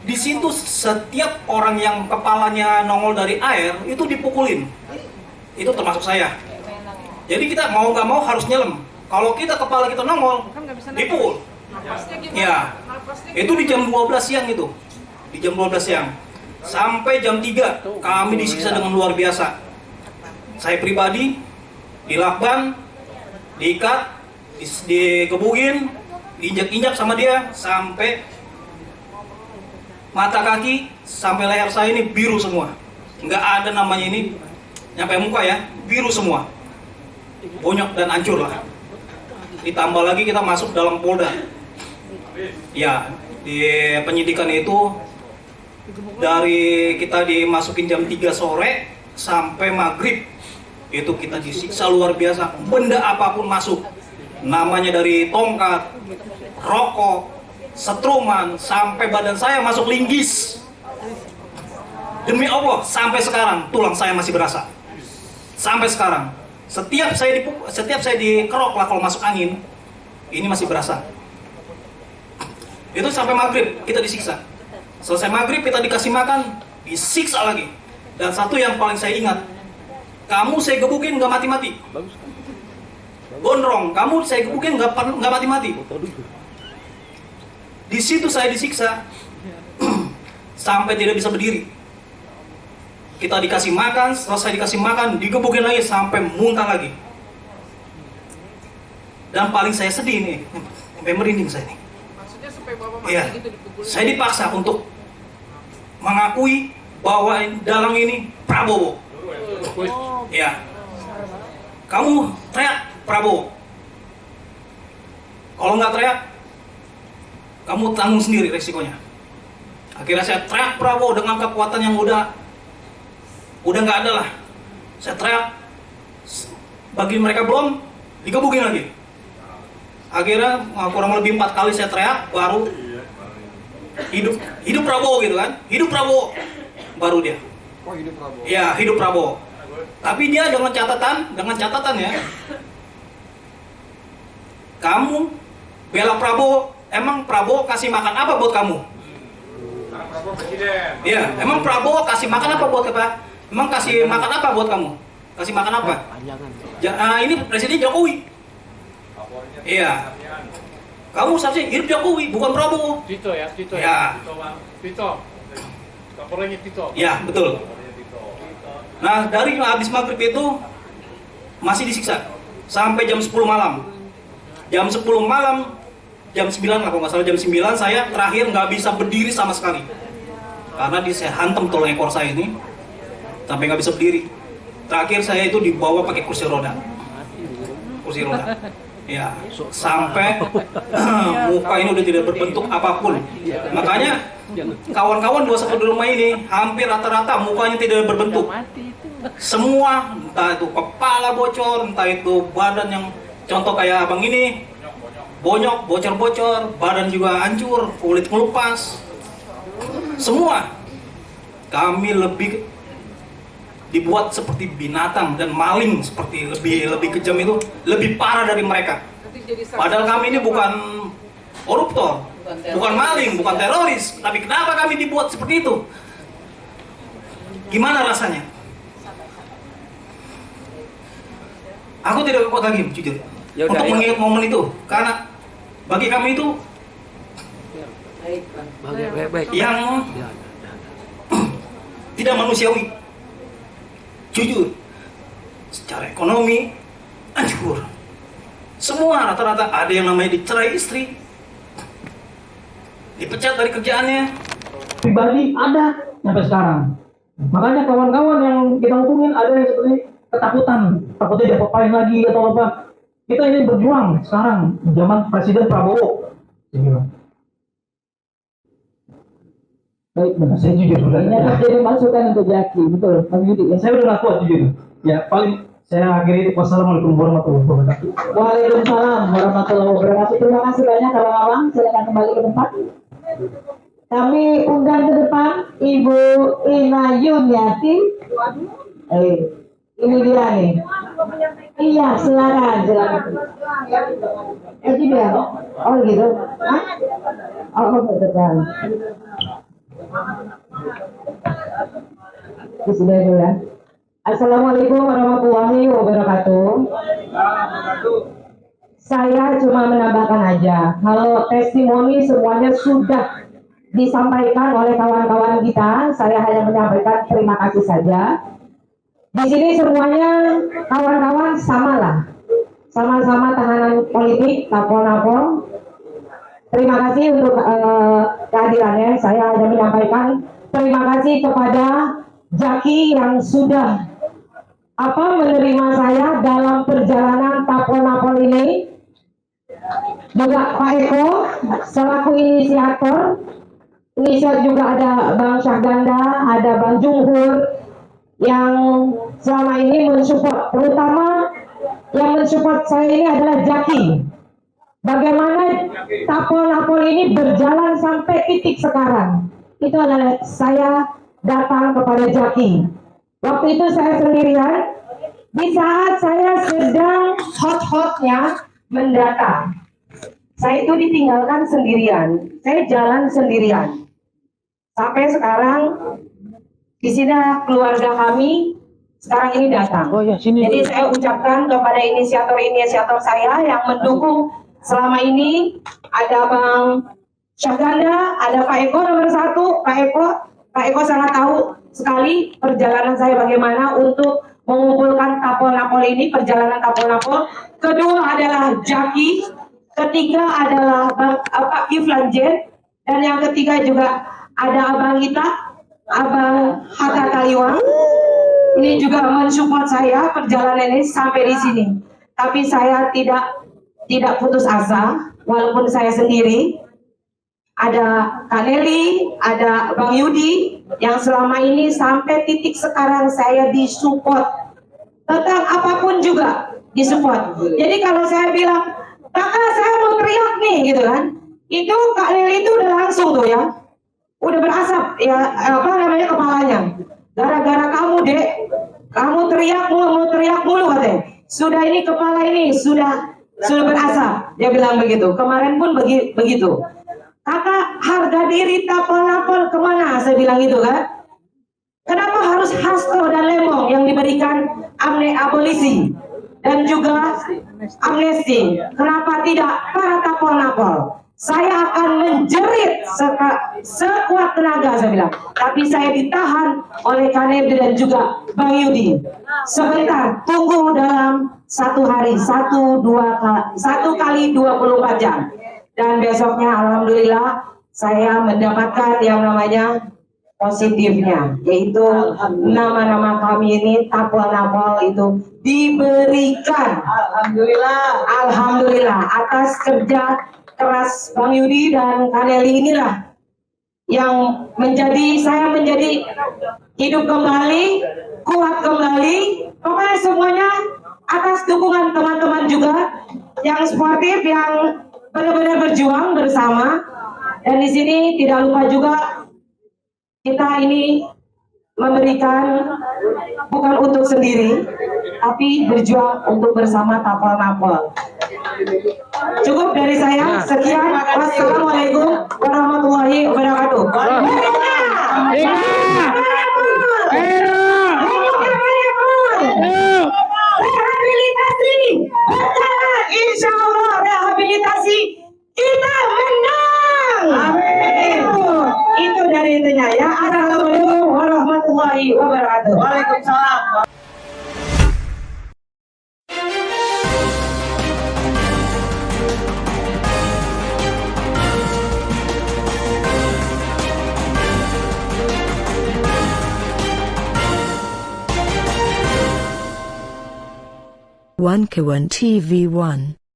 Di situ setiap orang yang kepalanya nongol dari air itu dipukulin. Itu termasuk saya. Jadi kita mau nggak mau harus nyelam. Kalau kita kepala kita nongol, dipukul. Ya, itu di jam 12 siang itu. Di jam 12 siang. Sampai jam 3 kami disiksa dengan luar biasa. Saya pribadi dilakban, diikat, dikebukin, diinjak-injak sama dia sampai mata kaki sampai leher saya ini biru semua. Nggak ada namanya ini nyampe muka ya, biru semua. Bonyok dan hancur lah. Ditambah lagi kita masuk dalam Polda. Ya, di penyidikan itu dari kita dimasukin jam 3 sore sampai maghrib itu kita disiksa luar biasa. Benda apapun masuk, namanya dari tongkat, rokok, setruman, sampai badan saya masuk linggis. Demi Allah, sampai sekarang tulang saya masih berasa. Sampai sekarang, setiap saya dikerok lah kalau masuk angin, ini masih berasa. Itu sampai maghrib kita disiksa. Selesai maghrib kita dikasih makan, disiksa lagi. Dan satu yang paling saya ingat, kamu saya gebukin nggak mati-mati. Gondrong, kamu saya gebukin nggak mati-mati. Di situ saya disiksa sampai tidak bisa berdiri. Kita dikasih makan, selesai dikasih makan, digebukin lagi sampai muntah lagi. Dan paling saya sedih nih, merinding saya nih. Iya, saya dipaksa untuk mengakui bahwa dalang ini Prabowo. Ya, kamu teriak Prabowo. Kalau nggak teriak, kamu tanggung sendiri resikonya. Akhirnya saya teriak Prabowo dengan kekuatan yang udah nggak ada lah. Saya teriak, bagi mereka belum digebukin lagi. Akhirnya kurang lebih 4 kali saya teriak, baru hidup Prabowo gitu kan, hidup Prabowo, baru dia. Oh, hidup Prabowo. Ya, hidup Prabowo. Tapi dia dengan catatan ya. Kamu bela Prabowo, emang Prabowo kasih makan apa buat kamu? Prabowo presiden. Iya, emang Prabowo kasih makan apa buat kita? Emang kasih makan apa buat kamu? Kasih makan apa? Ini Presiden Jokowi. Iya. Kamu seharusnya hidup Jokowi, bukan Prabowo. Tito ya, Tito ya. Tito. Kapolanya Tito. Ya, betul. Nah, dari habis maghrib itu masih disiksa sampai jam 10 malam. Jam 10 malam, jam 9 lah kalau nggak salah, jam 9 saya terakhir nggak bisa berdiri sama sekali. Karena saya hantam tulang ekor saya ini sampai nggak bisa berdiri. Terakhir saya itu dibawa pakai kursi roda. Kursi roda. Ya, sampai muka ini udah tidak berbentuk apapun. Makanya kawan-kawan 21 di rumah ini hampir rata-rata mukanya tidak berbentuk. Semua, entah itu kepala bocor, entah itu badan yang contoh kayak abang ini, bonyok, bocor-bocor, badan juga hancur, kulit melupas. Semua kami lebih dibuat seperti binatang dan maling, seperti lebih kejam, itu lebih parah dari mereka. Padahal kami ini bukan koruptor, bukan maling, bukan teroris, tapi kenapa kami dibuat seperti itu? Gimana rasanya? Aku tidak kuat lagi, jujur, untuk mengingat momen itu, karena bagi kami itu yang tidak manusiawi. Jujur, secara ekonomi hancur. Semua rata-rata ada yang namanya dicerai istri, dipecat dari kerjaannya. Pribadi ada sampai sekarang. Makanya kawan-kawan yang kita hubungin ada yang seperti ketakutan, takutnya diapa-apain lagi atau apa. Kita ini berjuang sekarang zaman Presiden Prabowo. Baik, benar. Saya jujur sudah. Ini akan jadi masukan untuk Jaki, betul. Bang Yudi, ya, saya udah gak kuat jujur. Ya, paling saya akhiri. Wassalamualaikum warahmatullahi wabarakatuh. Waalaikumsalam warahmatullahi wabarakatuh. Terima kasih banyak Abang-abang. Silakan kembali ke tempat. Kami undang ke depan Ibu Ina Yuniati. Ini dia nih. Iya, silakan. Dia. Oh gitu. Hah? Oh, betul. Sudah ya. Assalamualaikum warahmatullahi wabarakatuh. Saya cuma menambahkan aja, kalau testimoni semuanya sudah disampaikan oleh kawan-kawan kita, saya hanya menyampaikan terima kasih saja. Di sini semuanya kawan-kawan sama-sama tahanan politik, napol-napol. Terima kasih untuk kehadirannya. Saya hanya menyampaikan terima kasih kepada Jaki yang sudah menerima saya dalam perjalanan tapol-napol ini. Juga Pak Eko selaku inisiator. Inisiator juga ada Bang Syahganda, ada Bang Jumhur yang selama ini mensupport. Terutama yang mensupport saya ini adalah Jaki. Bagaimana tapol-napol ini berjalan sampai titik sekarang. Itu adalah saya datang kepada Jaki. Waktu itu saya sendirian. Di saat saya sedang hot-hotnya mendata, saya itu ditinggalkan sendirian. Saya jalan sendirian. Sampai sekarang di sini keluarga kami sekarang ini datang. Jadi saya ucapkan kepada inisiator-inisiator saya yang mendukung selama ini, ada Bang Syahganda, ada Pak Eko nomor 1. Pak Eko sangat tahu sekali perjalanan saya bagaimana untuk mengumpulkan tapol-napol ini, perjalanan tapol-napol. Kedua adalah Jaki, ketiga adalah Pak Kiflan Jen, dan yang ketiga juga ada Abang Ita, Abang Hatta Taliwang. Ini juga mensupport saya perjalanan ini sampai di sini. Tapi saya tidak putus asa, walaupun saya sendiri. Ada Kak Nelly, ada Bang Yudi, yang selama ini sampai titik sekarang saya disupport. Tentang apapun juga disupport. Jadi kalau saya bilang, kakak saya mau teriak nih gitu kan, itu Kak Nelly itu udah langsung tuh ya, udah berasap ya apa namanya kepalanya. Gara-gara kamu dek, kamu teriak mulu katanya. Sudah ini kepala ini sudah berasap. Dia bilang begitu. Kemarin pun begitu. Kakak harga diri tapol-napol kemana? Saya bilang gitu kan. Kenapa harus Hasto dan Lemong yang diberikan abolisi dan juga amnesti? Kenapa tidak para tapol-napol? Saya akan menjerit sekuat tenaga, saya bilang. Tapi saya ditahan oleh Kanedi dan juga Bang Yudi. Sebentar, tunggu dalam 1 hari, 1 kali 24 jam. Dan besoknya alhamdulillah saya mendapatkan yang namanya positifnya, yaitu nama-nama kami ini tapol-napol itu diberikan. Alhamdulillah atas kerja keras Bang Yudi dan Kaneli inilah yang saya menjadi hidup kembali, kuat kembali. Pokoknya semuanya atas dukungan teman-teman juga yang sportif, yang benar-benar berjuang bersama. Dan di sini tidak lupa juga kita ini memberikan bukan untuk sendiri, tapi berjuang untuk bersama tapol-napol. Cukup dari saya, sekian. Wassalamualaikum warahmatullahi wabarakatuh. Rehabilitasi berjalan, insya Allah rehabilitasi kita menang. Itu dari intinya ya. Assalamualaikum warahmatullahi wabarakatuh. Waalaikumsalam. One Kawan TV 1